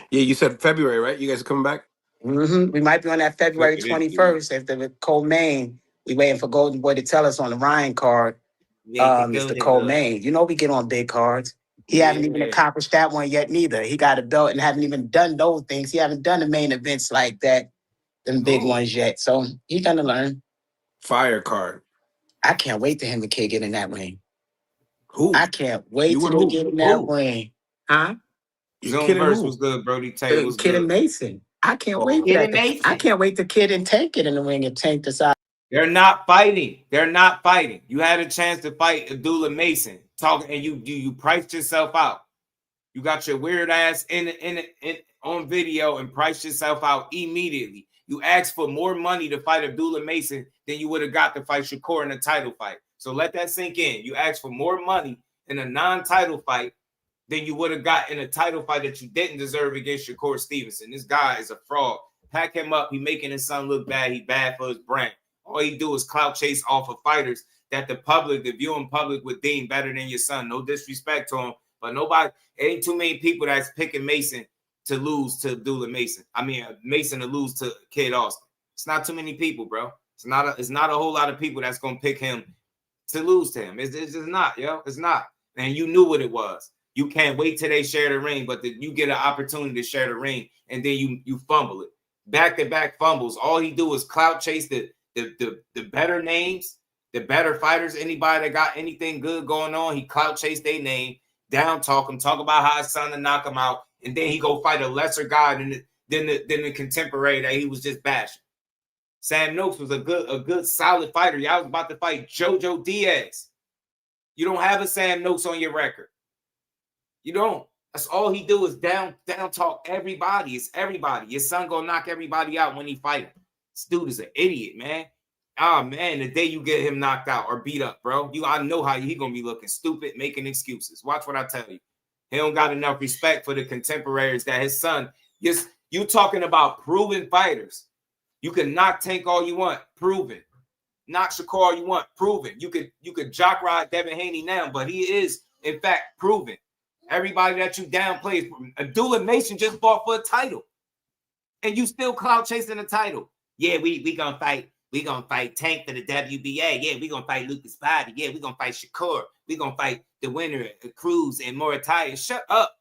Yeah, you said February, right? You guys are coming back? We might be on that February Look at this dude. 21st after the co-main. We waiting for Golden Boy to tell us on the Ryan card. It's the co-main. You know we get on big cards. He haven't even accomplished that one yet neither. He got a belt and haven't even done those things. He haven't done the main events like that, them big ones yet. So he's gonna learn. Fire card. I can't wait to him and Kid get in that ring. Who? I can't wait You till and they who? get in that Who? ring. Huh? Zone verse was good, Brody. Tay was Kid good. and Mason. I can't wait for Kid that. and Mason. I can't wait to Kid and Tank get in the ring and Tank decide. They're not fighting. They're not fighting. You had a chance to fight Abdullah Mason, talking, and you priced yourself out. You got your weird ass in on video and priced yourself out immediately. You asked for more money to fight Abdullah Mason than you would have got to fight Shakur in a title fight. So let that sink in. You asked for more money in a non-title fight than you would have got in a title fight that you didn't deserve against Shakur Stevenson. This guy is a fraud. Pack him up. He making his son look bad. He bad for his brand. All he do is clout chase off of fighters that the public, the viewing public, would deem better than your son. No disrespect to him, but nobody, ain't too many people that's picking Mason to lose to Abdullah Mason. I mean, Mason to lose to Kid Austin. It's not too many people, bro. It's not a whole lot of people that's gonna pick him to lose to him. It's just not, yo. It's not. And you knew what it was. You can't wait till they share the ring, but you get an opportunity to share the ring, and then you fumble it. Back-to-back fumbles. All he do is clout chase the better names, the better fighters, anybody that got anything good going on, he clout chase their name, down talk him, talk about how his son to knock him out, and then he go fight a lesser guy than the contemporary that he was just bashing. Sam Noakes was a good solid fighter. Y'all was about to fight JoJo Diaz. You don't have a Sam Noakes on your record. You don't. That's all he do is down talk everybody. It's everybody. Your son gonna knock everybody out when he fight him. This dude is an idiot, man. Oh, man, the day you get him knocked out or beat up, bro, I know how he going to be looking stupid, making excuses. Watch what I tell you. He don't got enough respect for the contemporaries that his son, yes, you talking about proven fighters. You can knock Tank all you want, proven. Knock Shakur all you want, proven. You could jock ride Devin Haney now, but he is, in fact, proven. Everybody that you downplay, Abdullah Mason just fought for a title. And you still clout chasing the title. Yeah, we gonna fight. We gonna fight Tank for the WBA. Yeah, we gonna fight Lucas Body. Yeah, we gonna fight Shakur. We gonna fight the winner, Cruz and Morataya. Shut up.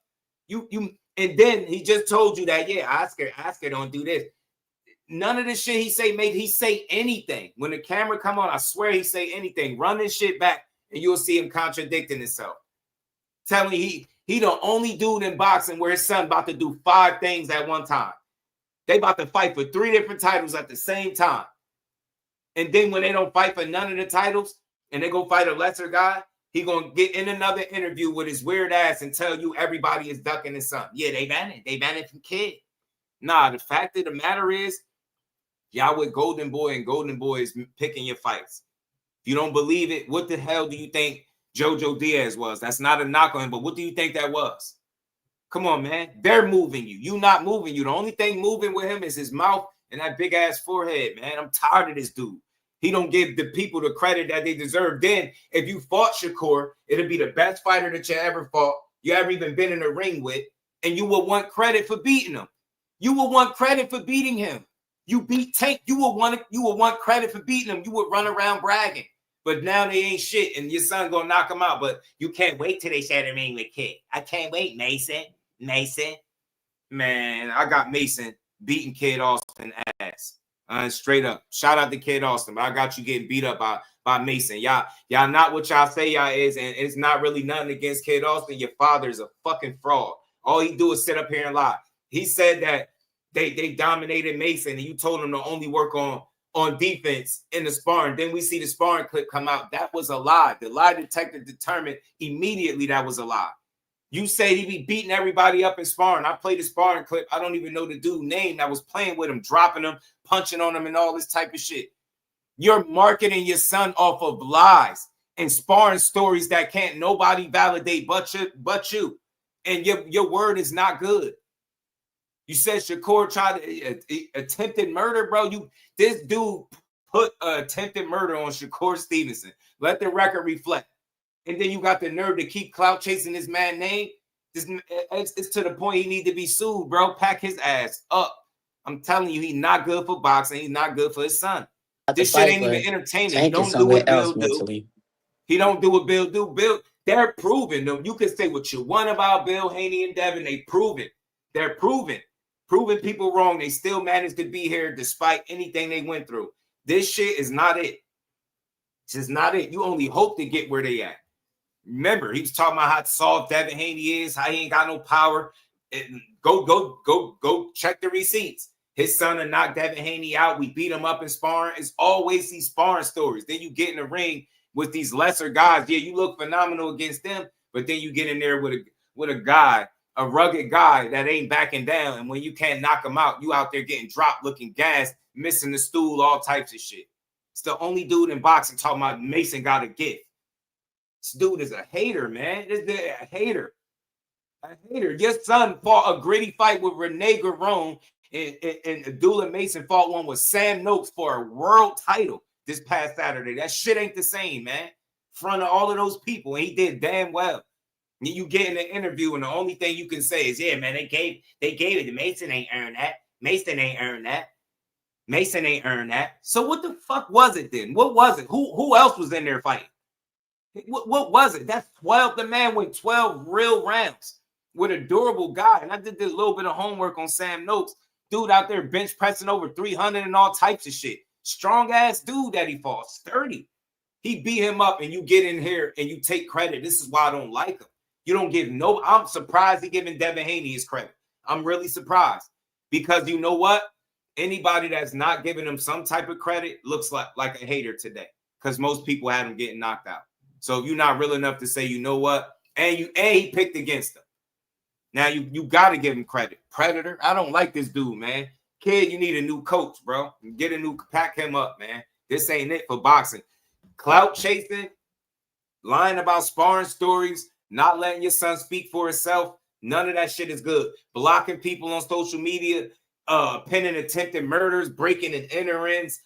You and then he just told you that, yeah, Oscar don't do this. None of this shit he say anything. When the camera come on, I swear he say anything. Run this shit back and you'll see him contradicting himself. Telling he the only dude in boxing where his son about to do 5 things at one time. They about to fight for 3 different titles at the same time. And then when they don't fight for none of the titles and they go fight a lesser guy, he going to get in another interview with his weird ass and tell you everybody is ducking his son. Yeah, they banned it. They banned it from Kid. Nah, the fact of the matter is, y'all with Golden Boy and Golden Boy is picking your fights. If you don't believe it, what the hell do you think JoJo Diaz was? That's not a knock on him, but what do you think that was? Come on, man. They're moving you. You not moving you. The only thing moving with him is his mouth and that big-ass forehead, man. I'm tired of this dude. He don't give the people the credit that they deserve. Then, if you fought Shakur, it'll be the best fighter that you ever fought, you ever even been in a ring with, and you will want credit for beating him. You will want credit for beating him. You beat Tank. You will want credit for beating him. You would run around bragging. But now they ain't shit, and your son gonna knock him out. But you can't wait till they share the ring with Kid. I can't wait, Mason. Man, I got Mason beating Kid Austin ass. Straight up. Shout out to Kid Austin, but I got you getting beat up by Mason. Y'all not what y'all say y'all is, and it's not really nothing against Kid Austin. Your father's a fucking fraud. All he do is sit up here and lie. He said that they dominated Mason, and you told him to only work on defense in the sparring. Then we see the sparring clip come out. That was a lie. The lie detector determined immediately that was a lie. You say he be beating everybody up in sparring. I played the sparring clip. I don't even know the dude's name that was playing with him, dropping him, punching on him, and all this type of shit. You're marketing your son off of lies. and sparring stories that can't nobody validate but you. And your word is not good. You said Shakur tried to attempted murder, bro. This dude put attempted murder on Shakur Stevenson. Let the record reflect. And then you got the nerve to keep clout chasing this man's name. It's to the point he need to be sued, bro. Pack his ass up. I'm telling you, he's not good for boxing. He's not good for his son. This shit ain't even entertaining. He don't do what Bill do. He don't do what Bill do. Bill, they're proven. You can say what you want about Bill, Haney, and Devin. They proven. They're proven. Proving people wrong. They still managed to be here despite anything they went through. This shit is not it. It's just not it. You only hope to get where they at. Remember, he was talking about how soft Devin Haney is, how he ain't got no power. Go check the receipts. His son had knocked Devin Haney out. We beat him up in sparring. It's always these sparring stories. Then you get in the ring with these lesser guys. Yeah, you look phenomenal against them, but then you get in there with a guy, a rugged guy that ain't backing down. And when you can't knock him out, you out there getting dropped, looking gassed, missing the stool, all types of shit. It's the only dude in boxing talking about Mason got a gift. This dude is a hater, man. This dude a hater. A hater. Your son fought a gritty fight with Rene Garone, and Abdullah Mason fought one with Sam Noakes for a world title this past Saturday. That shit ain't the same, man. In front of all of those people, and he did damn well. And you get in the interview, and the only thing you can say is, yeah, man, they gave it to Mason. Ain't earned that. Mason ain't earned that. Mason ain't earned that. So what the fuck was it then? What was it? Who else was in there fighting? What was it? That's 12. The man went 12 real rounds with a durable guy. And I did a little bit of homework on Sam Noakes. Dude out there bench pressing over 300 and all types of shit. Strong ass dude that he fought. Sturdy. He beat him up, and you get in here and you take credit. This is why I don't like him. You don't give no. I'm surprised he giving Devin Haney his credit. I'm really surprised. Because you know what? Anybody that's not giving him some type of credit looks like a hater today. Because most people had him getting knocked out. So if you're not real enough to say, you know what, and he picked against him. Now you got to give him credit. Predator, I don't like this dude, man. Kid, you need a new coach, bro. Get a new, pack him up, man. This ain't it for boxing. Clout chasing, lying about sparring stories, not letting your son speak for himself. None of that shit is good. Blocking people on social media, pinning attempted murders, breaking and enterings,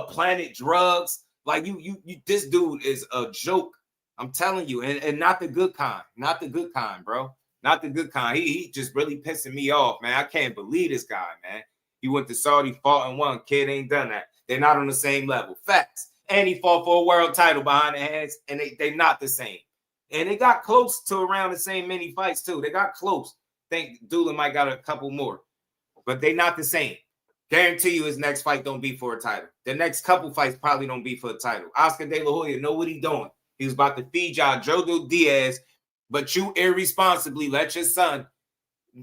planted drugs. Like this dude is a joke. I'm telling you, and not the good kind. Not the good kind, bro. Not the good kind. He just really pissing me off, man. I can't believe this guy, man. He went to Saudi, fought and won. Kid ain't done that. They're not on the same level. Facts. And he fought for a world title behind the hands, and they not the same. And they got close to around the same many fights, too. They got close. Think Doolin might got a couple more. But they not the same. Guarantee you his next fight don't be for a title. The next couple fights probably don't be for a title. Oscar De La Hoya know what he doing. He was about to feed y'all Jojo Diaz, but you irresponsibly let your son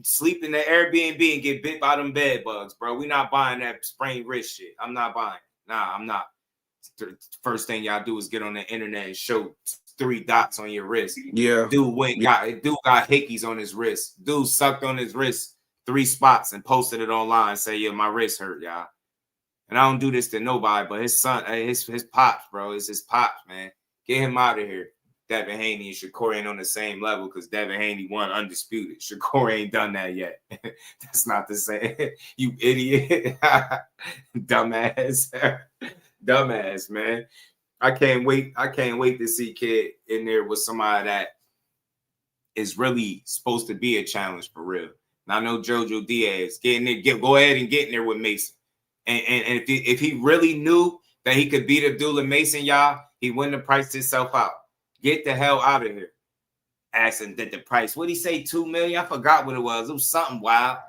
sleep in the Airbnb and get bit by them bed bugs, bro. We not buying that sprained wrist shit. I'm not buying. Nah, I'm not. The first thing y'all do is get on the internet and show 3 dots on your wrist. Yeah. Dude got hickeys on his wrist. Dude sucked on his wrist 3 spots and posted it online. Say, yeah, my wrist hurt, y'all. And I don't do this to nobody, but his son, his pops, bro. It's his pops, man. Get him out of here. Devin Haney and Shakur ain't on the same level because Devin Haney won undisputed. Shakur ain't done that yet. That's not the same. You idiot. Dumbass. Dumbass, man. I can't wait to see Kid in there with somebody that is really supposed to be a challenge for real. And I know Jojo Diaz. Get in there, go ahead and get in there with Mason. And if he really knew that he could beat Abdullah Mason, y'all, he wouldn't have priced himself out. Get the hell out of here. Asking that the price. What did he say? $2 million? I forgot what it was. It was something wild.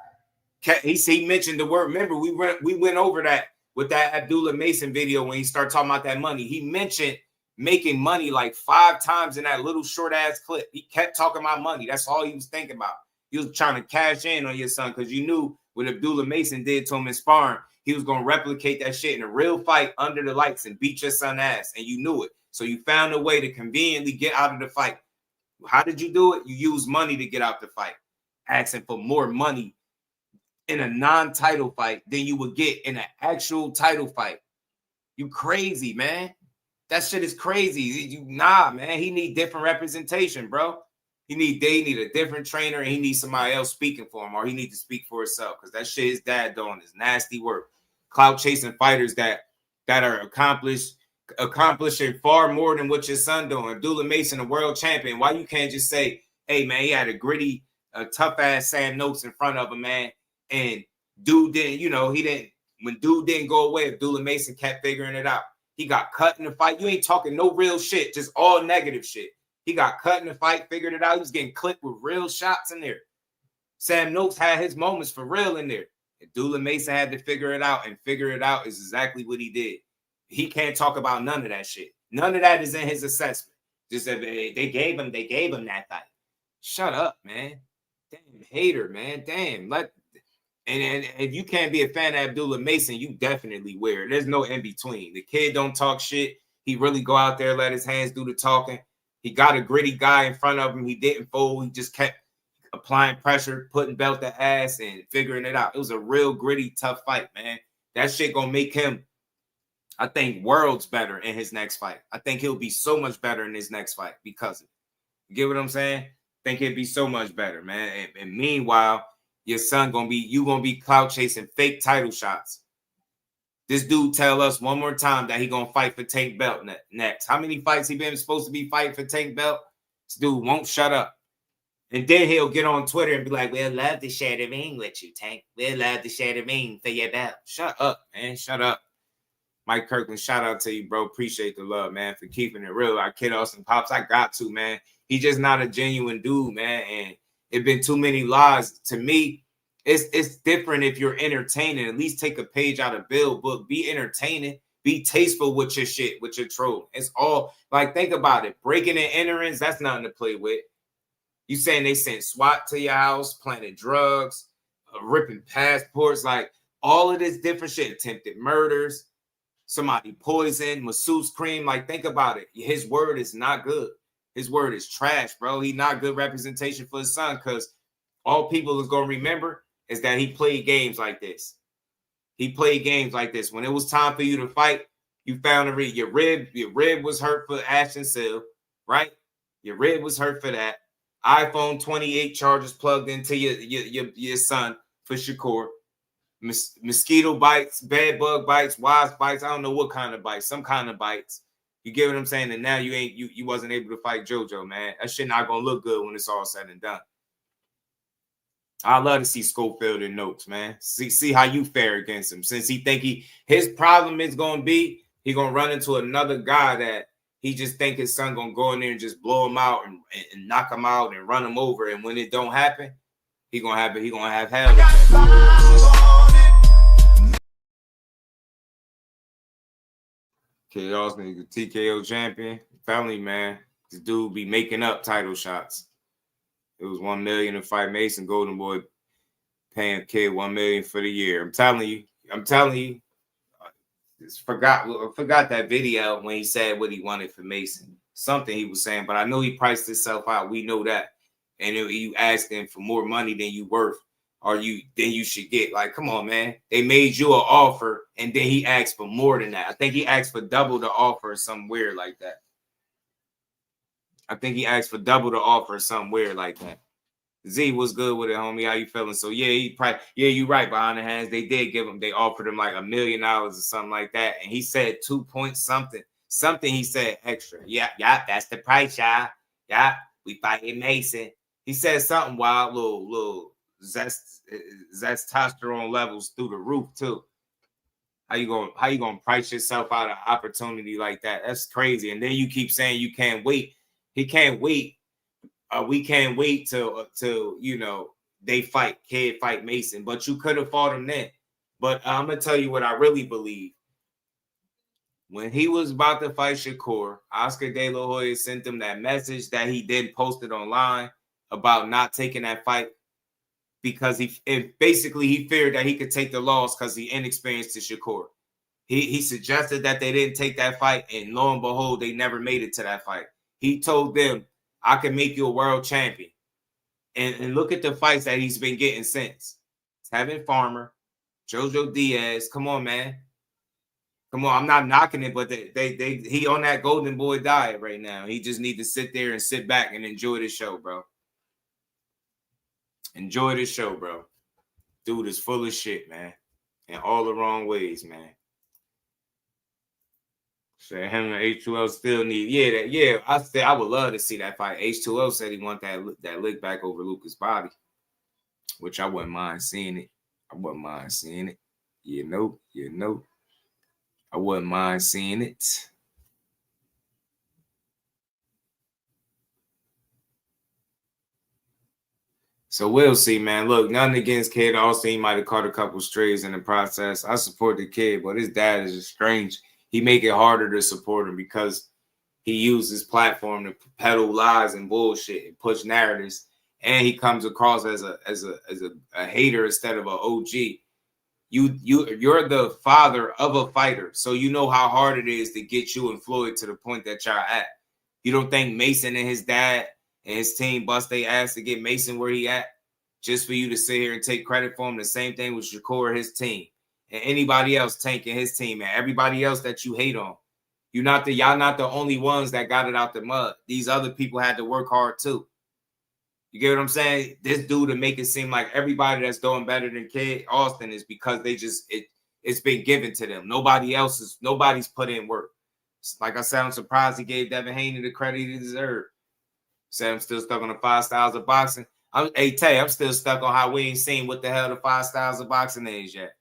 He mentioned the word. Remember, we went over that with that Abdullah Mason video when he started talking about that money. He mentioned making money like 5 times in that little short ass clip. He kept talking about money. That's all he was thinking about. He was trying to cash in on your son because you knew what Abdullah Mason did to him in sparring. He was going to replicate that shit in a real fight under the lights and beat your son's ass, and you knew it. So you found a way to conveniently get out of the fight. How did you do it? You used money to get out the fight, asking for more money in a non-title fight than you would get in an actual title fight. You crazy, man. That shit is crazy. Nah, man. He need different representation, bro. They need a different trainer, and he needs somebody else speaking for him, or he need to speak for himself, because that shit his dad doing is nasty work. Clout chasing fighters that are accomplishing far more than what your son doing. Abdullah Mason, a world champion. Why you can't just say, hey man, he had a gritty, tough ass Sam Noakes in front of him, man, and dude didn't, when dude didn't go away, Abdullah Mason kept figuring it out. He got cut in the fight. You ain't talking no real shit, just all negative shit. He got cut in the fight, figured it out. He was getting clipped with real shots in there. Sam Noakes had his moments for real in there. Abdullah Mason had to figure it out, and figure it out is exactly what he did. He can't talk about none of that shit. None of that is in his assessment. Just that they gave him that fight. Shut up, man. Damn hater, man. Damn. And if you can't be a fan of Abdullah Mason, you definitely weird. There's no in between. The kid don't talk shit. He really go out there, let his hands do the talking. He got a gritty guy in front of him. He didn't fold. He just kept applying pressure, putting belt to ass, and figuring it out. It was a real gritty, tough fight, man. That shit gonna make him, I think, worlds better in his next fight. I think he'll be so much better in his next fight because of it. You get what I'm saying? I think he'll be so much better, man. And meanwhile, your son gonna be clout chasing fake title shots. This dude tell us one more time that he gonna fight for Tank Belt next. How many fights he been supposed to be fighting for Tank Belt? This dude won't shut up. And then he'll get on Twitter and be like, we'll love to share the ring with you, Tank. We'll love to share the ring for your belt. Shut up, man. Shut up. Mike Kirkland, shout out to you, bro. Appreciate the love, man, for keeping it real. Our kid Austin Pops, I got to, man. He just not a genuine dude, man. And it been too many lies. To me, it's different if you're entertaining. At least take a page out of Build book. Be entertaining. Be tasteful with your shit, with your troll. It's all, like, think about it. Breaking and enterings, that's nothing to play with. You saying they sent SWAT to your house, planted drugs, ripping passports, like all of this different shit, attempted murders, somebody poisoned, masseuse cream. Like, think about it. His word is not good. His word is trash, bro. He not good representation for his son, because all people is going to remember is that he played games like this. He played games like this. When it was time for you to fight, you found your rib was hurt for Ashton Sill, right? Your rib was hurt for that. iPhone 28 chargers plugged into your son for Shakur. Mosquito bites, bed bug bites, wasp bites. I don't know what kind of bites. Some kind of bites. You get what I'm saying? And now you wasn't able to fight JoJo, man. That shit not gonna look good when it's all said and done. I love to see Schofield and Noakes, man. See how you fare against him. Since he think his problem is gonna be he gonna run into another guy that he just think his son gonna go in there and just blow him out and knock him out and run him over. And when it don't happen, he gonna have hell. Okay, Austin, TKO champion, family man. This dude be making up title shots. It was $1 million to fight Mason. Golden Boy paying kid $1 million for the year. I'm telling you. Forgot that video when he said what he wanted for Mason. Something he was saying, but I know he priced himself out. We know that. And you asked him for more money than you worth, or than you should get. Like, come on, man. They made you an offer, and then he asked for more than that. I think he asked for double the offer or something weird like that. Z, what's good with it, homie? How you feeling? So yeah, you right. Behind the hands, they offered him like $1 million or something like that, and he said 2 point something. He said extra. Yeah, that's the price, y'all. Yeah, we fighting Mason. He said something wild, little testosterone levels through the roof too. How you gonna price yourself out of opportunity like that? That's crazy. And then you keep saying you can't wait. He can't wait. We can't wait till they fight Mason. But you could have fought him then. But I'm gonna tell you what I really believe. When he was about to fight Shakur, Oscar De La Hoya sent him that message that he then posted online about not taking that fight because he feared that he could take the loss because he inexperienced to Shakur. He suggested that they didn't take that fight, and lo and behold, they never made it to that fight. He told them, I can make you a world champion. And look at the fights that he's been getting since. Tevin Farmer, Jojo Diaz. Come on, man. Come on, I'm not knocking it, but he on that golden boy diet right now. He just need to sit there and sit back and enjoy the show, bro. Enjoy the show, bro. Dude is full of shit, man. In all the wrong ways, man. So him and H2O still need, I would love to see that fight. H2O said he want that lick back over Luka's body, which I wouldn't mind seeing it. I wouldn't mind seeing it. You know. I wouldn't mind seeing it. So we'll see, man. Look, nothing against Kid Austin. He might have caught a couple strays in the process. I support the kid, but his dad is just strange. He make it harder to support him because he used his platform to peddle lies and bullshit and push narratives, and he comes across as a hater instead of an OG. You're the father of a fighter, so you know how hard it is to get you and Floyd to the point that y'all at. You don't think Mason and his dad and his team bust their ass to get Mason where he at, just for you to sit here and take credit for him? The same thing with Shakur, his team, and anybody else tanking his team, and everybody else that you hate on. Y'all not the only ones that got it out the mud. These other people had to work hard too. You get what I'm saying? This dude to make it seem like everybody that's doing better than Kid Austin is because it's been given to them. Nobody's put in work. Like I said, I'm surprised he gave Devin Haney the credit he deserved. Said I'm still stuck on the 5 styles of boxing. I'm still stuck on how we ain't seen what the hell the 5 styles of boxing is yet.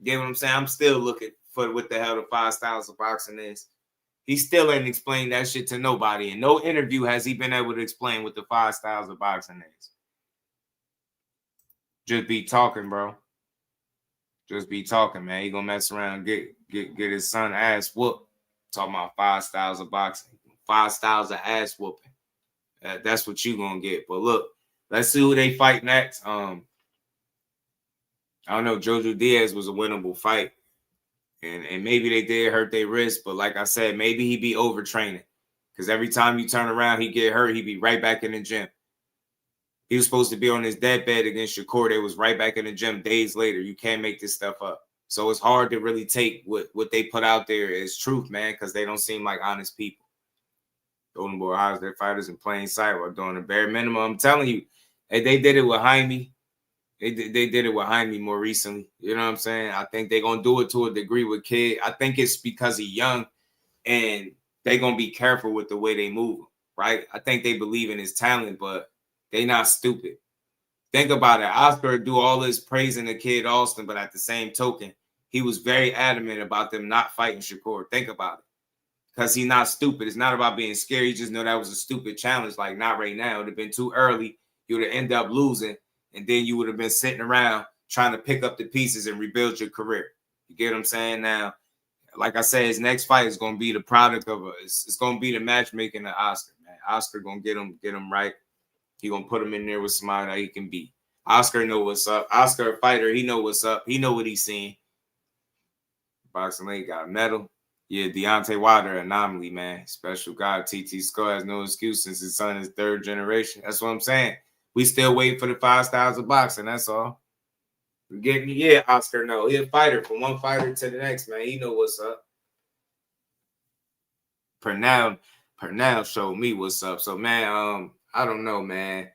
You get what I'm saying? I'm still looking for what the hell the 5 styles of boxing is. He still ain't explained that shit to nobody. In no interview has he been able to explain what the 5 styles of boxing is. Just be talking, bro. Just be talking, man. He gonna mess around and get his son ass whooped. Talking about 5 styles of boxing. 5 styles of ass whooping. That's what you gonna get. But look, let's see who they fight next. I don't know. Jojo Diaz was a winnable fight. And maybe they did hurt their wrist, but like I said, maybe he be overtraining. Because every time you turn around, he get hurt, he be right back in the gym. He was supposed to be on his deathbed against Shakur. They was right back in the gym days later. You can't make this stuff up. So it's hard to really take what they put out there as truth, man, because they don't seem like honest people. Golden Boy hides their fighters in plain sight while doing the bare minimum. I'm telling you, they did it with Jaime. They did it with Jaime more recently. You know what I'm saying? I think they're going to do it to a degree with Kid. I think it's because he's young and they're going to be careful with the way they move him, right? I think they believe in his talent, but they not stupid. Think about it. Oscar do all this praising the Kid Austin, but at the same token, he was very adamant about them not fighting Shakur. Think about it. Because he's not stupid. It's not about being scared. He just know that was a stupid challenge. Like, not right now. It would have been too early. You would have ended up losing. And then you would have been sitting around trying to pick up the pieces and rebuild your career. You get what I'm saying? Now, like I said, his next fight is going to be the product of it's going to be the matchmaking of Oscar, man. Oscar going to get him right. He going to put him in there with somebody that he can beat. Oscar know what's up. Oscar, a fighter, he know what's up. He know what he's seeing. Boxing League got a medal. Yeah, Deontay Wilder, anomaly, man. Special guy. TT Skull has no excuse since his son is 3rd generation. That's what I'm saying. We still wait for the 5 styles of boxing. That's all. Get me, yeah, Oscar. No, he's a fighter from one fighter to the next, man. He know what's up. Pernell showed me what's up. So, man, I don't know, man.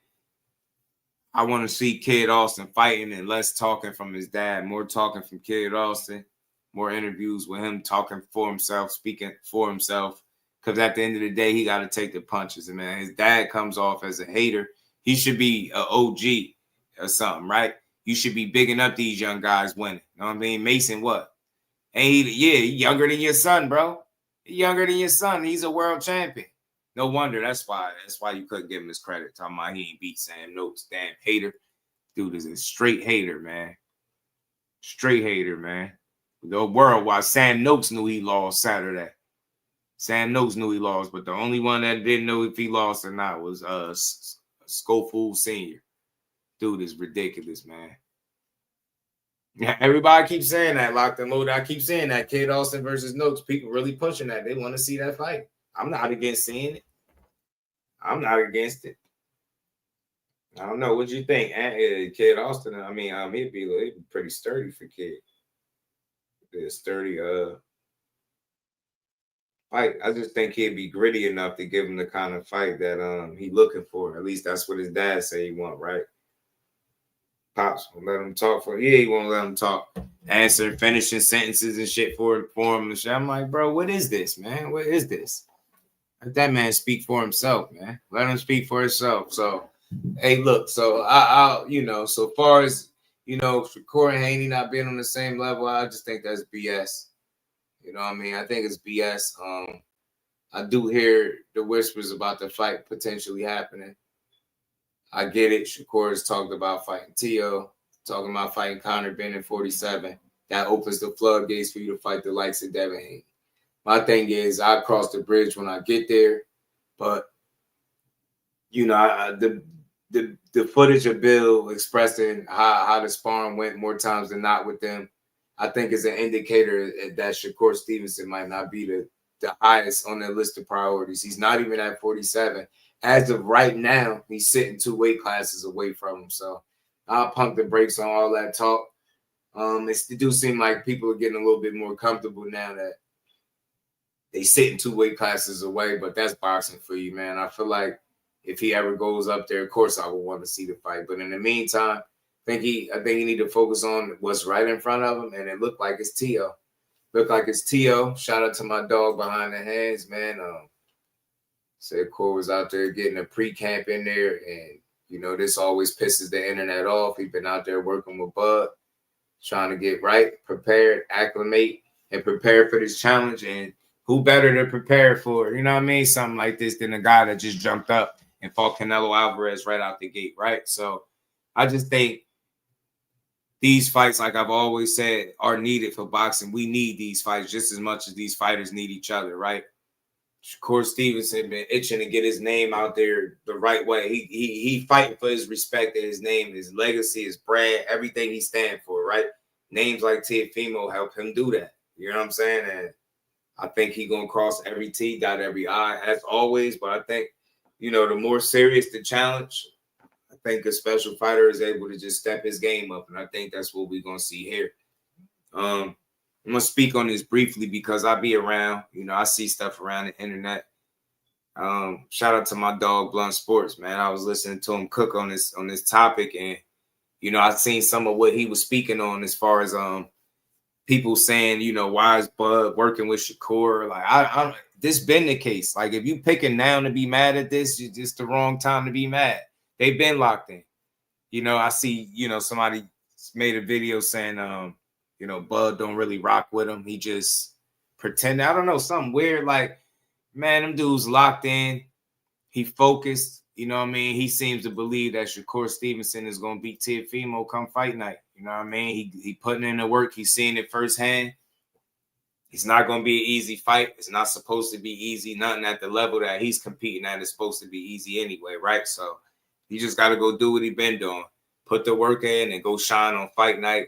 I want to see Kid Austin fighting and less talking from his dad, more talking from Kid Austin, more interviews with him talking for himself, speaking for himself. Because at the end of the day, he got to take the punches. And, man, his dad comes off as a hater. He should be an OG or something, right? You should be bigging up these young guys winning. You know what I mean? Mason, what? Ain't he? Yeah, he younger than your son, bro. He younger than your son. He's a world champion. No wonder. That's why you couldn't give him his credit. Talking about he ain't beat Sam Noakes. Damn hater. Dude is a straight hater, man. Straight hater, man. The world, while Sam Noakes knew he lost Saturday. Sam Noakes knew he lost, but the only one that didn't know if he lost or not was SchoFOOL Senior. Dude is ridiculous, man. Yeah, everybody keeps saying that. Locked and loaded. I keep saying that. Kid Austin versus Noakes. People really pushing that. They want to see that fight. I'm not against seeing it. I'm not against it. I don't know. What you think? Kid Austin, I mean, he'd be pretty sturdy for Kid. Sturdy, fight. I just think he'd be gritty enough to give him the kind of fight that he looking for. At least that's what his dad say he want, right? Pops won't let him talk for. Yeah, he won't let him talk. Answer, finishing sentences and shit for him and shit. I'm like, bro, what is this, man? What is this? Let that man speak for himself, man. Let him speak for himself. So, hey, look. So I'll so far as Shakur and Haney not being on the same level, I just think that's BS. You know what I mean? I think it's BS. I do hear the whispers about the fight potentially happening. I get it. Shakur has talked about fighting Teo, talking about fighting Conor, Benn in 47. That opens the floodgates for you to fight the likes of Devin Haney. My thing is, I cross the bridge when I get there, but the footage of Bill expressing how the sparring went more times than not with them, I think is an indicator that Shakur Stevenson might not be the highest on their list of priorities. He's not even at 47. As of right now, he's sitting 2 weight classes away from him. So I'll pump the brakes on all that talk. It do seem like people are getting a little bit more comfortable now that they sitting 2 weight classes away, but that's boxing for you, man. I feel like if he ever goes up there, of course I would want to see the fight. But in the meantime, I think he need to focus on what's right in front of him, and it looked like it's Teo. Looked like it's Teo. Shout out to my dog behind the hands, man. Said Core was out there getting a pre-camp in there, and this always pisses the internet off. He's been out there working with Bud, trying to get right, prepared, acclimate, and prepare for this challenge. And who better to prepare for, something like this than a guy that just jumped up and fought Canelo Alvarez right out the gate, right? So I just think these fights, like I've always said, are needed for boxing. We need these fights just as much as these fighters need each other, right? Shakur Stevenson been itching to get his name out there the right way. He fighting for his respect and his name, his legacy, his brand, everything he stand for, right? Names like Teofimo help him do that. You know what I'm saying? And I think he gonna cross every T, dot every I, as always. But I think, the more serious the challenge, I think a special fighter is able to just step his game up, and I think that's what we're gonna see here. I'm gonna speak on this briefly because I be around. I see stuff around the internet. Shout out to my dog Blunt Sports, man. I was listening to him cook on this topic, and I've seen some of what he was speaking on as far as people saying, why is Bud working with Shakur? Like, this been the case. Like, if you picking now to be mad at this, it's just the wrong time to be mad. They've been locked in. I see, somebody made a video saying, Bud don't really rock with him. He just pretend. I don't know, something weird. Like, man, them dudes locked in. He focused. You know what I mean? He seems to believe that Shakur Stevenson is going to beat Teofimo come fight night. You know what I mean? He putting in the work. He's seeing it firsthand. It's not going to be an easy fight. It's not supposed to be easy. Nothing at the level that he's competing at is supposed to be easy anyway, right? So he just got to go do what he been doing. Put the work in and go shine on fight night.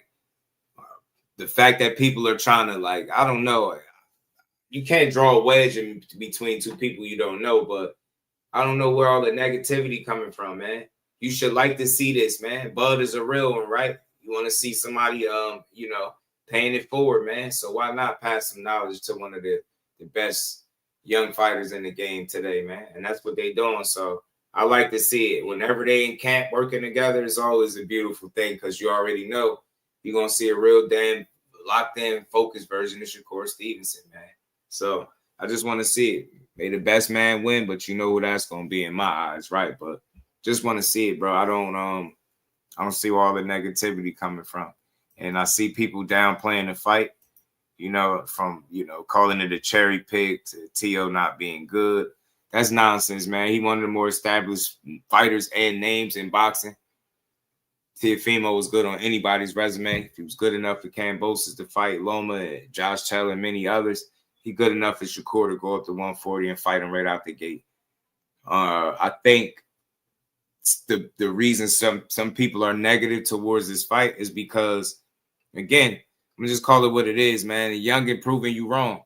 The fact that people are trying to, like, I don't know. You can't draw a wedge in between two people you don't know, but I don't know where all the negativity coming from, man. You should like to see this, man. Bud is a real one, right? You want to see somebody, paying it forward, man. So why not pass some knowledge to one of the best young fighters in the game today, man? And that's what they doing. So I like to see it. Whenever they in camp working together, it's always a beautiful thing because you already know you're going to see a real damn locked in, focused version of Shakur Stevenson, man. So I just want to see it. May the best man win, but you know who that's gonna be in my eyes, right? But just want to see it, bro. I don't see where all the negativity coming from, and I see people downplaying the fight. From calling it a cherry pick to Teo not being good. That's nonsense, man. He one of the more established fighters and names in boxing. Teofimo was good on anybody's resume. If he was good enough for Cambosis to fight Loma, and Josh Taylor, and many others. He good enough for Shakur to go up to 140 and fight him right out the gate. I think the reason some people are negative towards this fight is because, again, I'm gonna just call it what it is, man. The youngin proving you wrong.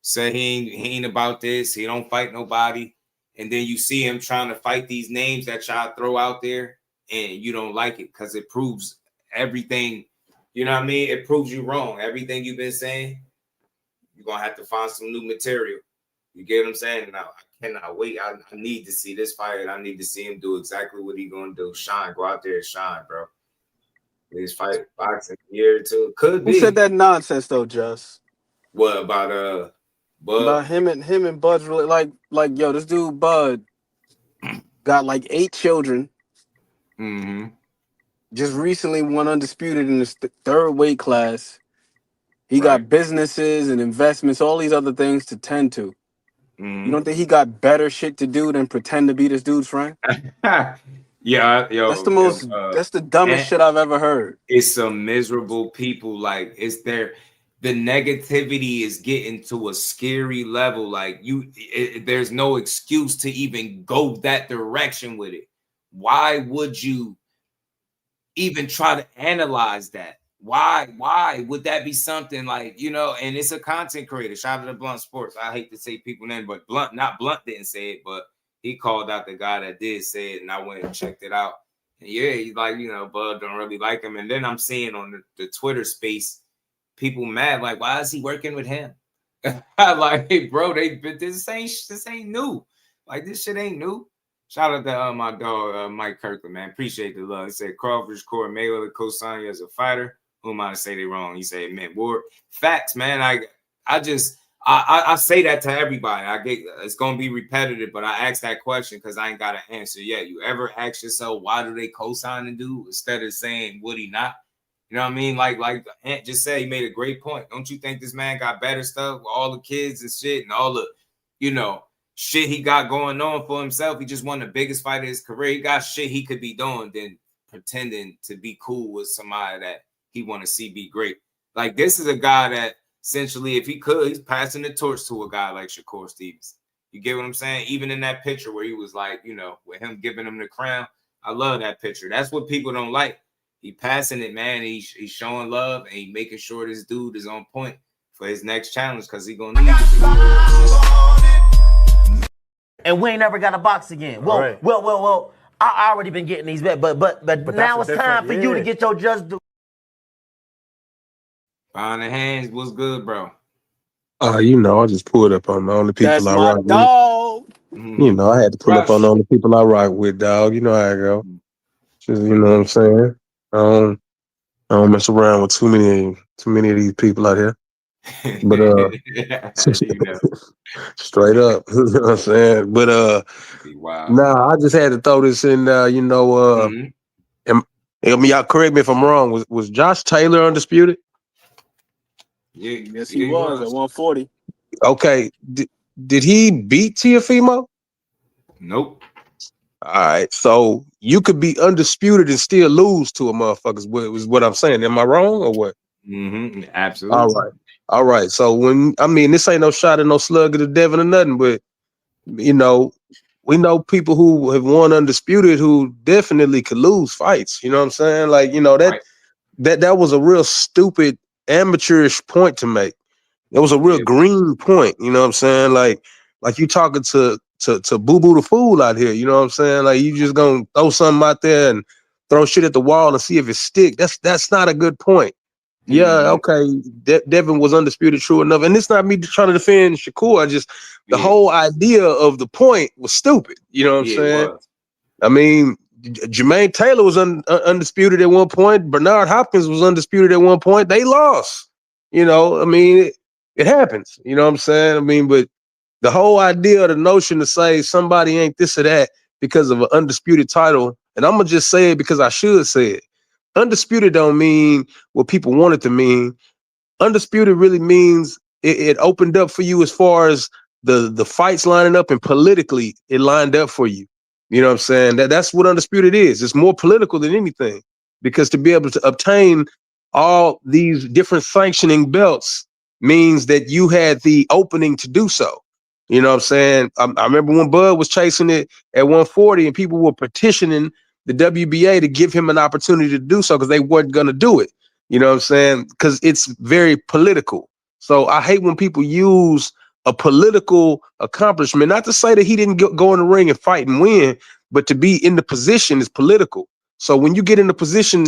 Say he ain't about this. He don't fight nobody, and then you see him trying to fight these names that y'all throw out there, and you don't like it because it proves everything. You know what I mean? It proves you wrong. Everything you've been saying. You're going to have to find some new material. You get what I'm saying? Now I cannot wait. I need to see this fight. I need to see him do exactly what he's gonna do. Shine, go out there and shine, bro. This fight boxing a year or two. Could be. Who said that nonsense though, Just? What about Bud? About him and Bud's really like yo, this dude Bud got like 8 children. Mm-hmm. Just recently won undisputed in his 3rd weight class. He got businesses and investments, all these other things to tend to. You don't think he got better shit to do than pretend to be this dude's friend? Yeah, yo, that's the most. That's the dumbest shit I've ever heard. It's some miserable people. Like it's the negativity is getting to a scary level. Like there's no excuse to even go that direction with it. Why would you even try to analyze that? Why would that be something like, you know? And it's a content creator. Shout out to Blunt Sports. I hate to say people name, but Blunt didn't say it, but he called out the guy that did say it, and I went and checked it out. And yeah, he's like, you know, Bud don't really like him. And then I'm seeing on the Twitter space, people mad, like, why is he working with him? Like, hey, bro, this ain't new. Like, this shit ain't new. Shout out to my dog, Mike Kirkland, man. Appreciate the love. He said Crawford's core Mayweather co-sign you as a fighter. Who am I to say they wrong? He said, man, Ward. Facts, man. I say that to everybody. It's gonna be repetitive, but I asked that question because I ain't got an answer yet. You ever ask yourself why do they co-sign the dude instead of saying would he not? You know what I mean? Like Ant just said, he made a great point. Don't you think this man got better stuff with all the kids and shit and all the, you know, shit he got going on for himself? He just won the biggest fight of his career. He got shit he could be doing than pretending to be cool with somebody that he want to see be great. Like, this is a guy that essentially, if he could, he's passing the torch to a guy like Shakur Stevenson. You get what I'm saying? Even in that picture where he was like, you know, with him giving him the crown, I love that picture. That's what people don't like. He passing it, man. He's showing love and he making sure this dude is on point for his next challenge because he gonna need it. And we ain't never got a box again. Well, I already been getting these bets, but now it's time for you to get your just do. Behind the hands, what's good, bro? You know, I just pulled up on the only people That's I my rock dog. with. You know, I had to pull up on the only people I rock with, dog. You know how I go. Just, you know what I'm saying? I don't mess around with too many of these people out here. But straight up, you know what I'm saying? But nah, I just had to throw this in. You know, y'all correct me if I'm wrong. Was Josh Taylor undisputed? Yes, he was at 140. Okay, did he beat Teofimo? Nope. All right, so you could be undisputed and still lose to a motherfucker. Was what I'm saying. Am I wrong or what? Absolutely. All right. So this ain't no shot at no slug of the Devin or nothing, but you know, we know people who have won undisputed who definitely could lose fights. You know what I'm saying? Like, you know, that was a real stupid amateurish point to make. It was a real green point. You know what I'm saying? Like you talking to Boo Boo the Fool out here. You know what I'm saying? Like, you just gonna throw something out there and throw shit at the wall and see if it stick. That's not a good point. Yeah, okay. Devin was undisputed, true enough. And it's not me trying to defend Shakur. The whole idea of the point was stupid. You know what I'm saying? I mean, Jermaine Taylor was undisputed at one point. Bernard Hopkins was undisputed at one point. They lost. You know, I mean, it happens. You know what I'm saying? I mean, but the whole idea, the notion to say somebody ain't this or that because of an undisputed title, and I'm going to just say it because I should say it. Undisputed don't mean what people want it to mean. Undisputed really means it opened up for you as far as the fights lining up, and politically it lined up for you. You know what I'm saying? That's what undisputed is. It's more political than anything, because to be able to obtain all these different sanctioning belts means that you had the opening to do so. You know what I'm saying? I remember when Bud was chasing it at 140 and people were petitioning the WBA to give him an opportunity to do so because they weren't going to do it. You know what I'm saying? Because it's very political. So I hate when people use a political accomplishment, not to say that he didn't go in the ring and fight and win, but to be in the position is political. So when you get in the position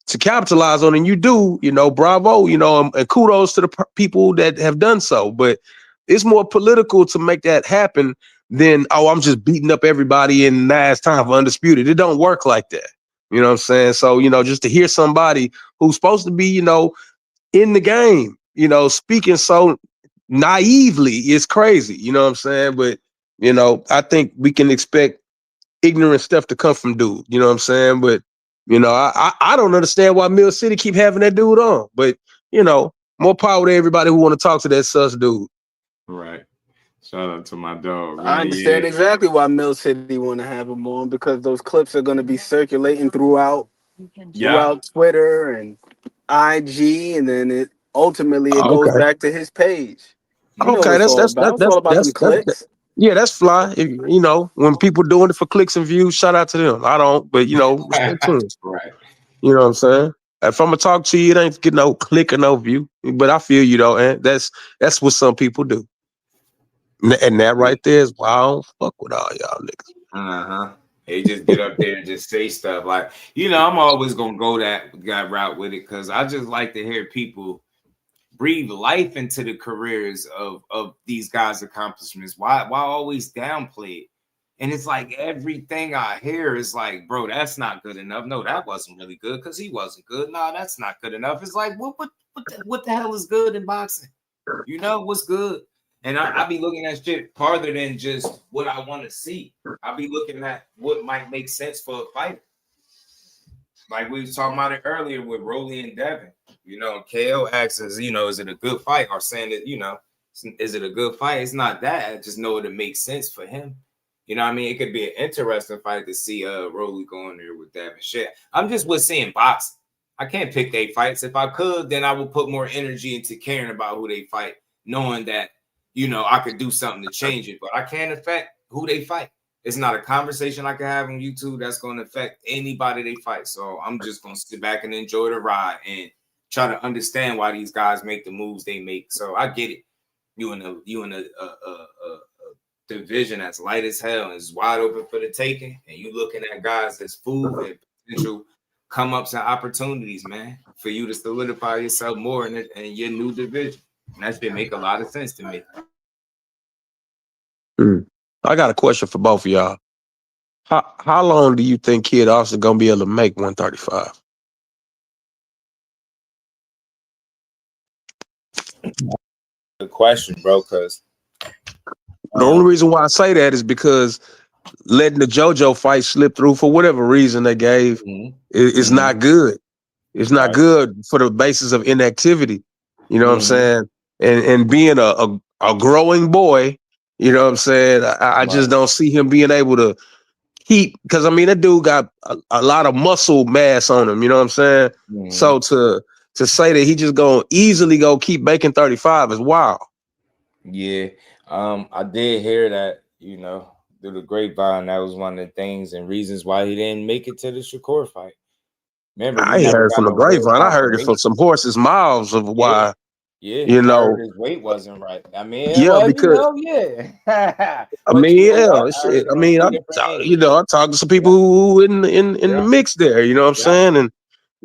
to capitalize on it, and you do, you know, bravo, you know, and kudos to the people that have done so. But it's more political to make that happen than, oh, I'm just beating up everybody and now it's time for undisputed. It don't work like that. You know what I'm saying? So, just to hear somebody who's supposed to be, in the game, speaking so naively is crazy. You know what I'm saying? But, I think we can expect ignorant stuff to come from dude. You know what I'm saying? But, I don't understand why Mill City keep having that dude on. But, more power to everybody who want to talk to that sus dude. Right. Shout out to my dog. I understand exactly why Mill City want to have him on, because those clips are going to be circulating throughout Twitter and IG, and then it goes back to his page. You know what it's all about. It's all about them clicks. Yeah, that's fly. When people doing it for clicks and views, shout out to them. I don't, but respect to them. Right. You know what I'm saying? If I'm gonna talk to you, it ain't get no click or no view. But I feel you though, and that's what some people do. And that right there is why I don't fuck with all y'all niggas. They just get up there and just say stuff like, I'm always gonna go that route with it because I just like to hear people breathe life into the careers of these guys' accomplishments. Why always downplay it? And it's like everything I hear is like, bro, that's not good enough. No, that wasn't really good because he wasn't good. No, that's not good enough. It's like, what the hell is good in boxing? What's good? And I be looking at shit farther than just what I want to see. I be looking at what might make sense for a fighter. Like we was talking about it earlier with Rolly and Devin. KO asks us, is it a good fight? Or saying that, is it a good fight? It's not that. I just know it makes sense for him. You know what I mean? It could be an interesting fight to see Rolly going there with Devin. Shit. I'm just with seeing boxing. I can't pick their fights. If I could, then I would put more energy into caring about who they fight, knowing that I could do something to change it, but I can't affect who they fight. It's not a conversation I can have on YouTube that's going to affect anybody they fight. So I'm just going to sit back and enjoy the ride and try to understand why these guys make the moves they make. So I get it. You in a division that's light as hell and is wide open for the taking, and you looking at guys that's food and potential come ups and opportunities, man, for you to solidify yourself more in your new division. And that should make a lot of sense to me. I got a question for both of y'all. How long do you think Kid Austin gonna be able to make 135? Good question, bro, because the only reason why I say that is because letting the JoJo fight slip through for whatever reason they gave is not good. It's not good for the basis of inactivity. You know what I'm saying? And being a growing boy, you know what I'm saying? I just don't see him being able to keep, because that dude got a lot of muscle mass on him, you know what I'm saying? So to say that he just gonna easily go keep making 35 is wild. Yeah. I did hear that, through the grapevine, that was one of the things and reasons why he didn't make it to the Shakur fight. Remember, I ain't heard from the grapevine. I heard it from some horses' mouths of why. Yeah, his weight wasn't right. Because shit. I talked to some people who in the mix there. You know what I'm saying?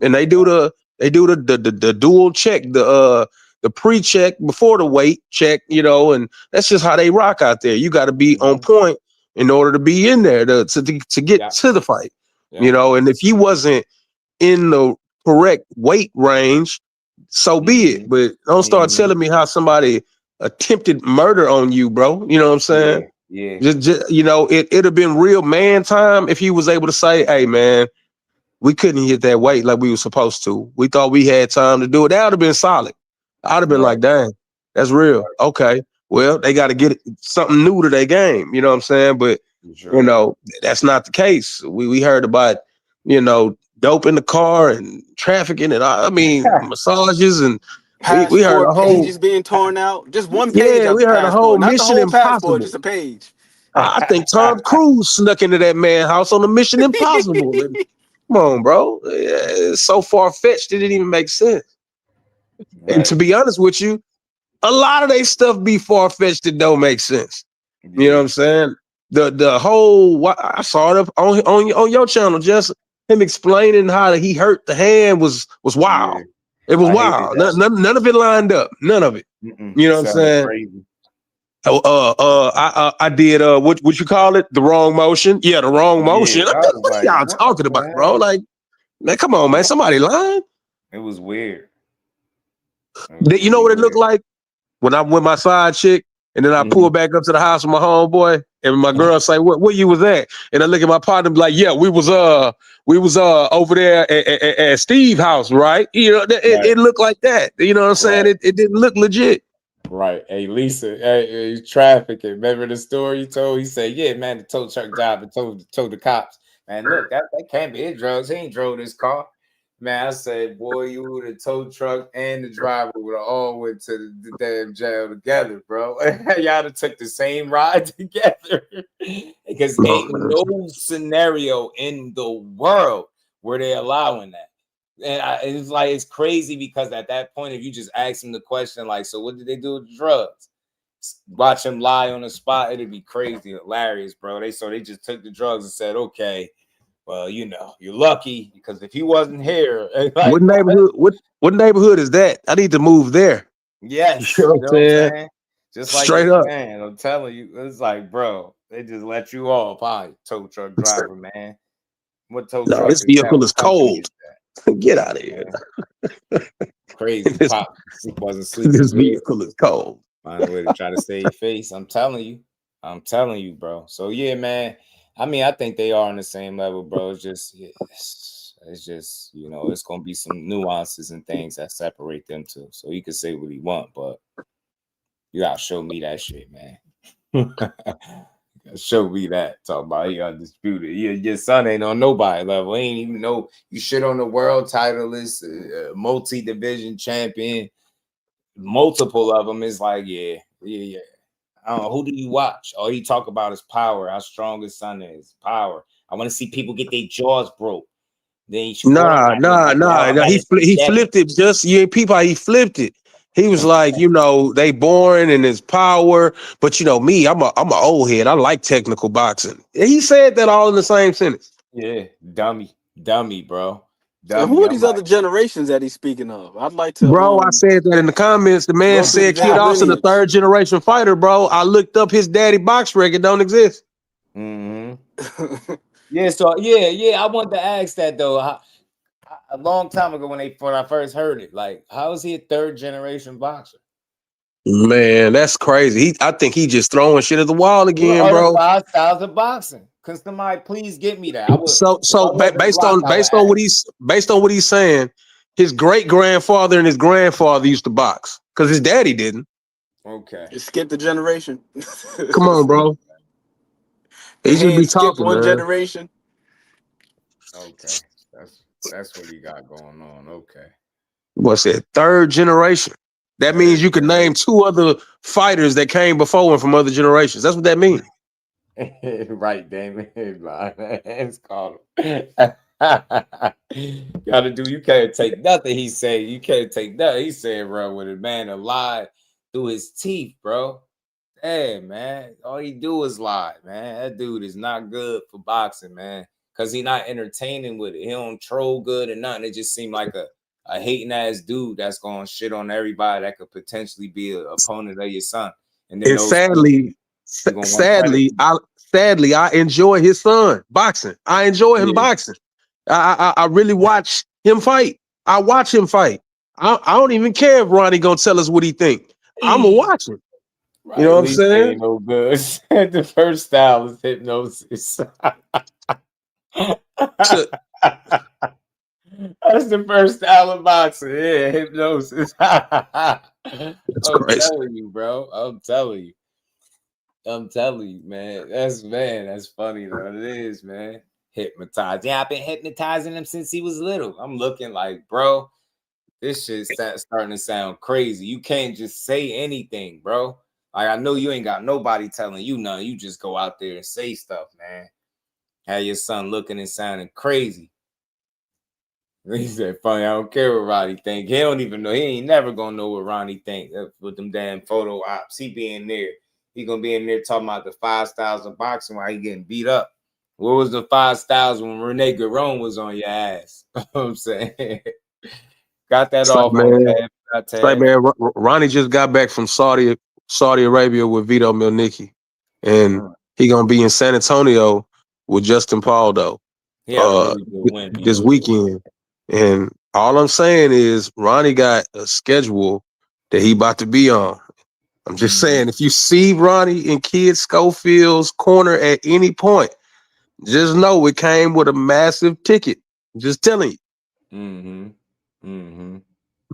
And they do the dual check, the pre-check before the weight check. And that's just how they rock out there. You got to be on point in order to be in there to get to the fight. And if he wasn't in the correct weight range, so be it. But don't start telling me how somebody attempted murder on you, bro. You know what I'm saying? Yeah. Just it'd have been real man time if he was able to say, hey man, we couldn't hit that weight like we were supposed to. We thought we had time to do it. That would have been solid. I'd have been like, dang, that's real. Okay. Well, they got to get something new to their game. You know what I'm saying? But that's not the case. We heard about, dope in the car and trafficking and massages and we heard a whole pages being torn out. Just one page. Yeah, we heard a whole Mission Impossible. Just a page. I think Tom Cruise snuck into that man's house on a Mission Impossible. Come on, bro. It's so far fetched it didn't even make sense. Right. And to be honest with you, a lot of they stuff be far fetched that don't make sense. You know what I'm saying? The whole I saw it on your channel, just him explaining how he hurt the hand was wild. Yeah. It was wild. None of it lined up. None of it. You know what I'm saying? Crazy. I did what you call it? The wrong motion. Yeah, the wrong motion. Yeah, I was What are like, y'all what talking the about, bro? hell? Like, man, come on, man. Somebody lying. It was weird. You know what it looked like? When I'm with my side chick, and then I pull back up to the house with my homeboy, and my girl say, "What you was at?" And I look at my partner, and be like, "Yeah, we was over there at Steve's house, right?" You know, it looked like that. You know what I'm saying? It didn't look legit. Right. Hey, Lisa, hey, trafficking. Remember the story you told? He said, "Yeah, man, the tow truck driver told the cops, man, look, that can't be his drugs. He ain't drove this car." Man, I said, boy, you the tow truck and the driver would have all went to the damn jail together, bro. Y'all have took the same ride together. Because ain't no scenario in the world where they allowing that. And it's like, it's crazy because at that point, if you just ask them the question, like, so what did they do with the drugs? Watch them lie on the spot, it'd be crazy, hilarious, bro. They just took the drugs and said, okay, well, you know, you're lucky because if he wasn't here, like, What neighborhood? What neighborhood is that? I need to move there. yes, You know what I'm saying? Just like Straight up. Man, I'm telling you, it's like, bro, they just let you off. Hi, tow truck driver, man. What tow truck? This vehicle is cold. Get out of here. Crazy. Pop wasn't sleeping. This vehicle is cold. Find a way to try to save your face. I'm telling you, bro. So yeah, man. I mean, I think they are on the same level, bro. It's just, you know, it's gonna be some nuances and things that separate them two. So he could say what he want, but you gotta show me that shit, man. Show me that. Talk about he undisputed. Your son ain't on nobody level. He ain't even know you shit on the world title list, multi-division champion, multiple of them. Is like, yeah. I don't know, who do you watch? All he talk about is power, how strong his son is, power. I want to see people get their jaws broke. Then Nah. He flipped it. Just you ain't people. He flipped it. He was like, you know, they boring and his power, but you know me, I'm a old head. I like technical boxing. He said that all in the same sentence. Yeah, dummy, bro. So who are these other generations that he's speaking of? I'd like to. Bro, I said that in the comments. The man said Kid Austin, the third generation fighter, bro. I looked up his daddy box record, don't exist. Yeah, so yeah. I wanted to ask that though. A long time ago when I first heard it, like, how is he a third generation boxer? Man, that's crazy. I think he just throwing shit at the wall again, bro. 5 styles of boxing. Can somebody please get me that? Based on what he's saying, his great grandfather and his grandfather used to box because his daddy didn't. Okay, skip the generation. Come on, bro. He should be talking, one man. generation. Okay, that's what he got going on. Okay, What's that? Third generation. That means you could name 2 other fighters that came before him from other generations. That's what that means. Right, Damon. It's called him. You can't take nothing he say. You can't take nothing he said, bro. With a man to lie through his teeth, bro. Hey, man, all he do is lie, man. That dude is not good for boxing, man, because he not entertaining with it. He don't troll good or nothing. It just seemed like a hating ass dude that's going to shit on everybody that could potentially be an opponent of your son. And then sadly, I enjoy his son boxing. I enjoy him boxing. I really watch him fight. I watch him fight. I don't even care if Ronnie gonna tell us what he think. I'm gonna watch him. Right, you know what I'm saying? No good. The first style is hypnosis. That's the first style of boxing. Yeah, hypnosis. That's crazy. Telling you, bro. I'm telling you, man. That's funny though. It is, man. Hypnotized. Yeah, I've been hypnotizing him since he was little. I'm looking like, bro, this shit's starting to sound crazy. You can't just say anything, bro. Like, I know you ain't got nobody telling you nothing. You just go out there and say stuff, man. Have your son looking and sounding crazy. He said, funny, I don't care what Ronnie think. He don't even know. He ain't never gonna know what Ronnie think with them damn photo ops. He be in there. He gonna be in there talking about the 5 styles of boxing while he getting beat up. What was the 5 styles when Rene Garon was on your ass? You know what I'm saying? Got that off, man. Ronnie just got back from Saudi Saudi Arabia with Vito Milnicki, and he gonna be in San Antonio with Justin Paul though. He had a really good win. This weekend. And all I'm saying is Ronnie got a schedule that he about to be on. I'm just saying, if you see Ronnie in Kid Schofield's corner at any point, just know it came with a massive ticket. Just telling you.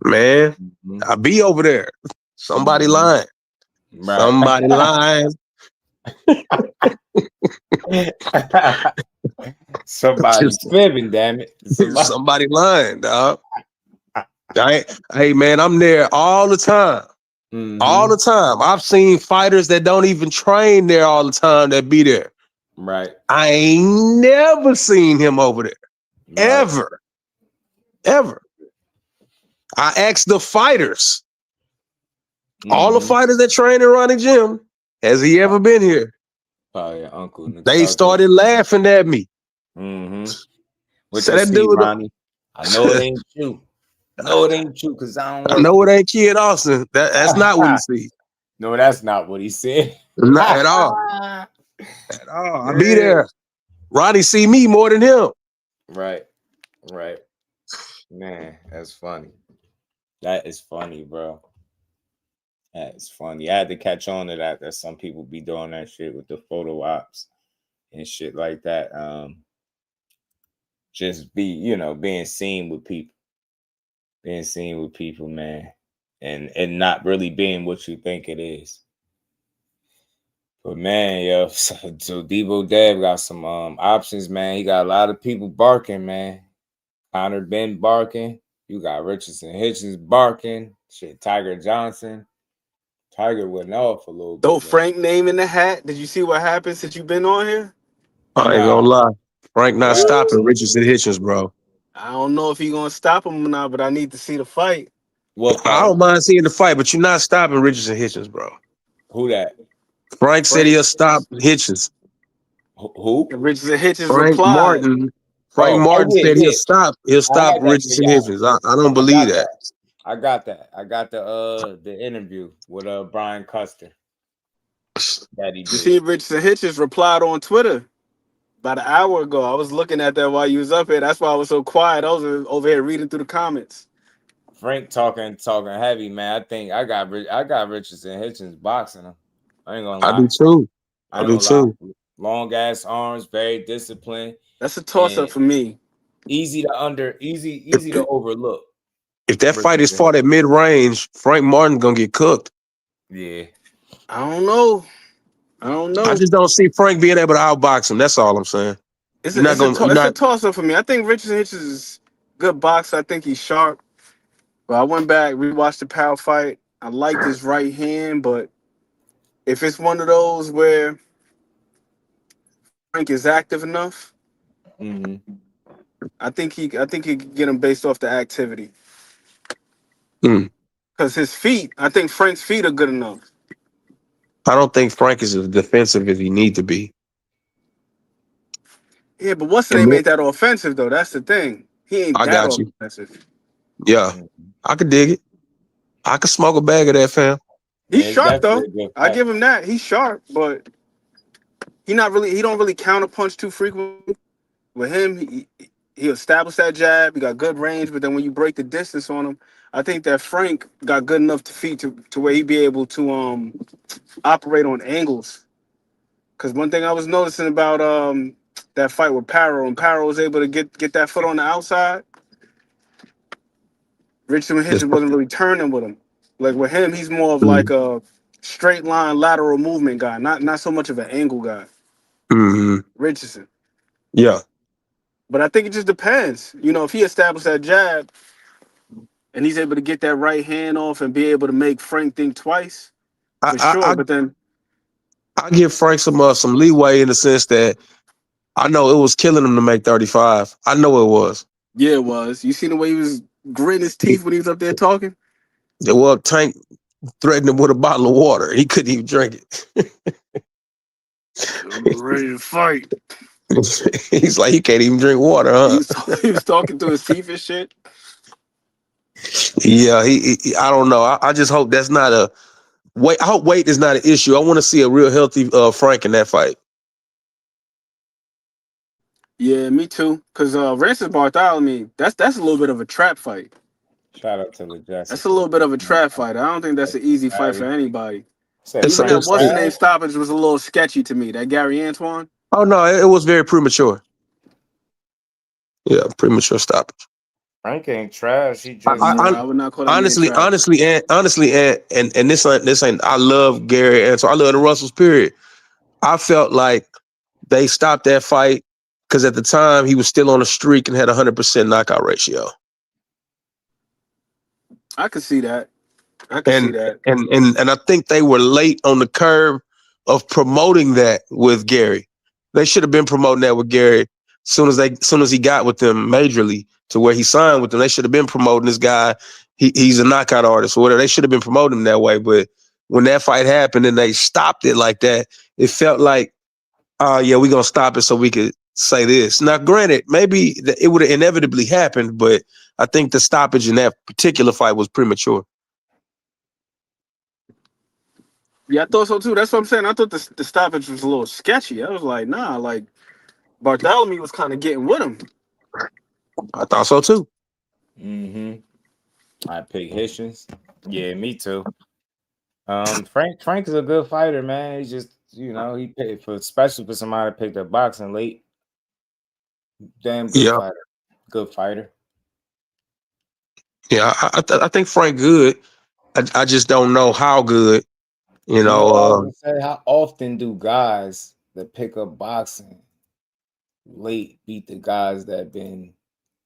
Man, I be over there. Somebody lying. Right. Somebody lying. Somebody's fibbing, damn it. Somebody lying, dog. Hey, man, I'm there all the time. All the time. I've seen fighters that don't even train there all the time that be there. Right. I ain't never seen him over there. Right. Ever. I asked the fighters. All the fighters that train in Ronnie Gym, has he ever been here? Probably your uncle. They started laughing at me. What so that dude, Ronnie? I know it ain't you. I know it ain't you because I don't. I know it ain't Kid Austin. That's not what he see. No, that's not what he said. Not at all. At all. I be there. Ronnie see me more than him. Right. Man, that's funny. That is funny, bro. That is funny. I had to catch on to that some people be doing that shit with the photo ops and shit like that. Just be, being seen with people. Being seen with people, man. And not really being what you think it is. But man, yo, so Devo Dev got some options, man. He got a lot of people barking, man. Conor Benn barking. You got Richardson Hitchins barking. Shit, Tiger Johnson. Tiger went off a little bit. Throw Frank name in the hat. Did you see what happened since you've been on here? I ain't gonna lie. Frank not stopping Richardson Hitchins, bro. I don't know if he's gonna stop him or not, but I need to see the fight. I don't mind seeing the fight, but you're not stopping Richardson Hitchins, bro. Who that? Frank said he'll stop Hitchins. Who? And Richardson Hitchins Frank replied. Martin. Frank Martin said he'll stop. He'll stop Richardson Hitchins. I don't believe that. I got that. I got the interview with Brian Custer. That he did. You see, Richardson Hitchins replied on Twitter about an hour ago. I was looking at that while you was up here. That's why I was so quiet. I was over here reading through the comments. Frank talking heavy, man. I think I got Richardson Hitchins boxing him. I ain't gonna lie. I do too. I do too. Long ass arms, very disciplined. That's a toss up for me. Easy to overlook. If that fight is fought at mid range, Frank Martin's gonna get cooked. Yeah. I don't know. I just don't see Frank being able to outbox him. That's all I'm saying. It's a toss up for me. I think Richardson Hitchins is a good boxer. I think he's sharp. But I went back, rewatched the Powell fight. I liked his right hand, but if it's one of those where Frank is active enough, I think he could get him based off the activity. Because his feet, I think Frank's feet are good enough. I don't think Frank is as defensive as he need to be. Yeah, but what's the name ain't that offensive though? That's the thing. He ain't that offensive. Yeah, I could dig it. I could smoke a bag of that, fam. He's sharp though. I give him that. He's sharp, but he don't really counter punch too frequently. With him, he established that jab. He got good range, but then when you break the distance on him, I think that Frank got good enough to feet to where he'd be able to operate on angles. Because one thing I was noticing about that fight with Parrow, and Parrow was able to get that foot on the outside, Richardson Hitchins wasn't really turning with him. Like with him, he's more of like a straight line lateral movement guy, not so much of an angle guy. Richardson. Yeah. But I think it just depends. If he established that jab and he's able to get that right hand off and be able to make Frank think twice, for sure. But then I give Frank some leeway in the sense that I know it was killing him to make 35. I know it was. Yeah, it was. You seen the way he was gritting his teeth when he was up there talking? Well, Tank threatened him with a bottle of water. He couldn't even drink it. I'm ready to fight. He's like, he can't even drink water, huh? He was talking through his teeth and shit. Yeah, he I don't know. I just hope that's not I hope weight is not an issue. I want to see a real healthy Frank in that fight. Yeah, me too. Because Rancis Bartholomew, that's a little bit of a trap fight. Shout out to the Jessica. That's a little bit of a trap fight. I don't think that's an easy fight for anybody. It's Even that what's the name Frank. stoppage was a little sketchy to me. That Gary Antoine. Oh no, it was very premature. Yeah, premature stoppage. Frank ain't trash. He just I would not call that honestly, man trash. honestly, and this ain't. I love Gary Antoine. I love the Russells. Period. I felt like they stopped that fight because at the time he was still on a streak and had 100% knockout ratio. I could see that. I can see that. And I think they were late on the curve of promoting that with Gary. They should have been promoting that with Gary soon as he got with them majorly to where he signed with them. They should have been promoting this guy. He's a knockout artist or whatever. They should have been promoting him that way. But when that fight happened and they stopped it like that, it felt like, yeah, we're gonna stop it so we could say this. Now, granted, maybe it would have inevitably happened, but I think the stoppage in that particular fight was premature. Yeah, I thought so too. That's what I'm saying. I thought the stoppage was a little sketchy. I was like, nah, like Bartholomew was kind of getting with him. I thought so too. I pick Hitchins. Yeah, me too. Frank is a good fighter, man. He's just, he paid for, especially for somebody that picked up boxing late. Damn good fighter. Good fighter. Yeah, I think Frank good. I just don't know how good. I would say, how often do guys that pick up boxing late beat the guys that been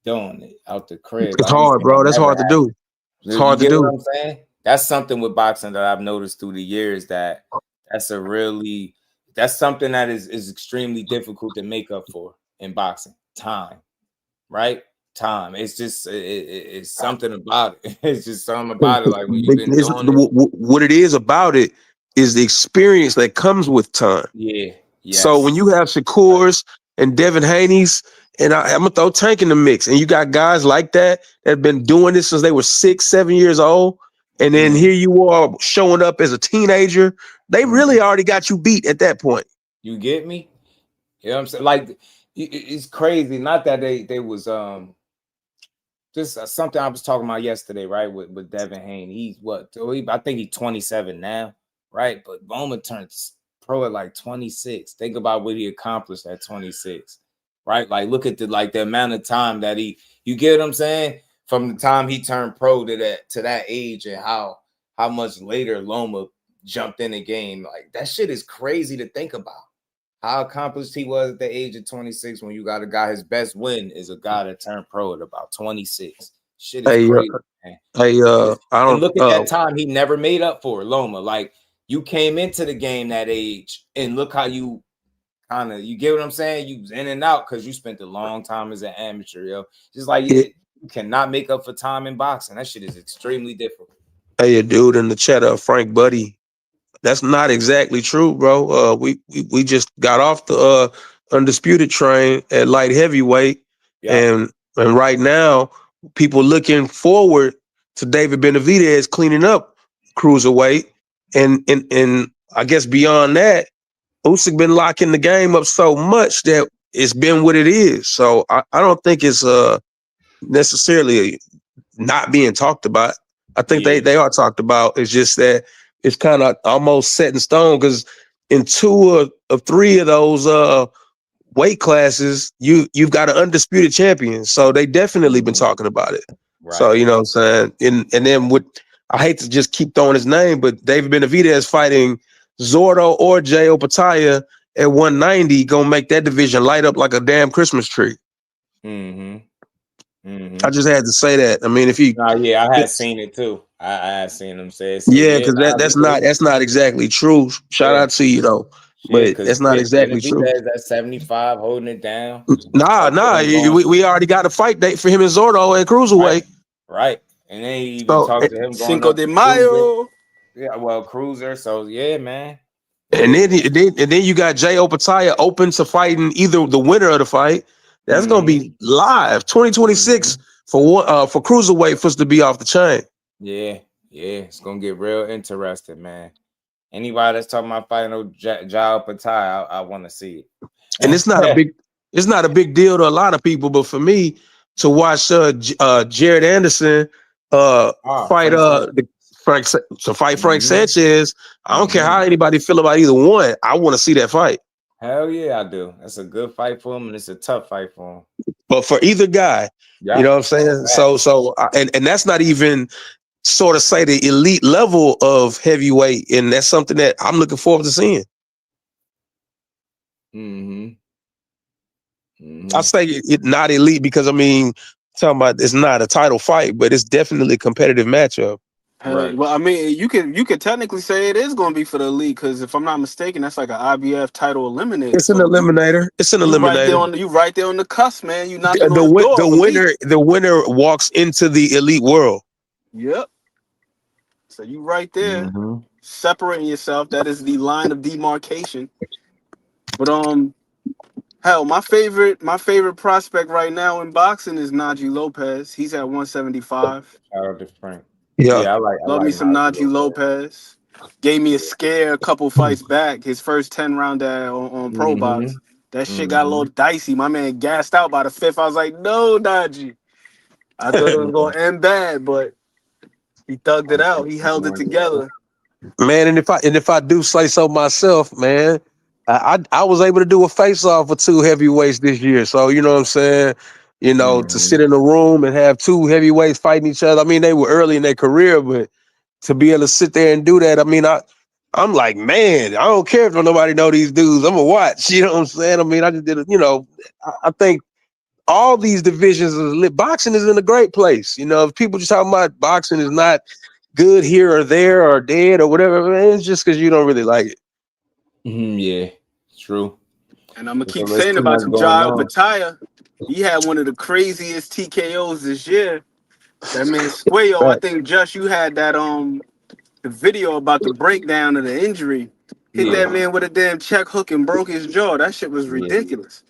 doing it out the crib? It's hard, bro. That's hard to do. It's hard to do. What I'm saying? That's something with boxing that I've noticed through the years that's something that is extremely difficult to make up for in boxing. Time, right? Time. It's just it's something about it. It's just something about it. Like when you've been doing it. What it is about it is the experience that comes with time. Yeah. Yes. So when you have Shakur's and Devin Haney's, and I'm gonna throw Tank in the mix, and you got guys like that have been doing this since they were 6-7 years old, and then here you are showing up as a teenager. They really already got you beat at that point. You get me? You know what I'm saying? Like it's crazy. Not that they was just something I was talking about yesterday, right? With Devin Haney. He's what? I think he's 27 now, right? But Bowman turns pro at like 26. Think about what he accomplished at 26, right? Like look at the amount of time that you get what I'm saying? From the time he turned pro to that age, and how much later Loma jumped in the game. Like that shit is crazy to think about. How accomplished he was at the age of 26 when you got a guy, his best win is a guy that turned pro at about 26. Shit is crazy, man. I don't look at that time he never made up for, Loma. Like you came into the game that age, and look how you get what I'm saying? You was in and out because you spent a long time as an amateur, yo. Just like you cannot make up for time in boxing. That shit is extremely difficult. Hey, a dude in the chat, Frank Buddy. That's not exactly true, bro. We just got off the undisputed train at light heavyweight, and right now people looking forward to David Benavidez cleaning up cruiserweight, and I guess beyond that, Usyk been locking the game up so much that it's been what it is. So I don't think it's necessarily not being talked about. I think they are talked about. It's just that it's kind of almost set in stone because in 2 of 3 of those weight classes, you've got an undisputed champion. So they definitely been talking about it. Right. So you know what I'm saying? And then I hate to just keep throwing his name, but David Benavidez fighting Zordo or Jay Opataya at 190 gonna make that division light up like a damn Christmas tree. I just had to say that. I mean, if you, I had seen it too. I had seen him say it. So because that's not exactly true. Shout out to you though, but that's not exactly true. That's 75 holding it down. Nah. We already got a fight date for him and Zordo at cruiserweight. Right. And then he even talked to him. Cinco de Mayo. Yeah, well, cruiser. So yeah, man. And then you got Jay Opataya open to fighting either the winner of the fight. That's gonna be live 2026 for cruiserweight for us to be off the chain. Yeah, it's gonna get real interesting, man. anybody that's talking about fighting no Jao Patai, I want to see it. And it's not a big deal to a lot of people, but for me to watch Jared Anderson fight Frank Sanchez, I don't care how anybody feel about either one. I want to see that fight. Hell yeah, I do. That's a good fight for him, and it's a tough fight for him. But for either guy, you know what I'm saying? So and that's not even sort of say the elite level of heavyweight, and that's something that I'm looking forward to seeing. I say it not elite because I mean, talking about it's not a title fight, but it's definitely a competitive matchup. Right. Well, I mean, you could technically say it is going to be for the elite because if I'm not mistaken, that's like an IBF title eliminator. It's an eliminator. It's an eliminator. You right there on the cusp, man. You knocking on the winner walks into the elite world. Yep. So you right there, separating yourself. That is the line of demarcation. But hell, my favorite prospect right now in boxing is Najee Lopez. He's at 175. Shout out to Frank. Yeah, I like me some Najee Lopez. Gave me a scare a couple fights back. His first 10-round on Pro Box. That shit got a little dicey. My man gassed out by the 5th. I was like, no, Najee. I thought it was going to end bad, but he thugged it out. He held it together. Man, and if I do say so myself, man, I was able to do a face-off with 2 heavyweights this year. So, you know what I'm saying? You know, to sit in a room and have 2 heavyweights fighting each other. I mean, they were early in their career, but to be able to sit there and do that, I mean, I'm like, man, I don't care if nobody know these dudes. I'm gonna watch. You know what I'm saying? I mean, I just did it. You know, I think all these divisions of lit. Boxing is in a great place. You know, if people just talking about boxing is not good here or there or dead or whatever, man, it's just because you don't really like it. Yeah, true. And I'm gonna keep saying about Jao Patai. He had one of the craziest TKOs this year. That man Squayo, I think Josh, you had that the video about the breakdown of the injury. Hit that man with a damn check hook and broke his jaw. That shit was ridiculous.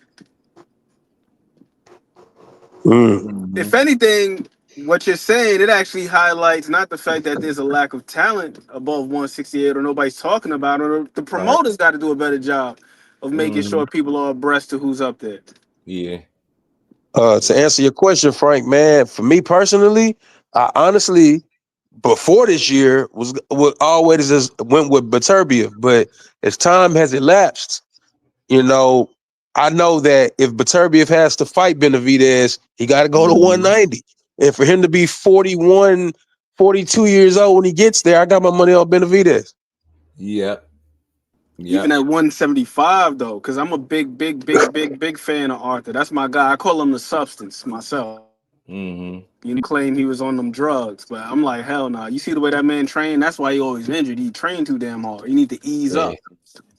If anything, what you're saying, it actually highlights not the fact that there's a lack of talent above 168 or nobody's talking about it, or the promoters got to do a better job of making sure people are abreast to who's up there. Yeah. To answer your question, Frank, man, for me personally, I honestly, before this year, always just went with Beterbiev. But as time has elapsed, you know, I know that if Beterbiev has to fight Benavidez, he got to go to 190. And for him to be 41, 42 years old when he gets there, I got my money on Benavidez. Yep. Even at 175 though, because I'm a big fan of Arthur. That's my guy. I call him the substance myself. You claim he was on them drugs, but I'm like, hell no. You see the way that man trained? That's why he always injured. He trained too damn hard. You need to ease up.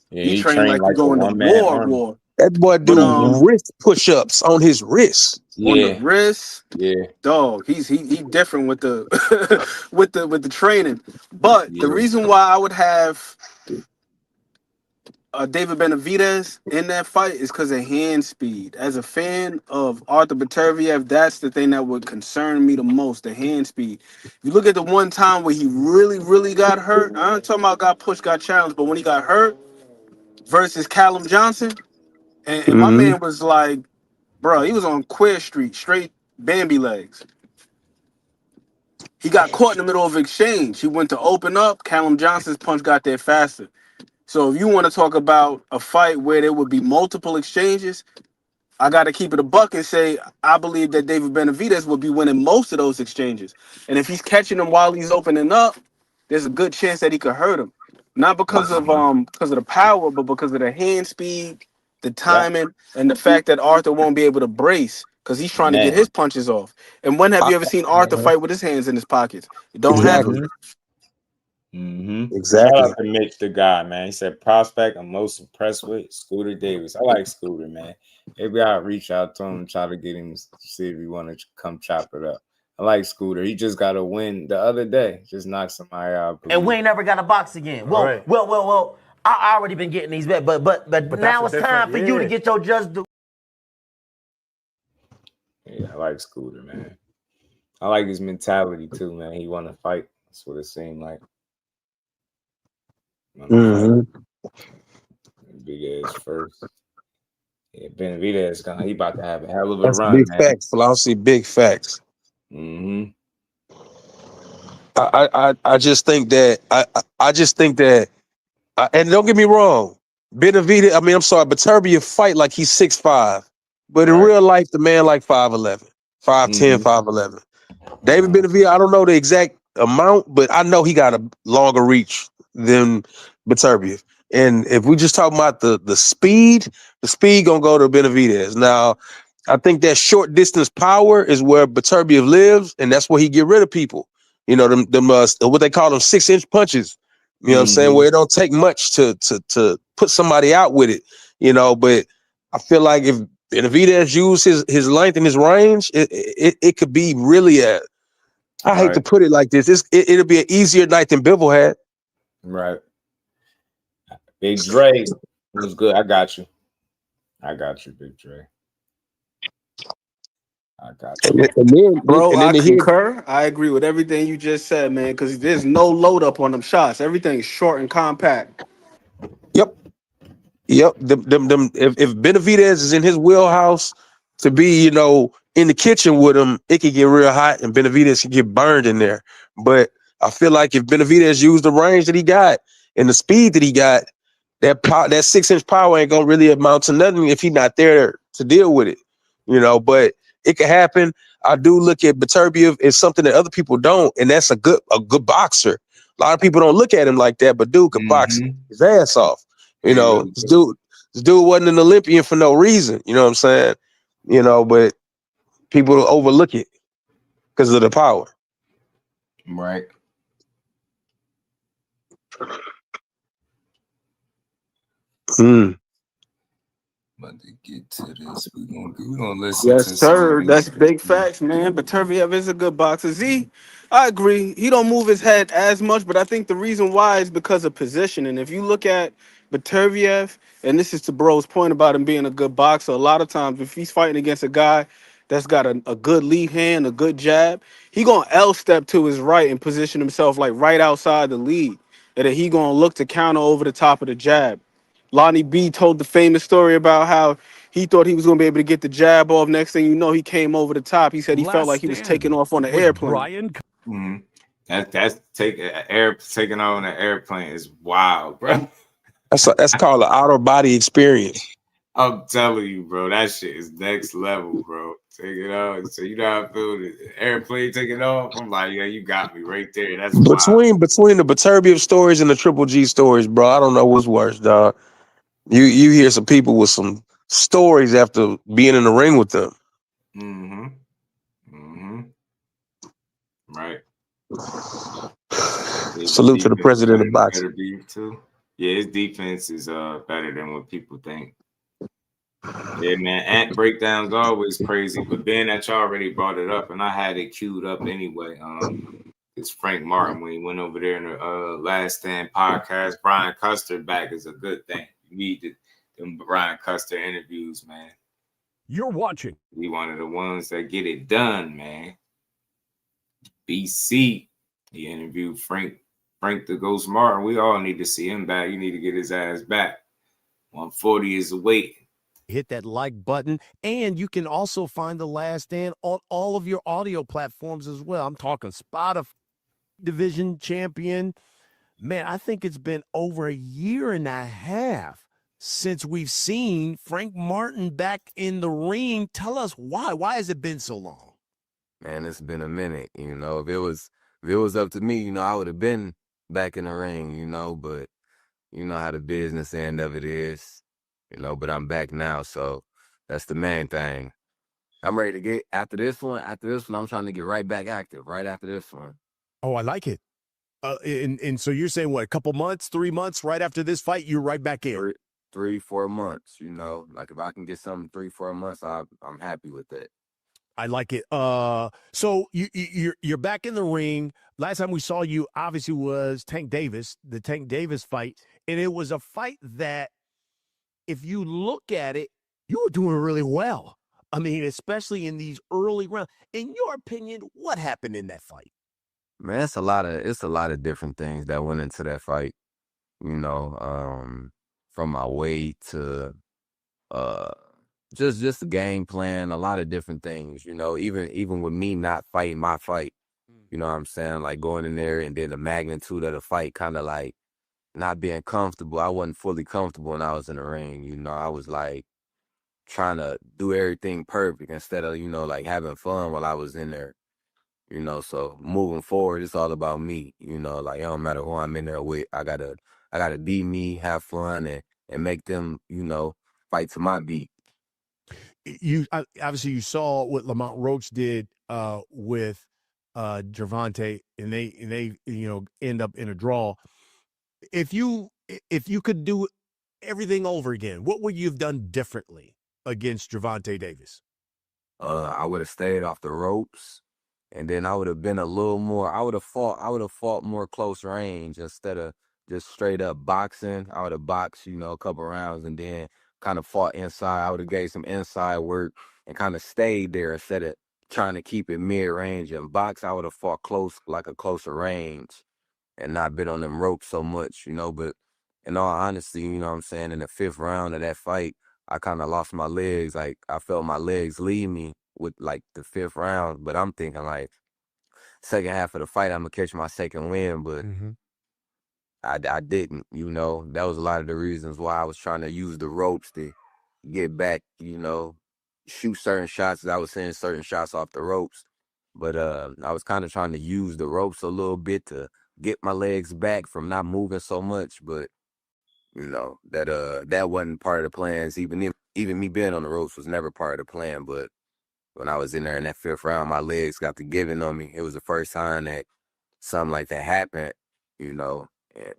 Yeah, he trained like you're going to war. That boy do wrist push-ups on his wrist. On the wrist. Yeah. Dog, he different with the with the training. But the reason why I would have David Benavidez in that fight is because of hand speed. As a fan of Arthur Beterbiev, that's the thing that would concern me the most, the hand speed. If you look at the one time where he really got hurt, I'm not talking about got pushed, got challenged, but when he got hurt versus Callum Johnson, and my man was like, bro, he was on Queer Street, straight Bambi legs. He got caught in the middle of exchange. He went to open up. Callum Johnson's punch got there faster. So if you want to talk about a fight where there would be multiple exchanges, I got to keep it a buck and say I believe that David Benavidez would be winning most of those exchanges. And if he's catching them while he's opening up, there's a good chance that he could hurt him. Not because of the power, but because of the hand speed, the timing, and the fact that Arthur won't be able to brace because he's trying to get his punches off. And when have you ever seen Arthur fight with his hands in his pockets? It don't happen. Exactly. Shout out to Mitch, the guy, man. He said prospect I'm most impressed with Scooter Davis. I like Scooter, man. Maybe I'll reach out to him and try to get him to see if he want to come chop it up. I like Scooter. He just got a win the other day. Just knocked somebody out. And we ain't never got to box again. Well. I already been getting these bets, but now it's time for you to get your just do. Yeah, I like Scooter, man. I like his mentality too, man. He want to fight. That's what it seemed like. Benavidez first. Yeah, Benavidez he about to have a hell of a That's run, big man. facts, Flossie. Big facts. I just think that I just think that and don't get me wrong, Benavidez. I mean, I'm sorry, Beterbiev fight like he's 6'5", but in real life, the man like 5'11", 5'10", 5'11". David Benavidez, I don't know the exact amount, but I know he got a longer reach than Beterbiev. And if we just talk about the speed gonna go to Benavidez. Now, I think that short distance power is where Beterbiev lives, and that's where he get rid of people. You know, them what they call them 6-inch punches. You know what I'm saying? Where it don't take much to put somebody out with it. You know, but I feel like if Benavidez used his length and his range, it could be really I hate to put it like this. It'll be an easier night than Bivol had. Right. Big Dre was good. I got you, Big Dre. I got you. And then, Bro, I the concur. I agree with everything you just said, man, because there's no load up on them shots. Everything's short and compact. Yep. Them if Benavidez is in his wheelhouse to be, you know, in the kitchen with him, it could get real hot and Benavidez can get burned in there. But I feel like if Benavidez used the range that he got and the speed that he got, that 6-inch power ain't gonna really amount to nothing if he's not there to deal with it. You know, but it could happen. I do look at Beterbiev as something that other people don't, and that's a good boxer. A lot of people don't look at him like that, but dude could box his ass off. You know, this dude wasn't an Olympian for no reason. You know what I'm saying? You know, but people overlook it because of the power. Right. About to get to this. We're gonna listen Yes, to sir. some. That's big facts, man. Beterbiev is a good boxer. I agree. He don't move his head as much, but I think the reason why is because of positioning. If you look at Beterbiev, and this is to Bro's point about him being a good boxer, a lot of times if he's fighting against a guy that's got a good lead hand, a good jab, he gonna L step to his right and position himself like right outside the lead, and then he gonna look to counter over the top of the jab. Lonnie B told the famous story about how he thought he was going to be able to get the jab off. Next thing you know, he came over the top. He said he felt like he was taking off on an airplane. That's taking on an airplane is wild, bro. That's called an outer body experience. I'm telling you, bro, that shit is next level, bro. Take it off. So you know how I feel the airplane taking off? I'm like, yeah, you got me right there. That's wild. Between the Beterbiev stories and the Triple G stories, bro, I don't know what's worse, dog. You hear some people with some stories after being in the ring with them. Right. Salute to the president of boxing. Too. Yeah, his defense is better than what people think. Yeah, man. Ant breakdowns always crazy, but Ben, that you already brought it up, and I had it queued up anyway. It's Frank Martin when he went over there in the Last Stand podcast. Brian Custer back is a good thing. You need them Brian Custer interviews, man. You're watching. He one of the ones that get it done, man. BC, he interviewed Frank the Ghost Martin. We all need to see him back. You need to get his ass back. 140 is the weight. Hit that like button, and you can also find The Last Stand on all of your audio platforms as well. I'm talking Spotify, Division Champion. Man, I think it's been over a year and a half since we've seen Frank Martin back in the ring. Tell us why. Why has it been so long? Man, it's been a minute. You know, if it was up to me, you know, I would have been back in the ring, you know, but you know how the business end of it is. You know, but I'm back now, so that's the main thing. I'm ready to get after this one. After this one, I'm trying to get right back active right after this one. Oh, I like it. And so you're saying what, a couple months, 3 months right after this fight, you're right back in? 3-4 months, you know. Like if I can get something 3-4 months, I'm happy with it. I like it. So you're back in the ring. Last time we saw you obviously was Tank Davis, the Tank Davis fight, and it was a fight that, if you look at it, you were doing really well. I mean, especially in these early rounds. In your opinion, what happened in that fight? Man, it's a lot of different things that went into that fight. you know, from my weight to just the game plan, a lot of different things, you know, even with me not fighting my fight, you know what I'm saying? Like going in there and then the magnitude of the fight kind of like not being comfortable. I wasn't fully comfortable when I was in the ring, you know. I was like trying to do everything perfect instead of, you know, like having fun while I was in there, you know. So moving forward, it's all about me, you know, like it don't matter who I'm in there with. I gotta be me, have fun and make them, you know, fight to my beat. You obviously you saw what Lamont Roach did with Gervonta, and they you know end up in a draw. If you could do everything over again, what would you have done differently against Gervonta Davis? I would have stayed off the ropes, and then I would have been a little more. I would have fought more close range instead of just straight up boxing. I would have boxed, you know, a couple rounds, and then kind of fought inside. I would have gave some inside work and kind of stayed there instead of trying to keep it mid range and box. I would have fought close, like a closer range, and not been on them ropes so much, you know. But in all honesty, you know what I'm saying, in the 5th round of that fight, I kind of lost my legs. Like, I felt my legs leave me with, like, the 5th round. But I'm thinking, like, second half of the fight, I'm going to catch my second win. But I didn't, you know. That was a lot of the reasons why I was trying to use the ropes to get back, you know, shoot certain shots. I was seeing certain shots off the ropes. But I was kind of trying to use the ropes a little bit to get my legs back from not moving so much. But you know, that wasn't part of the plans. Even me being on the ropes was never part of the plan. But when I was in there in that 5th round, my legs got the giving on me. It was the first time that something like that happened, you know. And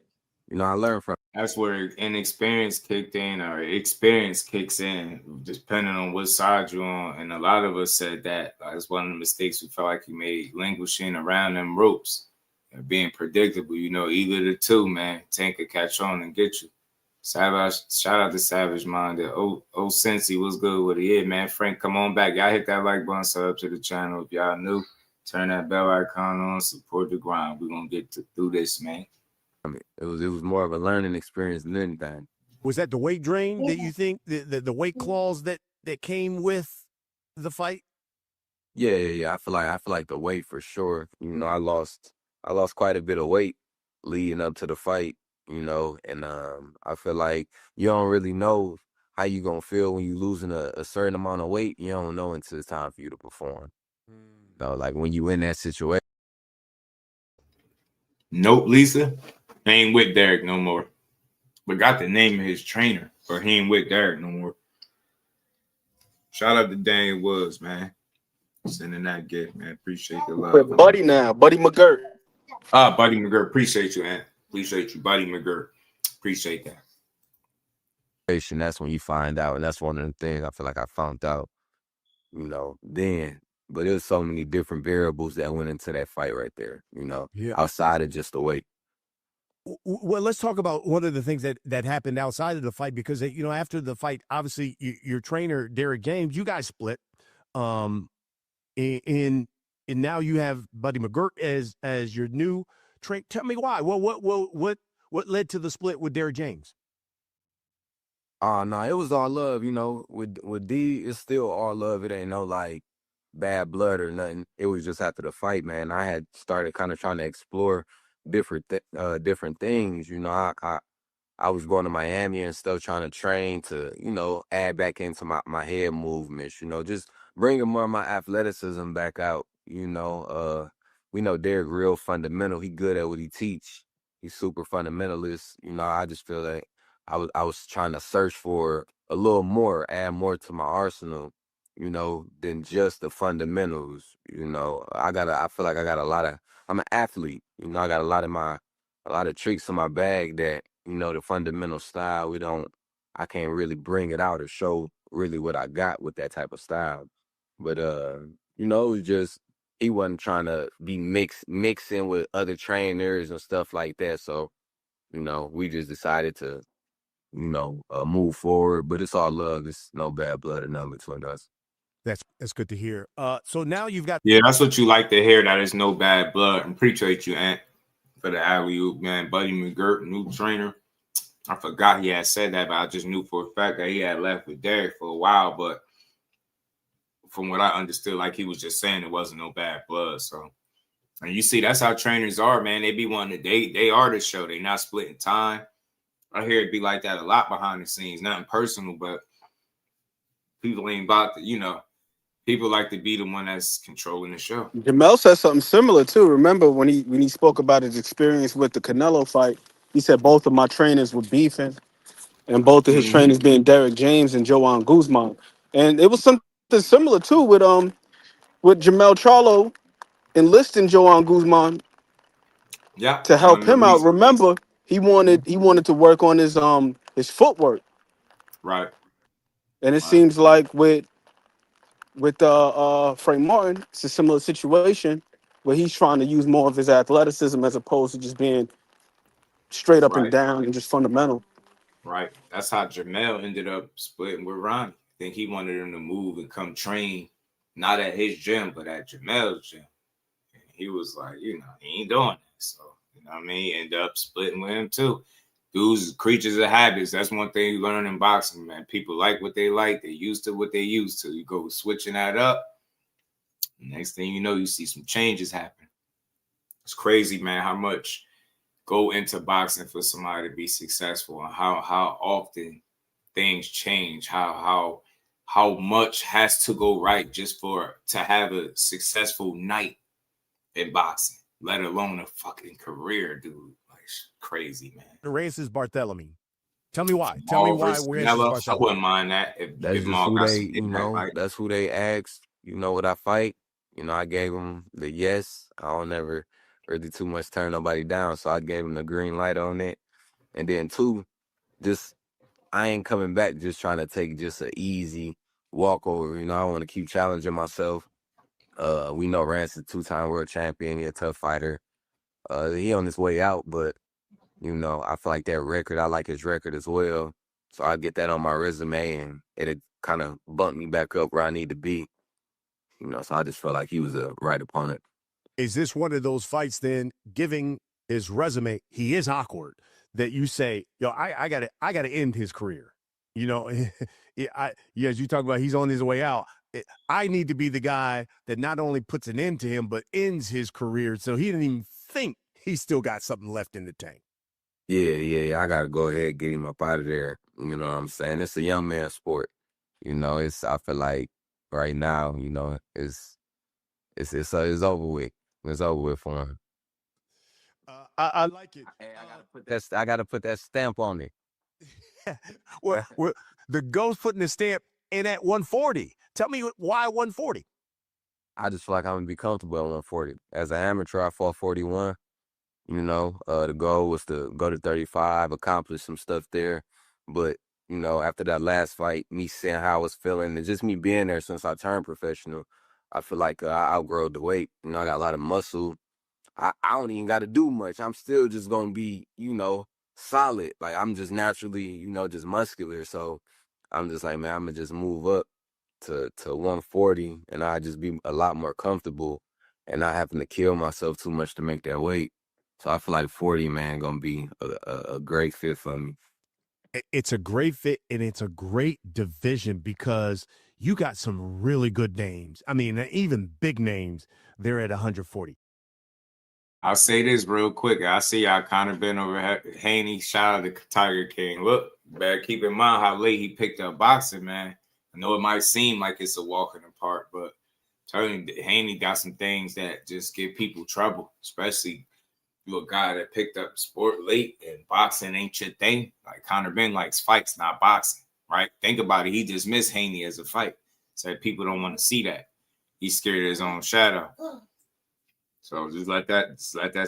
you know, I learned from. That's where inexperience kicked in, or experience kicks in, depending on what side you're on. And a lot of us said that that's one of the mistakes we felt like we made, languishing around them ropes and being predictable. You know, either the two, man. Tank could catch on and get you. Savage, shout out to Savage Minded. Cincy, what's good with it? Yeah, man. Frank, come on back. Y'all hit that like button, sub to the channel. If y'all new, turn that bell icon on, support the grind. We're gonna get through this, man. I mean, it was more of a learning experience than anything. Was that the weight drain that you think the weight clause that came with the fight? Yeah. I feel like the weight for sure. You know, I lost quite a bit of weight leading up to the fight, you know, and I feel like you don't really know how you gonna feel when you losing a certain amount of weight. You don't know until it's time for you to perform. You know, like when you in that situation. Nope, Lisa. He ain't with Derek no more. But got the name of his trainer, but he ain't with Derek no more. Shout out to Daniel Woods, man. Sending that gift, man. Appreciate the love. With Buddy now, Buddy McGirt. Buddy McGirt. Appreciate you, man. Appreciate you, Buddy McGirt. Appreciate that. That's when you find out, and that's one of the things I feel like I found out, you know, then. But there's so many different variables that went into that fight right there, you know, outside of just the weight. Well, let's talk about one of the things that happened outside of the fight, because, you know, after the fight, obviously your trainer, Derek James, you guys split. And now you have Buddy McGirt as your new trainer. Tell me why. Well, what led to the split with Derek James? No, it was all love, you know. With D, it's still all love. It ain't no like bad blood or nothing. It was just after the fight, man. I had started kind of trying to explore different things. You know, I was going to Miami and stuff, trying to train to, you know, add back into my head movements, you know, just bringing more of my athleticism back out. You know, we know Derek real fundamental. He good at what he teach. He's super fundamentalist. You know, I just feel like I was trying to search for a little more, add more to my arsenal, you know, than just the fundamentals. You know, I feel like I got a lot of. I'm an athlete. You know, I got a lot of tricks in my bag that, you know, the fundamental style, I can't really bring it out or show really what I got with that type of style. But, you know, it was just, he wasn't trying to be mixing with other trainers and stuff like that. So, you know, we just decided to, you know, move forward, but it's all love. It's no bad blood or nothing between us. That's good to hear. So now you've got. Yeah, that's what you like to hear, that there's no bad blood. And appreciate you, Ant, for the alley-oop, man. Buddy McGirt, new trainer. I forgot he had said that, but I just knew for a fact that he had left with Derek for a while. But from what I understood, like he was just saying, it wasn't no bad blood. So, and you see, that's how trainers are, man. They be wanting to, they are the show. They not splitting time. I hear it be like that a lot behind the scenes, nothing personal, but people ain't about to, you know, people like to be the one that's controlling the show. Jamel said something similar too. Remember when he spoke about his experience with the Canelo fight, he said both of my trainers were beefing, and both of his trainers being Derek James and Joanne Guzman. And it was something similar too with Jamel Charlo enlisting Joanne Guzman to help him out. Remember, he wanted to work on his footwork. Right. And it seems like with Frank Martin, it's a similar situation where he's trying to use more of his athleticism as opposed to just being straight up and down and just fundamental. Right. That's how Jamel ended up splitting with Ronnie. I think he wanted him to move and come train, not at his gym, but at Jamel's gym. And he was like, you know, he ain't doing that. So, you know what I mean? He ended up splitting with him too. Dudes, creatures of habits. That's one thing you learn in boxing, man. People like what they like. They used to what they used to. You go switching that up. Next thing you know, you see some changes happen. It's crazy, man, how much go into boxing for somebody to be successful and how often things change, how much has to go right just to have a successful night in boxing, let alone a fucking career, dude. Like, crazy, man. The race is Barthélemy. Tell me why. Tell me why Rance is Barthélemy. I wouldn't mind that. That's just who they, you know, that's who they asked. You know what I fight? You know, I gave them the yes. I don't never really too much turn nobody down, so I gave them the green light on it. And then two, just I ain't coming back just trying to take just an easy walkover. You know, I want to keep challenging myself. We know Rance is a two-time world champion. He's a tough fighter. He on his way out, but you know, I feel like that record, I like his record as well. So I get that on my resume and it'll kind of bump me back up where I need to be. You know, so I just felt like he was a right opponent. Is this one of those fights then, giving his resume, he is awkward, that you say, yo, I gotta end his career. You know, as you talk about, he's on his way out. I need to be the guy that not only puts an end to him, but ends his career so he didn't even think he's still got something left in the tank. Yeah. I gotta go ahead and get him up out of there. You know what I'm saying? It's a young man sport. You know, I feel like right now, you know, it's over with. It's over with for him. I like it. I gotta put that stamp on it. well, the ghost putting the stamp in at 140. Tell me why 140. I just feel like I'm gonna be comfortable at 140. As an amateur, I fought 41. You know, the goal was to go to 35, accomplish some stuff there. But, you know, after that last fight, me seeing how I was feeling and just me being there since I turned professional, I feel like I outgrow the weight. You know, I got a lot of muscle. I don't even got to do much. I'm still just going to be, you know, solid. Like, I'm just naturally, you know, just muscular. So I'm just like, man, I'm going to just move up to 140 and I just be a lot more comfortable and not having to kill myself too much to make that weight. So I feel like 40, man, going to be a great fit for me. It's a great fit, and it's a great division because you got some really good names. I mean, even big names, they're at 140. I'll say this real quick. I see y'all Conor Benn over Haney. Shout out to Tiger King. Look, better keep in mind how late he picked up boxing, man. I know it might seem like it's a walk in the park, but telling you, Haney got some things that just give people trouble, especially you a guy that picked up sport late and boxing ain't your thing. Like Conor Benn likes fights, not boxing, right? Think about it. He dismissed Haney as a fight. Said people don't want to see that. He's scared of his own shadow. So just let that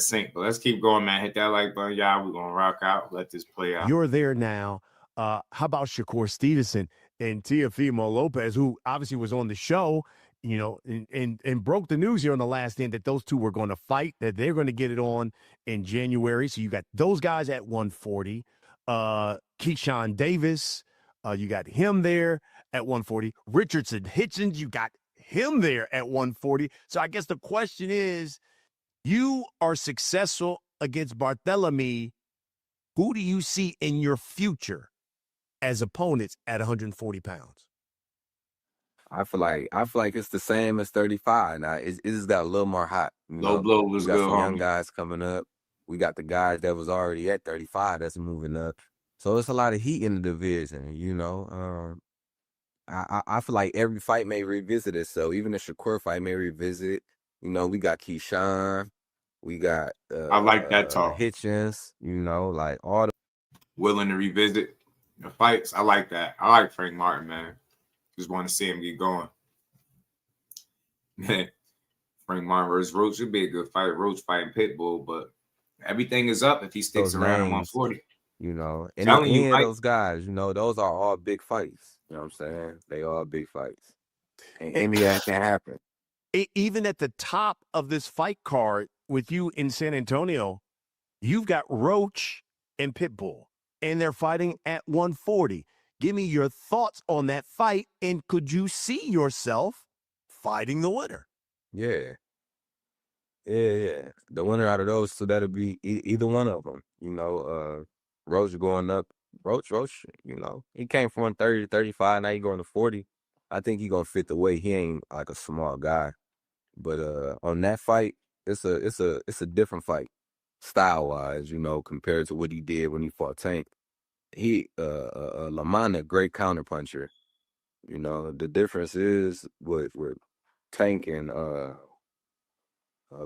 sink. But let's keep going, man. Hit that like button, y'all. We're gonna rock out. Let this play out. You're there now. How about Shakur Stevenson and Teofimo Lopez, who obviously was on the show, you know, and broke the news here on the last end that those two were going to fight, that they're going to get it on in January. So you got those guys at 140. Keyshawn Davis, you got him there at 140. Richardson, Hitchins, you got him there at 140. So I guess the question is, you are successful against Barthélemy Who do you see in your future as opponents at 140 pounds? I feel like it's the same as 35. Now it just got a little more hot. You Low know, blow was we got good, some young homie. guys coming up. We got the guys that was already at 35 that's moving up. So it's a lot of heat in the division. You know, I feel like every fight may revisit itself. Even the Shakur fight may revisit it. You know, we got Keyshawn, we got I like that talk. Hitchins. You know, like all the willing to revisit the fights. I like that. I like Frank Martin, man. Just want to see him get going. Man, Frank Martin versus Roach would be a good fight. Roach fighting Pitbull, but everything is up if he sticks around at 140. You know, and Telling you, any of Mike, those guys, you know, those are all big fights. You know what I'm saying? They all big fights. And any of that can happen. Even at the top of this fight card with you in San Antonio, you've got Roach and Pitbull, and they're fighting at 140. Give me your thoughts on that fight, and could you see yourself fighting the winner? Yeah. The winner out of those, so that'll be either one of them. You know, Roach going up. Roach, you know, he came from 130 to 35. Now he going to 40. I think he gonna fit the weight. He ain't like a small guy. But on that fight, it's a different fight, style wise, you know, compared to what he did when he fought Tank. He Lamont, a great counter puncher. You know, the difference is with Tank and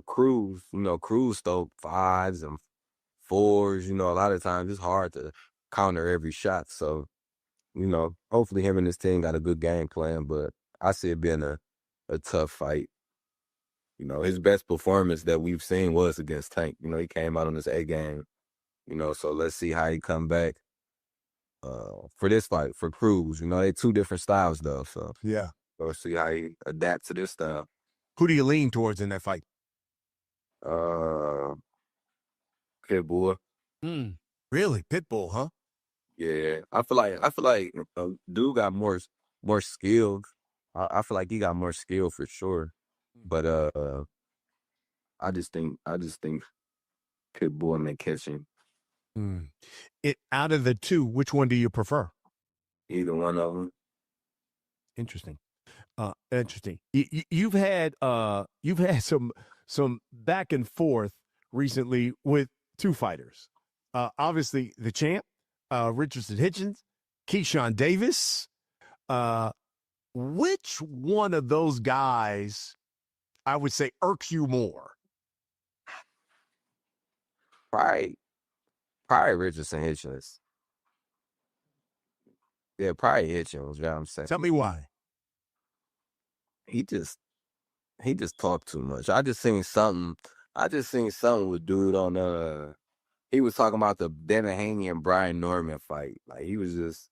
Cruz. You know, Cruz throw 5s and 4s. You know, a lot of times it's hard to counter every shot. So, you know, hopefully him and his team got a good game plan. But I see it being a tough fight. You know, his best performance that we've seen was against Tank. You know, he came out on his A game. You know, so let's see how he come back for this fight, for Cruz. You know, they two different styles, though. So, yeah. Let's see how he adapts to this style. Who do you lean towards in that fight? Pitbull. Really? Pitbull, huh? Yeah. I feel like dude got more skill. I feel like he got more skill for sure. But I just think Pitbull may catch him. Out of the two, which one do you prefer? Either one of them. Interesting. Interesting. You've had some back and forth recently with two fighters. Obviously, the champ, Richardson Hitchins, Keyshawn Davis. Which one of those guys, I would say, irks you more? Probably Richardson Hitchins. Yeah, probably Hitchins. You know what I'm saying? Tell me why. He just talked too much. I just seen something with dude on he was talking about the Devin Haney and Brian Norman fight. Like he was just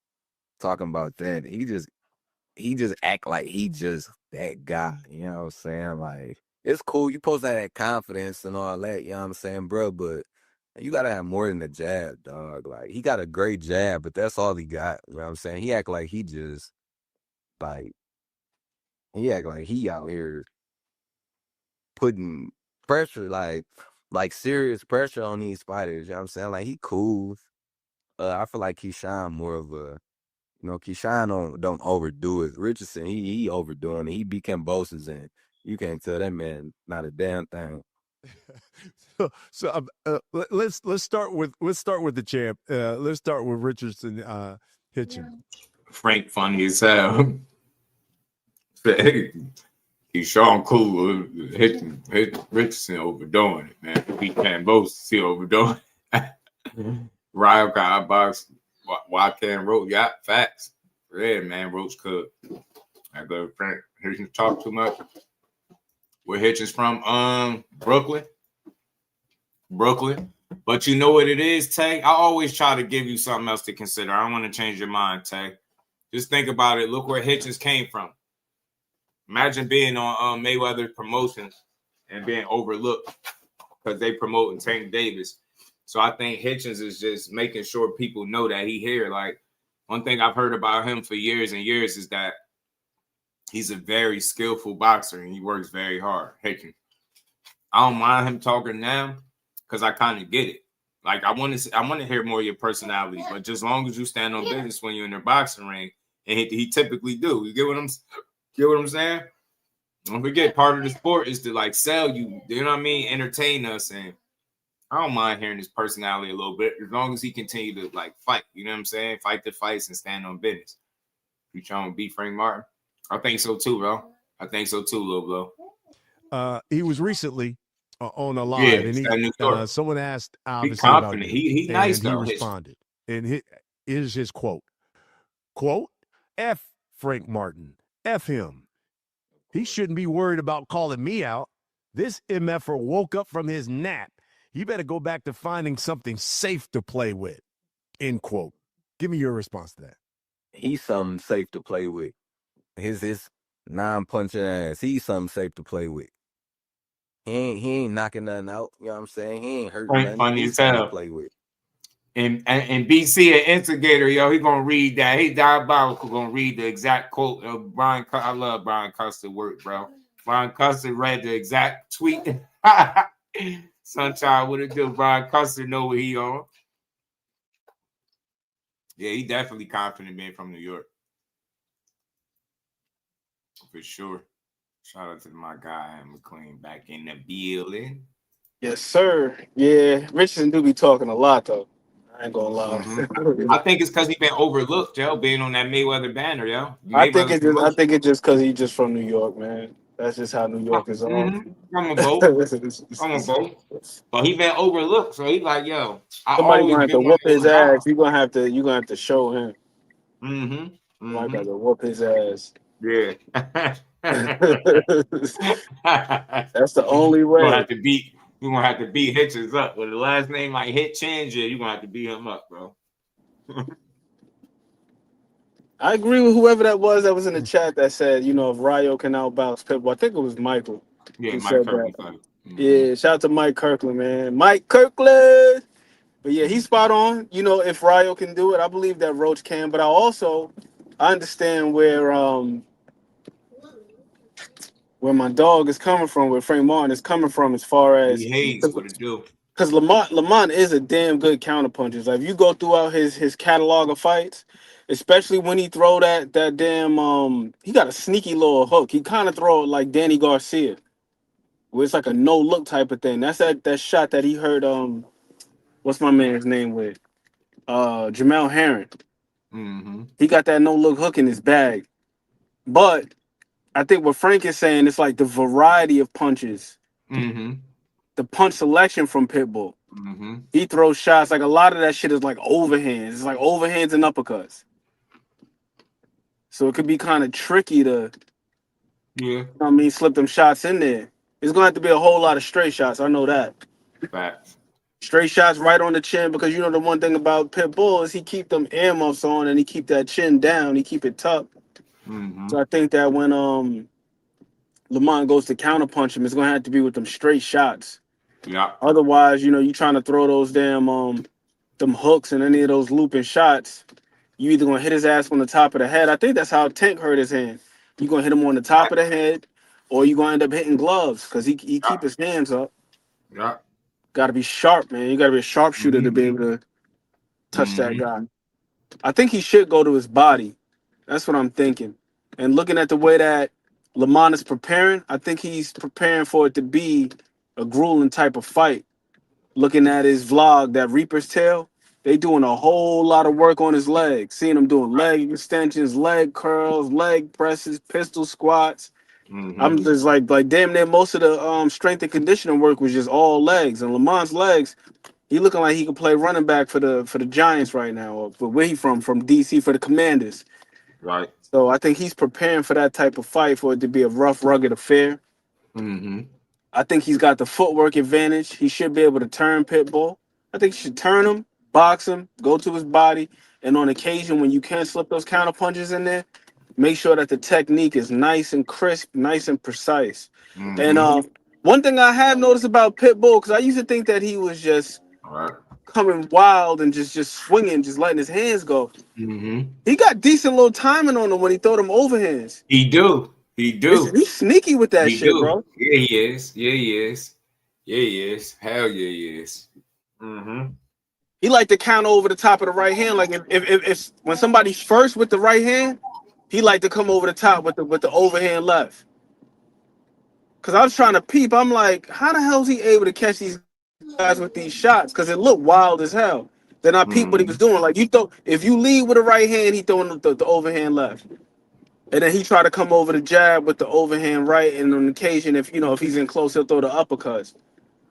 talking about that. He just act like he just that guy. You know what I'm saying? Like it's cool. You supposed to have that confidence and all that, you know what I'm saying, bro? But you gotta have more than a jab, dog. Like he got a great jab, but that's all he got. You know what I'm saying? He act like he just he out here putting pressure, like serious pressure on these fighters. You know what I'm saying? Like he cool. I feel like Keyshawn more of a, you know, Keyshawn don't overdo it. Richardson, he overdoing it. He beat Cambosis, and you can't tell that man not a damn thing. So let's start with the champ. Let's start with Richardson Hitchins. Frank funny as hell. He's Sean cool. Richardson overdoing it, man. He can't boast. He overdoing it. Ryle got box. Why can't Roach? Yeah, facts. Yeah, man. Roach could. I go Frank Hitchins talk too much. Where Hitchins from? Brooklyn. But you know what it is, Tay? I always try to give you something else to consider. I don't want to change your mind, Tay. Just think about it. Look where Hitchins came from. Imagine being on Mayweather promotions and being overlooked because they promoting Tank Davis. So I think Hitchins is just making sure people know that he here. Like one thing I've heard about him for years and years is that he's a very skillful boxer and he works very hard. Hitchins. I don't mind him talking now because I kind of get it. Like I want to hear more of your personality, but just as long as you stand on business when you're in the boxing ring, and he typically do. You get what I'm saying? Don't forget, part of the sport is to like sell you. You know what I mean? Entertain us, and I don't mind hearing his personality a little bit as long as he continue to like fight. You know what I'm saying? Fight the fights and stand on business. You trying to beat Frank Martin? I think so too, bro. I think so too, Lil Blow. He was recently on a live, and someone asked obviously about you, he nice and though. He responded, and here's his quote: "F Frank Martin, F him. He shouldn't be worried about calling me out. This MFer woke up from his nap. You better go back to finding something safe to play with." End quote. Give me your response to that. He's something safe to play with. His non-punching ass. He's something safe to play with. He ain't knocking nothing out. You know what I'm saying? He ain't hurting nothing. Funny He's as something hell. to play with. And BC an instigator, yo. He gonna read that. He diabolical. Gonna read the exact quote of Brian. I love Brian Custer work, bro. Brian Custer read the exact tweet. Sunshine, what it do? Brian Custer know what he on. Yeah, he definitely confident being from New York. For sure. Shout out to my guy McLean back in the building. Yes, sir. Yeah, Richardson do be talking a lot though. I ain't gonna lie. I think it's because he been overlooked, yo, being on that Mayweather banner, yo. I think it's just because he's just from New York, man. That's just how New York is on. I'm a vote. But he been overlooked, so he's like, yo, somebody gonna have to whoop his ass. You're gonna have to show him. Somebody got to whoop his ass. Yeah. That's the only way. You're gonna have to beat Hitchins up. With the last name like Hitchins, yeah, you're gonna have to beat him up, bro. I agree with whoever that was in the chat that said, you know, if Ryo can outbounce Pitbull. I think it was Michael. Yeah, who Mike said Kirkland. that. Yeah, shout out to Mike Kirkland, man. Mike Kirkland. But yeah, he's spot on. You know, if Ryo can do it, I believe that Roach can. But I understand where my dog is coming from, where Frank Martin is coming from, as far as He hates what it do. because Lamont is a damn good counterpuncher. Like if you go throughout his catalog of fights, especially when he throw that damn he got a sneaky little hook. He kind of throw it like Danny Garcia, where it's like a no look type of thing. That's that shot that he heard what's my man's name with Jamel Herring. He got that no look hook in his bag. But I think what Frank is saying is like the variety of punches. The punch selection from Pitbull. He throws shots like a lot of that shit is like overhands. It's like overhands and uppercuts. So it could be kind of tricky to, slip them shots in there. It's gonna have to be a whole lot of straight shots. I know that. Facts. Straight shots right on the chin, because you know the one thing about Pitbull is he keep them earmuffs on and he keep that chin down. He keep it tucked. So I think that when Lamont goes to counterpunch him, it's gonna have to be with them straight shots. Yeah. Otherwise, you know, you trying to throw those damn them hooks and any of those looping shots, you either gonna hit his ass on the top of the head. I think that's how Tank hurt his hand. You gonna hit him on the top of the head, or you gonna end up hitting gloves because he keep his hands up. Yeah. Got to be sharp, man. You got to be a sharpshooter to be able to touch that guy. I think he should go to his body. That's what I'm thinking. And looking at the way that Lamont is preparing, I think he's preparing for it to be a grueling type of fight. Looking at his vlog, that Reaper's Tail, they doing a whole lot of work on his legs. Seeing him doing leg extensions, leg curls, leg presses, pistol squats. I'm just like damn near most of the strength and conditioning work was just all legs. And Lamont's legs, he looking like he could play running back for the Giants right now, or where he from DC for the Commanders. Right. So I think he's preparing for that type of fight, for it to be a rough, rugged affair. I think he's got the footwork advantage. He should be able to turn Pitbull. I think you should turn him, box him, go to his body, and on occasion when you can slip those counter punches in there, make sure that the technique is nice and crisp, nice and precise. And one thing I have noticed about Pitbull, because I used to think that he was just coming wild and just swinging, just letting his hands go. He got decent little timing on him when he throw them overhands. He do. He's sneaky with that shit, bro. Yeah, he is. Yeah, he is. Hell yeah, he is. He like to counter over the top of the right hand. Like if when somebody's first with the right hand, he like to come over the top with the overhand left. Cause I was trying to peep. I'm like, how the hell is he able to catch these guys with these shots? Cause it looked wild as hell. Then I peeped what he was doing. Like if you lead with a right hand, he throwing the overhand left. And then he tried to come over the jab with the overhand right. And on occasion, if he's in close, he'll throw the uppercuts.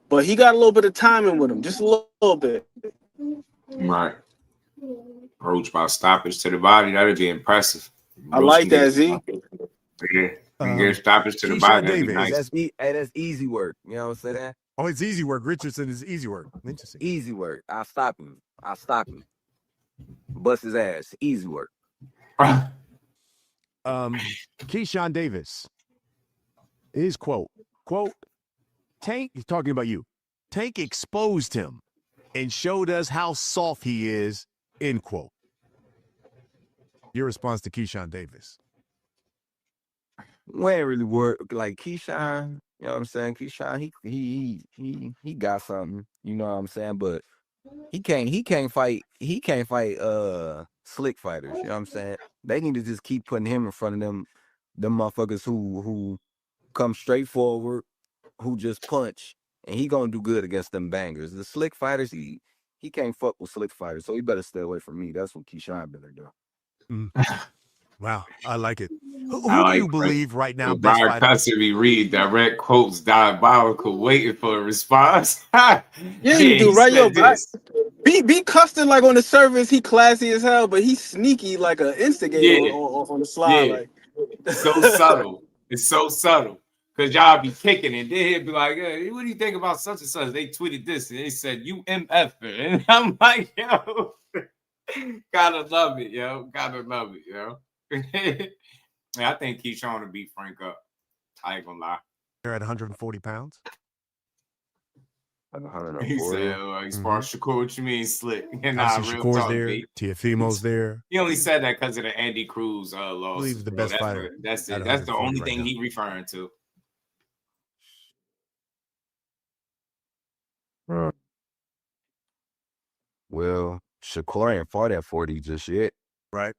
But he got a little bit of timing with him, just a little bit. Right. Approach by stoppage to the body. That'd be impressive. I like that, Z. Yeah. Get stoppage to the body. That'd be nice. That's easy work. You know what I'm saying? Oh, it's easy work. Richardson is easy work. Interesting. Easy work. I'll stop him. Bust his ass. Easy work. Keyshawn Davis. His quote, Tank, he's talking about you. Tank exposed him and showed us how soft he is, end quote. Your response to Keyshawn Davis. We ain't really work like Keyshawn, you know what I'm saying? Keyshawn, he got something, you know what I'm saying? But he can't fight slick fighters, you know what I'm saying? They need to just keep putting him in front of them motherfuckers who come straight forward, who just punch, and he gonna do good against them bangers. The slick fighters, he can't fuck with slick fighters, so he better stay away from me. That's what Keyshawn better do. Wow, I like it. Who do you believe right now? Best fighter? Constantly read direct quotes, diabolical, waiting for a response. Yeah, you do, right? Yo, be custom like on the surface, he classy as hell, but he's sneaky like an instigator on the slide. Yeah. Like It's so subtle. It's so subtle. Cause y'all be kicking and then he'll be like, hey, what do you think about such and such? They tweeted this and they said UMF. And I'm like, yo, gotta love it, yo. Gotta love it, yo. I think Keyshawn will beat Frank up. I ain't gonna lie. They're at 140 pounds. He said, as far as Shakur, what you mean slick? And Shakur's there. Teofimo's there. He only said that because of the Andy Cruz loss. He's the best fighter. That's it. That's the only thing he's referring to. Well, Shakur ain't fought at 40 just yet. Right.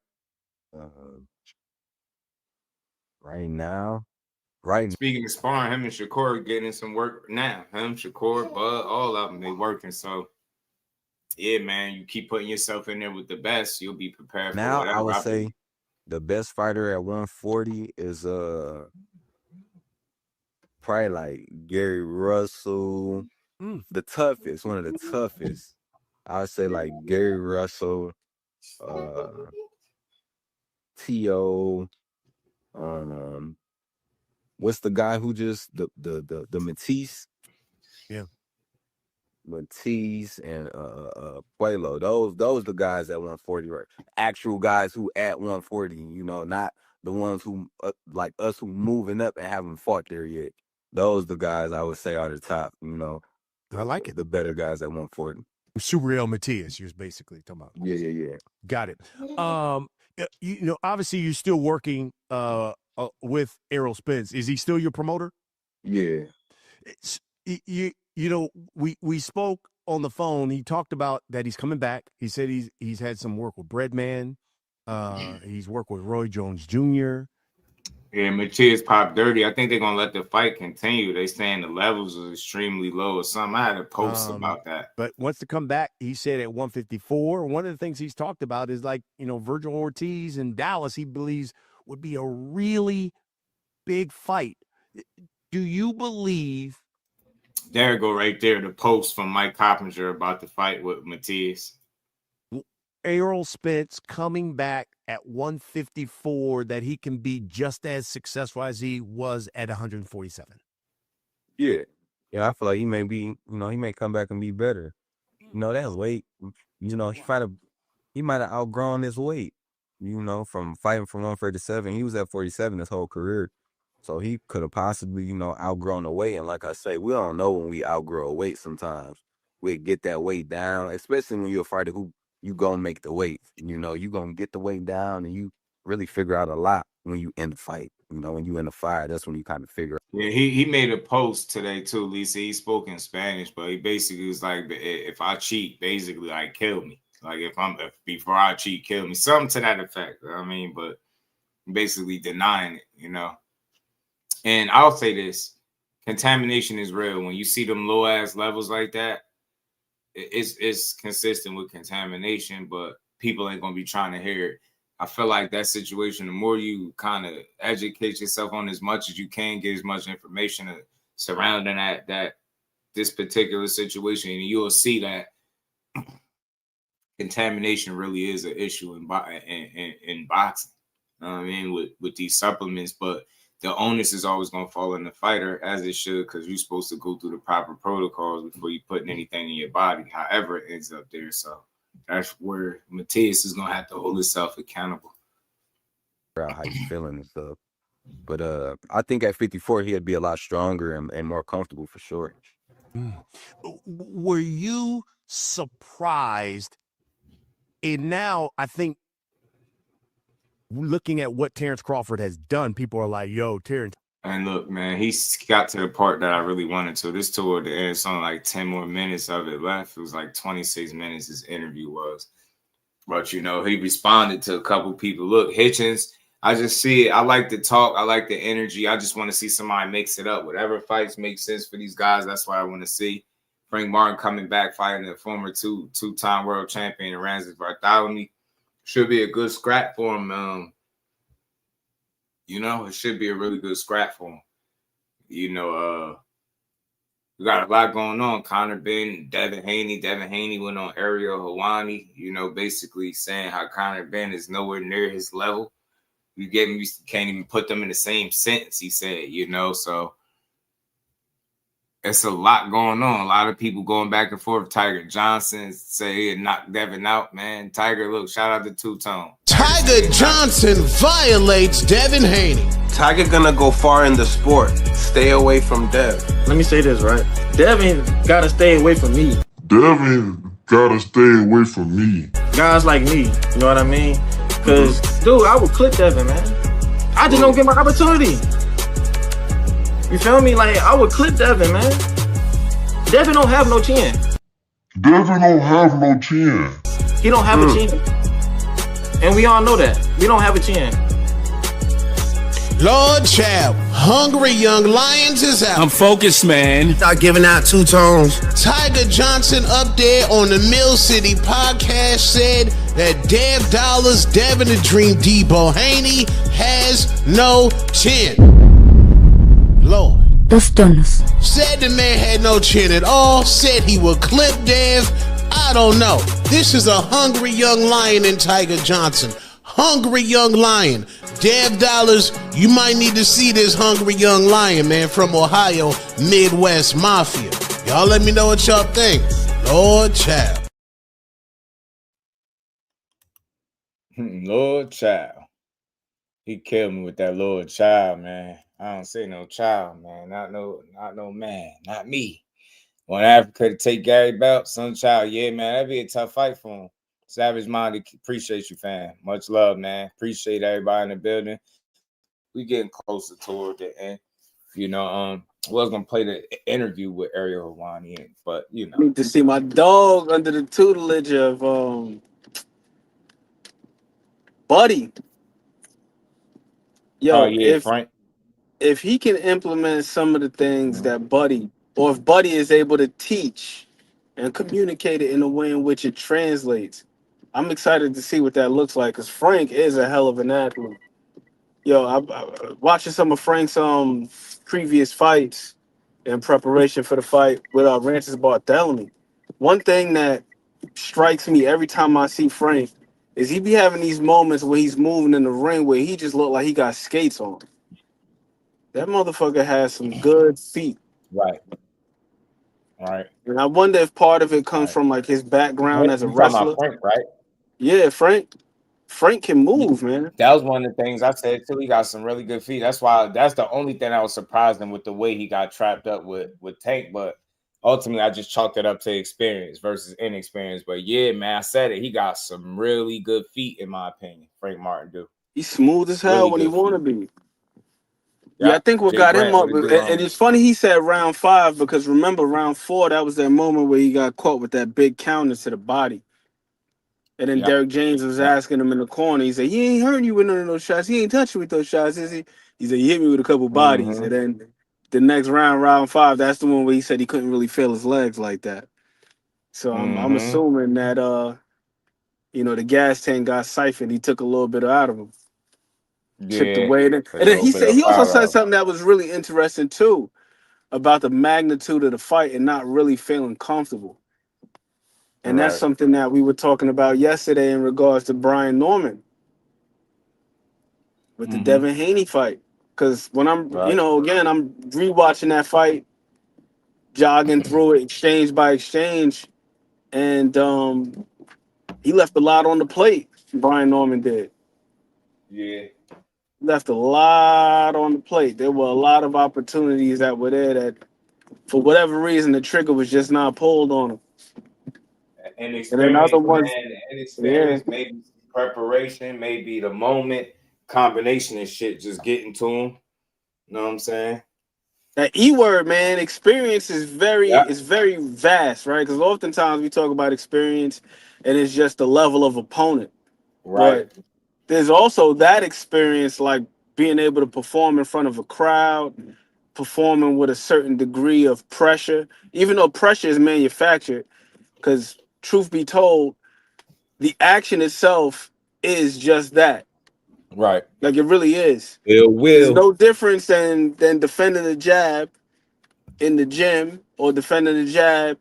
Speaking of sparring, him and Shakur getting some work now. Him, Shakur, Bud, all of them, they working. So, yeah, man, you keep putting yourself in there with the best, you'll be prepared for now. whatever. I would say the best fighter at 140 is probably like Gary Russell. The toughest, one of the toughest. I would say like Gary Russell, T.O. What's the guy who just the Matisse? Yeah. Matisse and Puelo. Those the guys at 140, right? Actual guys who at 140, you know, not the ones who like us who moving up and haven't fought there yet. Those the guys I would say are the top, you know. I like it. The better guys at 140. Real Matias, you're basically talking about. Yeah. Got it. You know, obviously you're still working with Ariel Spence. Is he still your promoter? Yeah. You know, we spoke on the phone. He talked about that he's coming back. He said he's had some work with Breadman. He's worked with Roy Jones Jr. Yeah, Matias popped dirty. I think they're gonna let the fight continue. They saying the levels are extremely low or something. I had a post about that. But wants to come back, he said at 154. One of the things he's talked about is like, you know, Virgil Ortiz in Dallas, he believes would be a really big fight. Do you believe? There go right there, the post from Mike Coppinger about the fight with Matias. Ariel Spence coming back at 154, that he can be just as successful as he was at 147. Yeah, I feel like he may be, you know, he may come back and be better. You know, that weight, you know, he might have outgrown his weight, you know, from fighting from 137. He was at 47 his whole career. So he could have possibly, you know, outgrown the weight. And like I say, we don't know when we outgrow a weight sometimes. We get that weight down, especially when you're a fighter who you gonna make the weight. You know, you gonna get the weight down and you really figure out a lot when you end the fight. You know, when you in the fire, that's when you kind of figure out. Yeah, he made a post today too, Lisa. He spoke in Spanish, but he basically was like, if I cheat, basically like kill me. Like if before I cheat, kill me. Something to that effect. I mean, but basically denying it, you know. And I'll say this: contamination is real. When you see them low ass levels like that, it's consistent with contamination, but people ain't gonna be trying to hear it. I feel like that situation, the more you kind of educate yourself on as much as you can, get as much information surrounding that this particular situation, and you'll see that contamination really is an issue in boxing. I mean, with these supplements, but the onus is always going to fall on the fighter, as it should, because you're supposed to go through the proper protocols before you putting anything in your body, however it ends up there. So that's where Matias is going to have to hold himself accountable. How he's feeling and stuff. But I think at 54, he'd be a lot stronger and more comfortable for sure. Were you surprised? And now I think looking at what Terrence Crawford has done, people are like, yo, Terrence. And look, man, he's got to the part that I really wanted to. This toward the end, it's only like 10 more minutes of it left. It was like 26 minutes his interview was. But, you know, he responded to a couple people. Look, Hitchins, I just see it. I like the talk. I like the energy. I just want to see somebody mix it up. Whatever fights make sense for these guys, that's what I want to see. Frank Martin coming back, fighting the former two-time world champion, Ramses Bartholomew. Should be a good scrap for him. You know, it should be a really good scrap for him. You know, we got a lot going on. Conor, Benn, Devin Haney. Devin Haney went on Ariel, Helwani, you know, basically saying how Conor Benn is nowhere near his level. You can't even put them in the same sentence, he said, you know, so it's a lot going on. A lot of people going back and forth. Tiger Johnson say it knocked Devin out, man. Tiger, look, shout out to Two-Tone. Tiger Johnson violates Devin Haney. Tiger gonna go far in the sport. Stay away from Dev. Let me say this, right? Devin gotta stay away from me. Devin gotta stay away from me. Guys like me, you know what I mean? Because, dude, I would clip Devin, man. I just don't get my opportunity. You feel me? Like, I would clip Devin, man. Devin don't have no chin. Devin don't have no chin. He don't have a chin. And we all know that. We don't have a chin. Lord Chap, Hungry Young Lions is out. I'm focused, man. Start giving out two tones. Tiger Johnson up there on the Mill City podcast said that Dev Dollars, Devin the Dream Debo Haney has no chin. Lord. The stunners. Said the man had no chin at all. Said he would clip Dev. I don't know. This is a hungry young lion in Tiger Johnson. Hungry young lion. Dev Dollars, you might need to see this hungry young lion, man, from Ohio, Midwest Mafia. Y'all let me know what y'all think. Lord Child. Lord Child. He killed me with that Lord Child, man. I don't say no child, man. Not no man. Not me. Want Africa to take Gary Belt, son child. Yeah, man, that'd be a tough fight for him. Savage Minded, appreciate you, fam. Much love, man. Appreciate everybody in the building. We getting closer toward the end. You know, I was gonna play the interview with Ariel Helwani, but you know. I need to see my dog under the tutelage of Buddy. Yo, oh yeah, Frank. If he can implement some of the things that Buddy, or if Buddy is able to teach and communicate it in a way in which it translates, I'm excited to see what that looks like, because Frank is a hell of an athlete. Yo, I watching some of Frank's previous fights in preparation for the fight with Ramses Bartholomew. One thing that strikes me every time I see Frank is he be having these moments where he's moving in the ring where he just look like he got skates on. That motherfucker has some good feet. Right. And I wonder if part of it comes from like his background as a wrestler. Frank, right? Yeah, Frank can move, man. That was one of the things I said too. He got some really good feet. That's the only thing that was surprising with the way he got trapped up with Tank. But ultimately, I just chalked it up to experience versus inexperience. But yeah, man, I said it. He got some really good feet, in my opinion. Frank Martin do. He's smooth as hell Really when he good want to feet. be. Yeah, I Yeah, think what Jay got him Grant up, with a good and it's funny he said round 5 because remember round 4 that was that moment where he got caught with that big counter to the body, and then Yeah, Derrick James was yeah. asking him in the corner. He said, "He ain't hurting you with none of those shots. He ain't touching you with those shots, is he?" He said, "He hit me with a couple bodies." And then the next round, round 5, that's the one where he said he couldn't really feel his legs like that. So I'm assuming that the gas tank got siphoned. He took a little bit out of him, chipped Yeah, away. And put a then little bit of he also fire said out. something that was really interesting too about the magnitude of the fight and not really feeling comfortable. And that's Right. something that we were talking about yesterday in regards to Brian Norman with the Devin Haney fight. Because when I'm, Right. again, I'm rewatching that fight, jogging through it, exchange by exchange, and he left a lot on the plate. Brian Norman did. Yeah. Left a lot on the plate. There were a lot of opportunities that were there that, for whatever reason, the trigger was just not pulled on him. And And then other experience, ones, man. And yeah. experience, maybe preparation, maybe the moment, combination of shit just getting to him. You know what I'm saying? That E word, man, experience is Yeah. very vast, right? Because oftentimes we talk about experience and it's just the level of opponent. Right. But there's also that experience, like being able to perform in front of a crowd, performing with a certain degree of pressure, even though pressure is manufactured, because truth be told, the action itself is just that. Right. Like it really is. It There's will. no difference than defending the jab in the gym or defending the jab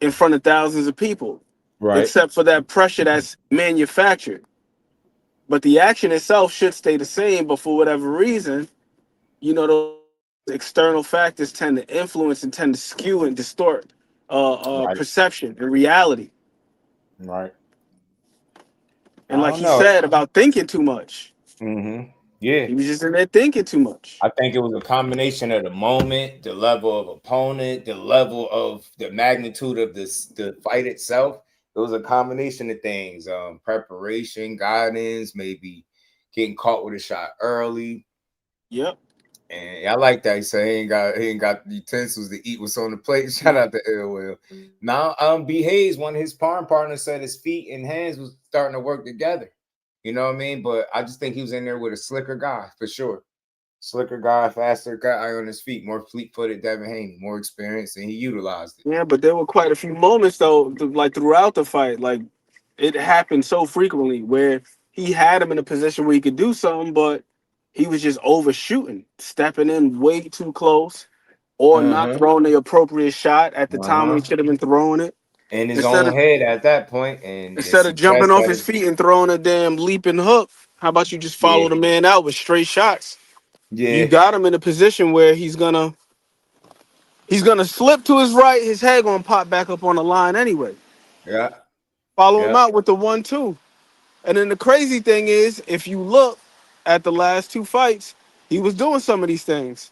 in front of thousands of people, Right. except for that pressure that's manufactured. But the action itself should stay the same, but for whatever reason, those external factors tend to influence and tend to skew and distort Right. perception and reality. Right. And I like don't he know. said about thinking too much, Yeah. he was just in there thinking too much. I think it was a combination of the moment, the level of opponent, the level of the magnitude of the fight itself. It was a combination of things. Preparation, guidance, maybe getting caught with a shot early. Yep. And I like that. He said he ain't got utensils to eat what's on the plate. Shout out to Ariel. Now, B. Hayes, one of his sparring partners, said his feet and hands was starting to work together. You know what I mean? But I just think he was in there with a slicker guy for sure. Slicker guy, faster guy on his feet, more fleet-footed Devin Haney, more experience, and he utilized it. Yeah, but there were quite a few moments though, like throughout the fight, like it happened so frequently where he had him in a position where he could do something, but he was just overshooting, stepping in way too close, or not throwing the appropriate shot at the time when he should have been throwing it. In his Instead own of head at that point, and the instead of success jumping off that his feet and throwing a damn leaping hook, how about you just follow the man out with straight shots? You got him in a position where he's gonna slip to his right, his head gonna pop back up on the line anyway. Yeah. Follow him out with the 1-2. And then the crazy thing is, if you look at the last 2 fights, he was doing some of these things.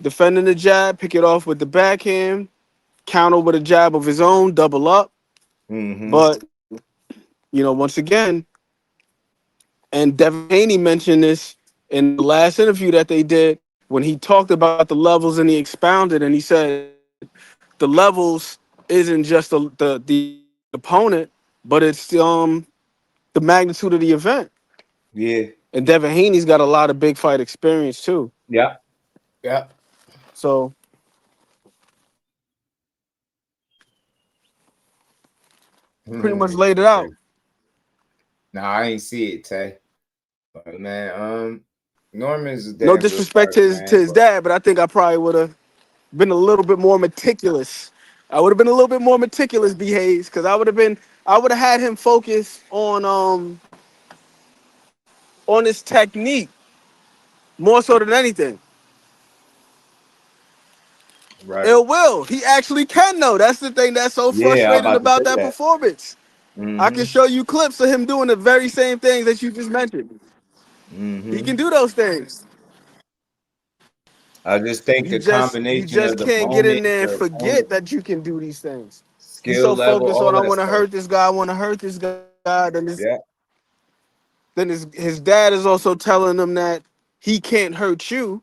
Defending the jab, pick it off with the backhand, counter with a jab of his own, double up. But, once again, and Devin Haney mentioned this in the last interview that they did when he talked about the levels and he expounded and he said the levels isn't just the opponent, but it's the magnitude of the event. Yeah. And Devin Haney's got a lot of big fight experience too. Yeah. Yeah. So pretty much laid it out. Nah, I ain't see it, Tay. But man, Norman's a damn No good disrespect fighter, to his dad, but I think I probably would have been a little bit more meticulous. I would have been a little bit more meticulous, B. Hayes, because I would have had him focus on his technique more so than anything. Right. It will. He actually can though. That's the thing that's so Yeah, I'm frustrating about to about say that that. performance. I can show you clips of him doing the very same things that you just mentioned. He can do those things. I just think You the combination just of the can't get in moment, there and the forget opponent, that you can do these things. He's skill so level, focused on all I that want to stuff. hurt this guy, I want to hurt this guy. Then Yeah. then his dad is also telling him that he can't hurt you.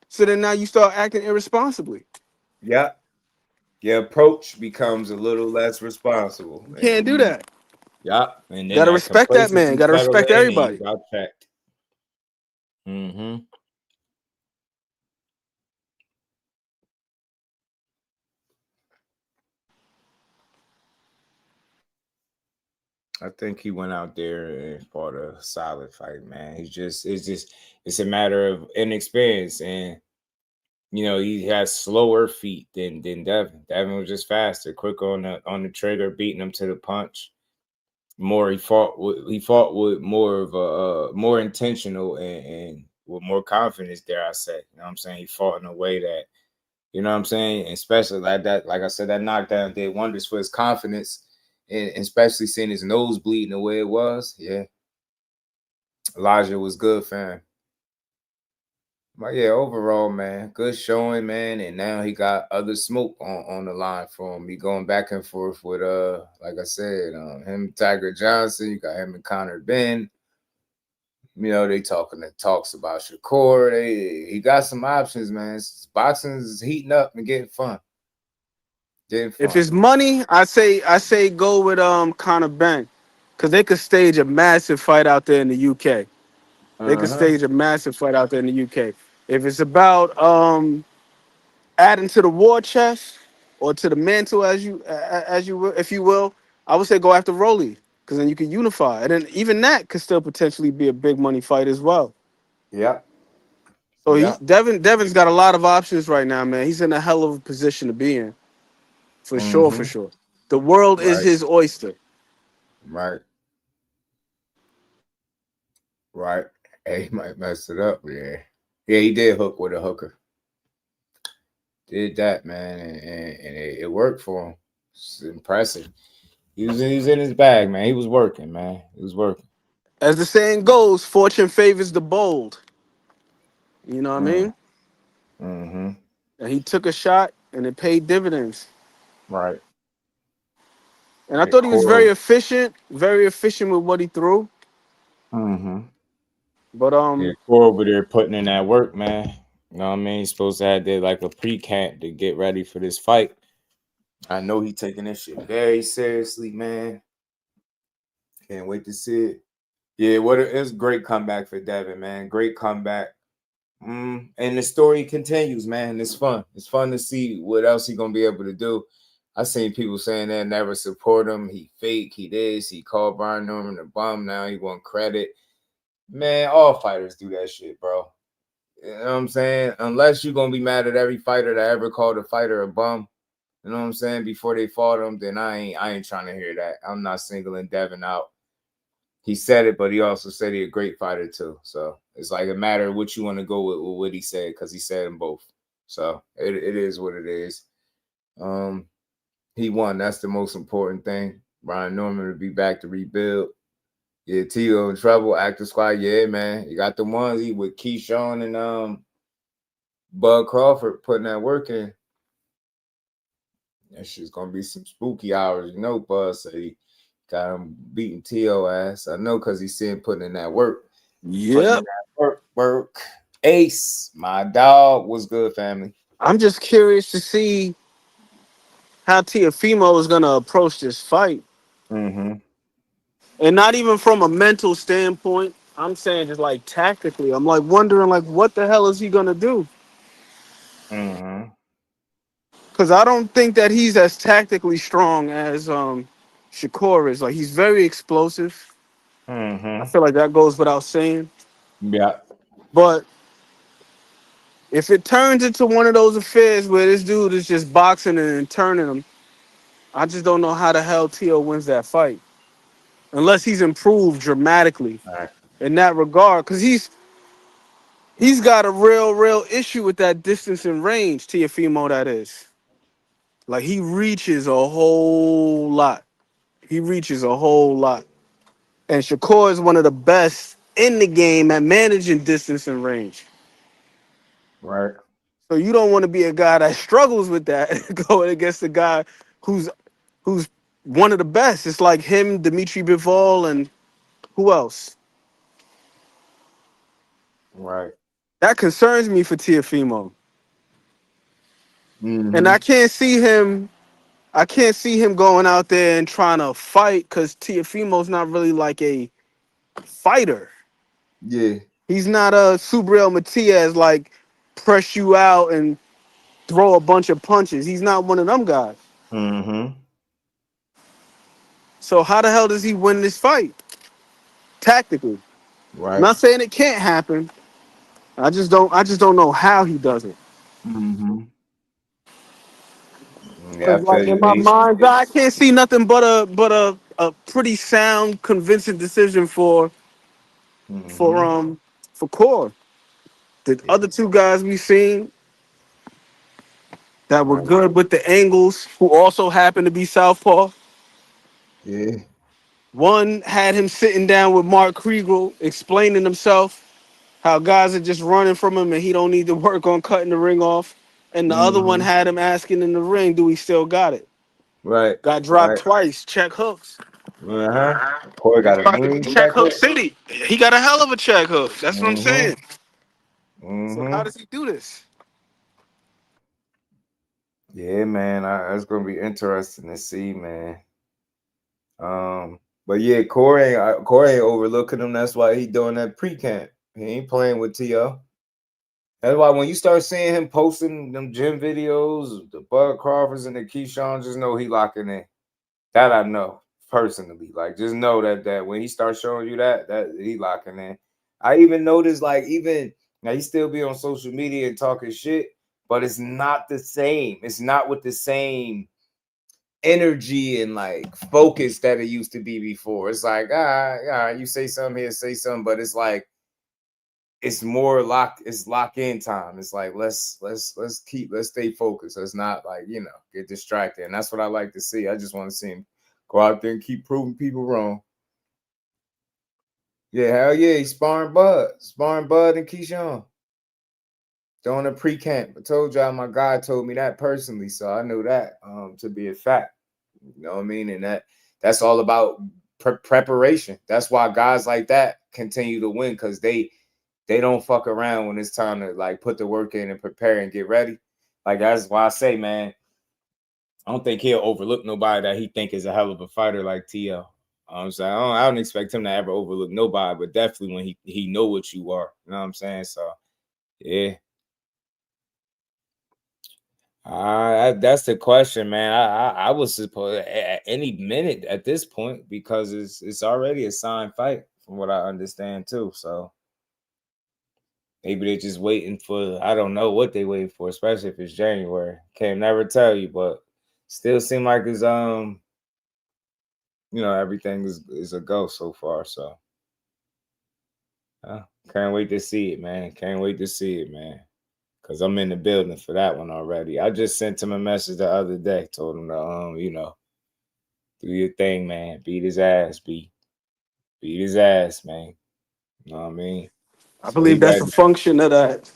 So then now you start acting irresponsibly. Yep. Your approach becomes a little less responsible. You can't do And that. yep. And then Gotta that respect that man. complacency Gotta settle respect in and you everybody. got checked. Mm-hmm. I think he went out there and fought a solid fight, man. It's a matter of inexperience, and he has slower feet than Devin. Devin was just faster, quick on the trigger, beating him to the punch. He fought with more of a more intentional and with more confidence, dare I say. You know what I'm saying? He fought in a way that, you know what I'm saying, especially like that, like I said, that knockdown did wonders for his confidence. And especially seeing his nose bleeding the way it was, yeah. Elijah was good, fam. But yeah, overall, man, good showing, man. And now he got other smoke on the line for him. He going back and forth with like I said, him, Tiger Johnson. You got him and Conor Benn. They talks about Shakur. He got some options, man. Boxing is heating up and getting fun. If it's money, I say go with Conor Benn, because they could stage a massive fight out there in the UK. They could stage a massive fight out there in the UK. If it's about adding to the war chest or to the mantle, as you will, if you will, I would say go after Rolly, because then you can unify, and then even that could still potentially be a big money fight as well. Yeah. So Devin's got a lot of options right now, man. He's in a hell of a position to be in. For sure, for sure. The world is his oyster. Right. Right. Hey, he might mess it up, yeah. Yeah, he did hook with a hooker. Did that, man, and it worked for him. It's impressive. He was in his bag, man. He was working, man. He was working. As the saying goes, fortune favors the bold. You know what I mean? Mm-hmm. And he took a shot, and it paid dividends. Right. And I thought he was very efficient with what he threw. Mm-hmm. But yeah, Core over there putting in that work, man. You know what I mean? He's supposed to have like a pre-camp to get ready for this fight. I know he's taking this shit very seriously, man. Can't wait to see it. Yeah, it's a great comeback for Devin, man. Great comeback. And the story continues, man. It's fun. It's fun to see what else he's gonna be able to do. I seen people saying they never support him. He fake. He this. He called Brian Norman a bum. Now he want credit. Man, all fighters do that shit, bro. You know what I'm saying? Unless you're gonna be mad at every fighter that ever called a fighter a bum, you know what I'm saying, before they fought him, then I ain't trying to hear that. I'm not singling Devin out. He said it, but he also said he's a great fighter too. So it's like a matter of what you want to go with what he said, because he said them both. So it is what it is. He won. That's the most important thing. Brian Norman will be back to rebuild. Yeah, Tio in trouble. Active squad. Yeah, man. You got the ones with Keyshawn and Bud Crawford putting that work in. That shit's gonna be some spooky hours, Bud said he got him beating T.O. ass. I know, because he's putting in that work. Yeah. Work. Ace, my dog, was good, family. I'm just curious to see how Teofimo is gonna approach this fight. Mm-hmm. And not even from a mental standpoint. I'm saying just like tactically. I'm like wondering like what the hell is he gonna do? Mm-hmm. Because I don't think that he's as tactically strong as Shakur is. Like, he's very explosive. Mm-hmm. I feel like that goes without saying. Yeah. But if it turns into one of those affairs where this dude is just boxing and turning him, I just don't know how the hell Tio wins that fight. Unless he's improved dramatically in that regard. Because he's got a real issue with that distance and range, Teofimo, that is. Like, he reaches a whole lot. And Shakur is one of the best in the game at managing distance and range. Right. So you don't want to be a guy that struggles with that going against a guy who's one of the best. It's like him, Dimitri Bivol, and who else? Right. That concerns me for Teofimo. And I can't see him going out there and trying to fight because Teofimo's not really like a fighter. Yeah. He's not a Subriel Matias, like press you out and throw a bunch of punches. He's not one of them guys. Mm-hmm. So how the hell does he win this fight? Tactically. I'm Right. not saying it can't happen. I just don't know how he does it. Mm-hmm. Yeah, I Cause feel like in you. my mind's eye, I can't see nothing but a pretty sound, convincing decision for Core. The other two guys we seen that were good with the angles, who also happen to be southpaw. Yeah. One had him sitting down with Mark Kriegel, explaining himself, how guys are just running from him and he don't need to work on cutting the ring off. And the other one Mm-hmm. had him asking in the ring, do he still got it? Right. Got dropped Right. twice, check hooks. Uh-huh. Corey got a mean Check check hook hook. city. He got a hell of a check hook. That's what I'm Mm-hmm. saying. So how does he do this? Yeah, man. That's gonna be interesting to see, man. But yeah, Corey ain't overlooking him. That's why he doing that pre-camp. He ain't playing with T.O. That's why when you start seeing him posting them gym videos, the Bud Crawfords and the Keyshawn, just know he locking in. That I know personally. Like, just know that when he starts showing you that he locking in. I even noticed, like, even now he still be on social media and talking shit, but it's not the same. It's not with the same energy and like focus that it used to be before. It's like, you say something here, say something, but it's like it's more it's lock in time. It's like let's stay focused. Let's not like, get distracted. And that's what I like to see. I just want to see him go out there and keep proving people wrong. Yeah, hell yeah, he's sparring Bud and Keyshawn. Doing a pre-camp. I told y'all my guy told me that personally, so I knew that to be a fact. You know what I mean? And that's all about preparation. That's why guys like that continue to win, because they don't fuck around when it's time to like put the work in and prepare and get ready. Like, that's why I say, man, I don't think he'll overlook nobody that he think is a hell of a fighter like T.O. So I don't expect him to ever overlook nobody, but definitely when he know what you are. You know what I'm saying? So yeah. That's the question, man. I was supposed at any minute at this point, because it's already a signed fight from what I understand too. So maybe they're just waiting for, I don't know what they waiting for, especially if it's January. Can't never tell you, but still seem like it's everything is a go so far. So can't wait to see it, man. Can't wait to see it, man. Because I'm in the building for that one already. I just sent him a message the other day. Told him to, do your thing, man. Beat his ass, Beat his ass, man. You know what I mean? I believe that's a function of that,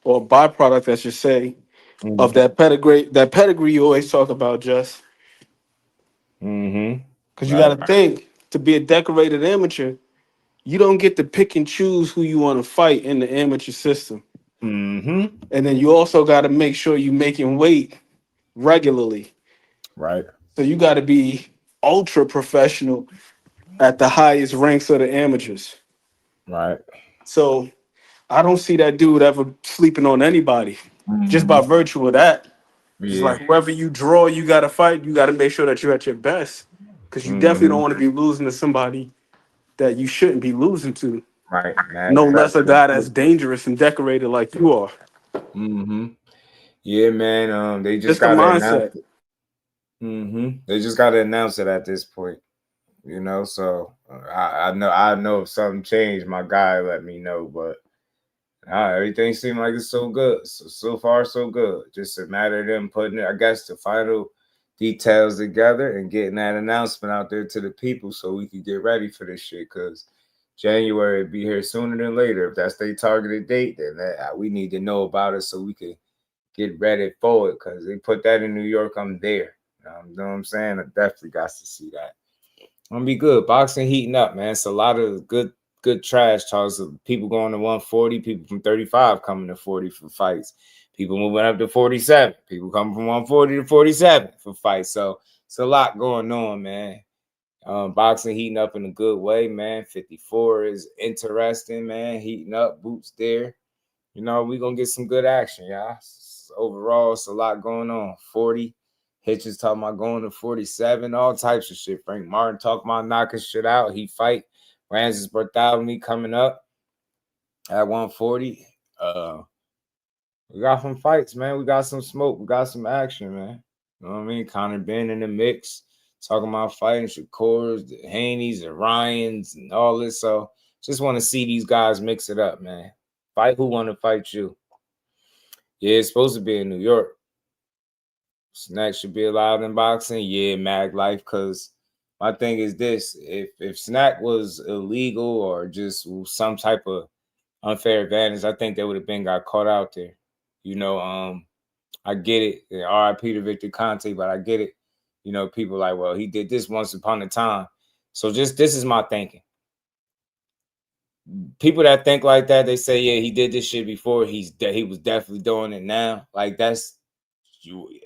or byproduct, I should say, of that pedigree you always talk about, Just. Mm-hmm. Because you got to think, to be a decorated amateur, you don't get to pick and choose who you want to fight in the amateur system. Mm-hmm. And then you also got to make sure you're making weight regularly. Right. So you got to be ultra professional at the highest ranks of the amateurs. Right. So I don't see that dude ever sleeping on anybody, just by virtue of that. It's like whoever you draw, you got to fight. You got to make sure that you're at your best, because you definitely don't want to be losing to somebody that you shouldn't be losing to. Right. No less a guy that's dangerous and decorated like you are. Mm-hmm. Yeah, man. They just the got to mindset. announce it. They just got to announce it at this point. So I know if something changed, my guy let me know, but everything seemed like it's so good. So far, so good. Just a matter of them putting it, I guess, the final details together and getting that announcement out there to the people so we can get ready for this shit, because January will be here sooner than later. If that's their targeted date, then we need to know about it so we can get ready for it, because they put that in New York, I'm there. You know what I'm saying? I definitely got to see that. Gonna be good. Boxing heating up, man. It's a lot of good good trash talks of people going to 140, people from 35 coming to 40 for fights, people moving up to 47, people coming from 140 to 47 for fights. So it's a lot going on, man. Boxing heating up in a good way, man. 54 is interesting, man. Heating up, Boots there. You know, we're going to get some good action, y'all. Overall, it's a lot going on. 40. Hitchins talking about going to 47, all types of shit. Frank Martin talking about knocking shit out. He fight. Francis Bartholomew coming up at 140. We got some fights, man. We got some smoke. We got some action, man. You know what I mean? Conor Benn in the mix. Talking about fighting Shakurs, the Haneys, the Ryans, and all this. So just want to see these guys mix it up, man. Fight who want to fight you. Yeah, it's supposed to be in New York. Snack should be allowed in boxing. Yeah, Mag Life, because my thing is this. If Snack was illegal or just some type of unfair advantage, I think they would have been got caught out there. You know, I get it. RIP to Victor Conte, but I get it. You know, people like, well, he did this once upon a time. So just this is my thinking. People that think like that, they say, yeah, he did this shit before. He was definitely doing it now. Like that's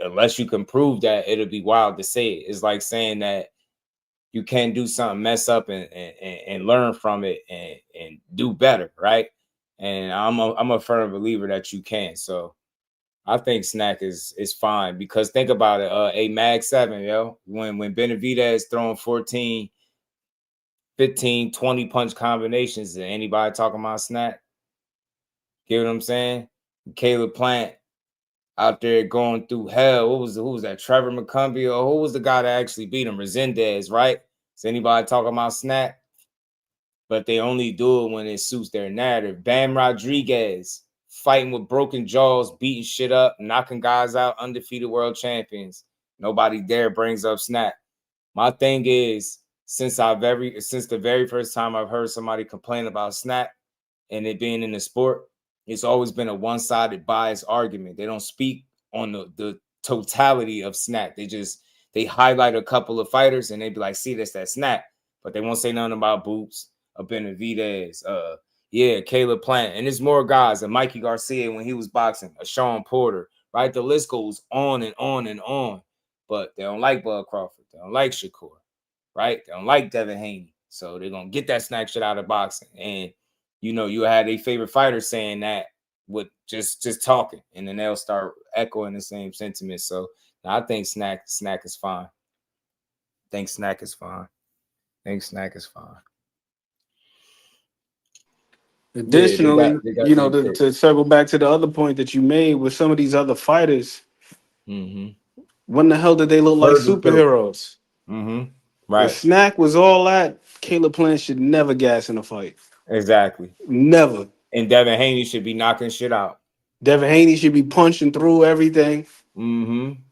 unless you can prove that, it'll be wild to say it. It's like saying that you can't do something, mess up and learn from it and do better, right? And I'm a firm believer that you can. So I think Snack is fine because think about it. A Mag 7, yo, when Benavidez throwing 14, 15, 20 punch combinations, is anybody talking about Snack? Get what I'm saying? Caleb Plant out there going through hell. Who was that? Trevor McCumbee, or who was the guy that actually beat him? Resendez, right? Is anybody talking about Snack? But they only do it when it suits their narrative. Bam Rodriguez fighting with broken jaws, beating shit up, knocking guys out, undefeated world champions. Nobody there brings up Snack. My thing is, since the very first time I've heard somebody complain about Snack and it being in the sport, it's always been a one-sided biased argument. They don't speak on the totality of Snack. They highlight a couple of fighters and they be like, see, that's that Snack. But they won't say nothing about Boots, a Benavidez, Caleb Plant. And there's more guys, a Mikey Garcia when he was boxing, a Sean Porter, right? The list goes on and on and on. But they don't like Bud Crawford. They don't like Shakur, right? They don't like Devin Haney. So they're going to get that Snack shit out of boxing. And, you know, you had a favorite fighter saying that with just talking. And then they'll start echoing the same sentiment. So I think Snack is fine. I think Snack is fine. Additionally, you know, to circle back to the other point that you made with some of these other fighters, when the hell did they look like superheroes? Right. If Snack was all that, Caleb Plant should never gas in a fight. Exactly. Never. And Devin Haney should be knocking shit out. Devin Haney should be punching through everything.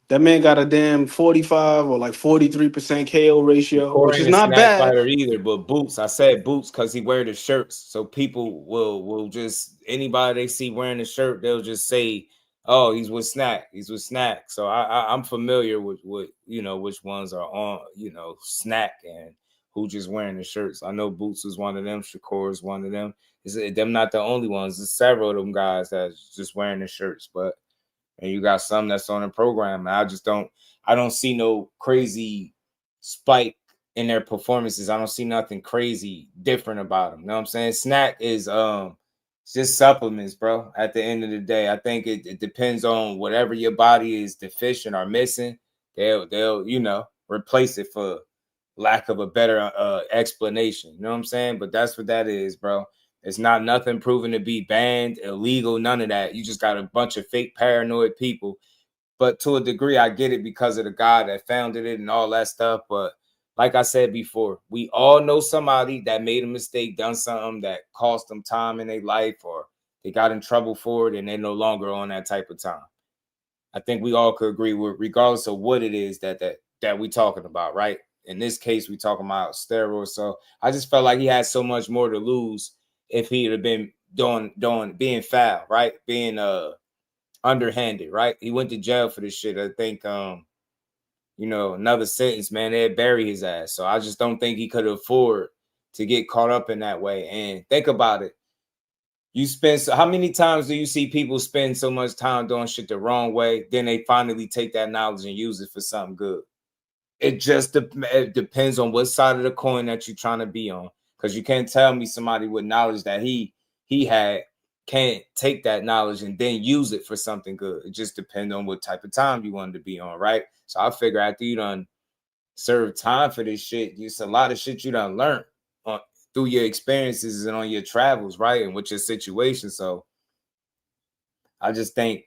That man got a damn 45 or like 43% KO ratio, which is not bad. Fighter either, but Boots. I said Boots because he wear the shirts, so people will just anybody they see wearing the shirt, they'll just say, "Oh, he's with Snack. He's with Snack." So I'm familiar with you know which ones are on Snack and who just wearing the shirts. I know Boots was one of them. Shakur is one of them. Them not the only ones. There's several of them guys that's just wearing the shirts, but. And you got some that's on the program. And I don't see no crazy spike in their performances. I don't see nothing crazy different about them. You know what I'm saying? Snack is just supplements, bro. At the end of the day, I think it depends on whatever your body is deficient or missing. They'll replace it for lack of a better explanation. You know what I'm saying? But that's what that is, bro. It's not nothing proven to be banned, illegal, none of that. You just got a bunch of fake paranoid people. But to a degree, I get it because of the guy that founded it and all that stuff. But like I said before, we all know somebody that made a mistake, done something that cost them time in their life, or they got in trouble for it and they're no longer on that type of time. I think we all could agree with, regardless of what it is that we talking about, right? In this case, we talking about steroids. So I just felt like he had so much more to lose if he'd have been being foul, right? Being underhanded, right? He went to jail for this shit. I think another sentence, man, they'd bury his ass. So I just don't think he could afford to get caught up in that way. And think about it. You spend how many times do you see people spend so much time doing shit the wrong way, then they finally take that knowledge and use it for something good? It just it depends on what side of the coin that you're trying to be on. Because you can't tell me somebody with knowledge that he had can't take that knowledge and then use it for something good. It just depends on what type of time you wanted to be on, right? So I figure after you done serve time for this shit, it's a lot of shit you done learned through your experiences and on your travels, right? And with your situation. So I just think,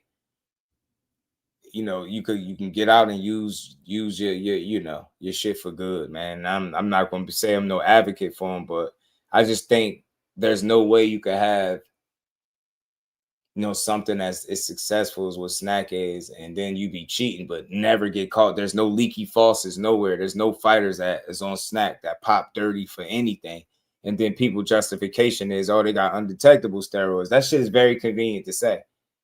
you know, you can get out and use your you know, your shit for good, man. I'm not going to say I'm no advocate for him, but I just think there's no way you could have, you know, something that's as successful as what Snack is, and then you be cheating but never get caught. There's no leaky faucets nowhere. There's no fighters that is on Snack that pop dirty for anything. And then people justification is, oh, they got undetectable steroids. That shit is very convenient to say,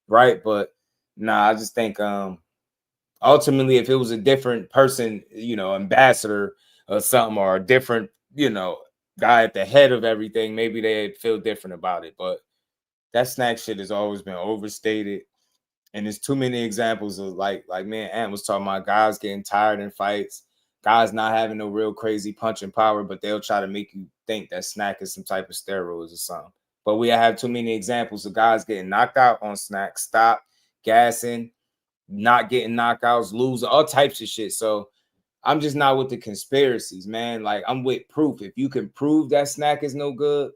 right? But nah, I just think ultimately if it was a different person, you know, ambassador or something, or a different, you know, guy at the head of everything, maybe they'd feel different about it. But that Snack shit has always been overstated. And there's too many examples of like man, Ant was talking about guys getting tired in fights, guys not having no real crazy punching power, but they'll try to make you think that Snack is some type of steroids or something. But we have too many examples of guys getting knocked out on Snack, stop, gassing, not getting knockouts, losing, all types of shit. So I'm just not with the conspiracies, man. Like, I'm with proof. If you can prove that Snack is no good,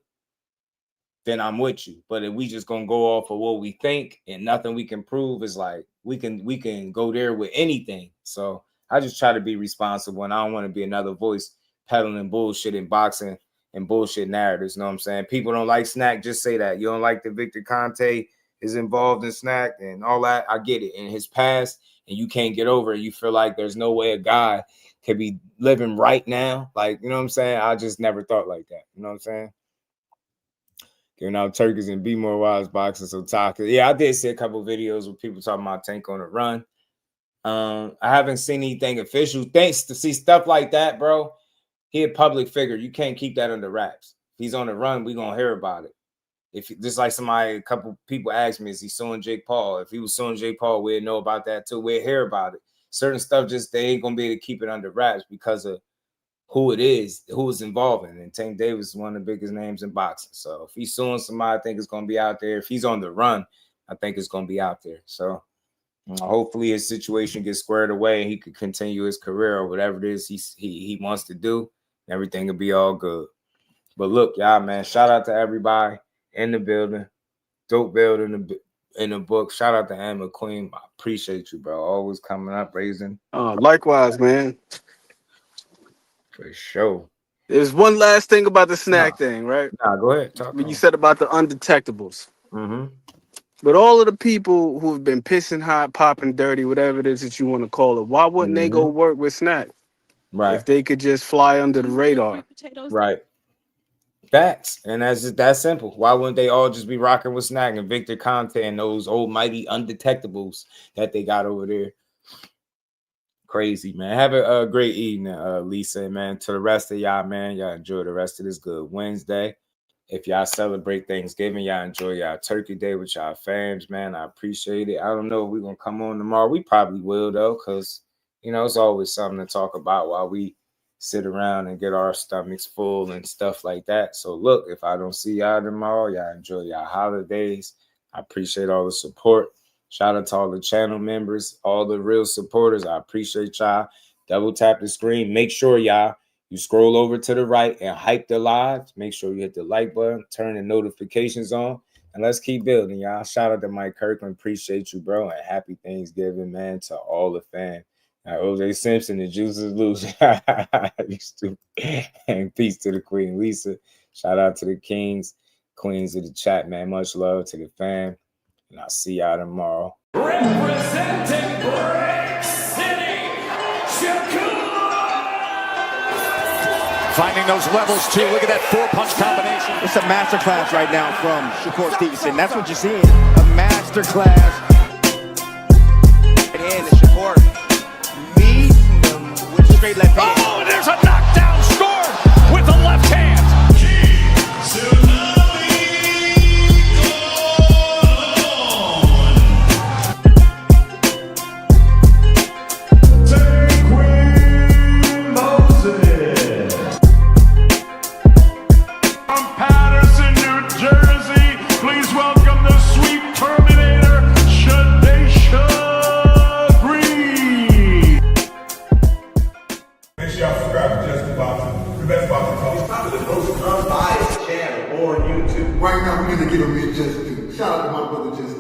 then I'm with you. But if we just gonna go off of what we think and nothing we can prove, is like we can go there with anything. So I just try to be responsible, and I don't want to be another voice peddling bullshit in boxing and bullshit narratives. You know what I'm saying? People don't like Snack, just say that. You don't like the Victor Conte is involved in Snack and all that. I get it. In his past, and you can't get over it. You feel like there's no way a guy could be living right now. Like, you know what I'm saying? I just never thought like that. You know what I'm saying? Giving out turkeys and be more wise boxing. So toxic. Yeah, I did see a couple of videos with people talking about Tank on the run. I haven't seen anything official. Thanks to see stuff like that, bro. He a public figure. You can't keep that under wraps. If he's on the run, we gonna hear about it. If just like a couple people asked me, is he suing Jake Paul? If he was suing Jake Paul, we'd know about that too. We'd hear about it. Certain stuff just they ain't gonna be able to keep it under wraps because of who it is, who is involved in it. And Tank Davis is one of the biggest names in boxing. So if he's suing somebody, I think it's gonna be out there. If he's on the run, I think it's gonna be out there. So hopefully his situation gets squared away and he could continue his career or whatever it is he wants to do. Everything will be all good. But look, y'all, man, shout out to everybody in the building. Dope build in the book. Shout out to Anne McQueen. I appreciate you, bro. Always coming up, raising. Likewise, man. For sure. There's one last thing about the Snack thing, right? Nah, go ahead. When you said about the undetectables. Mm-hmm. But all of the people who have been pissing hot, popping dirty, whatever it is that you want to call it, why wouldn't they go work with Snack? Right. If they could just fly under the radar. Right. Facts. And that's just that simple. Why wouldn't they all just be rocking with Snack and Victor Conte and those old mighty undetectables that they got over there? Crazy, man. Have a great evening, Lisa, man. To the rest of y'all, man, y'all enjoy the rest of this good Wednesday. If y'all celebrate Thanksgiving, y'all enjoy y'all Turkey Day with y'all fams, man. I appreciate it. I don't know if we're going to come on tomorrow. We probably will, though, because, you know, it's always something to talk about while we sit around and get our stomachs full and stuff like that. So, look, if I don't see y'all tomorrow, y'all enjoy y'all holidays. I appreciate all the support. Shout out to all the channel members, all the real supporters. I appreciate y'all. Double tap the screen. Make sure y'all you scroll over to the right and hype the live. Make sure you hit the like button, turn the notifications on, and let's keep building, y'all. Shout out to Mike Kirkland. Appreciate you, bro, and happy Thanksgiving, man, to all the fans. OJ Simpson, the juice is loose. You stupid. And peace to the Queen Lisa. Shout out to the kings, queens of the chat, man. Much love to the fam. And I'll see y'all tomorrow. Representing Brick City, Shakur! Finding those levels, too. Look at that four-punch combination. It's a masterclass right now from Shakur Stevenson. That's what you're seeing. A masterclass. And Shakur meets him with straight left hand. Oh, there's a knockdown scored with the left hand. most unbiased channel on YouTube. Right now, we're gonna give him his just due. Shout out to my brother Just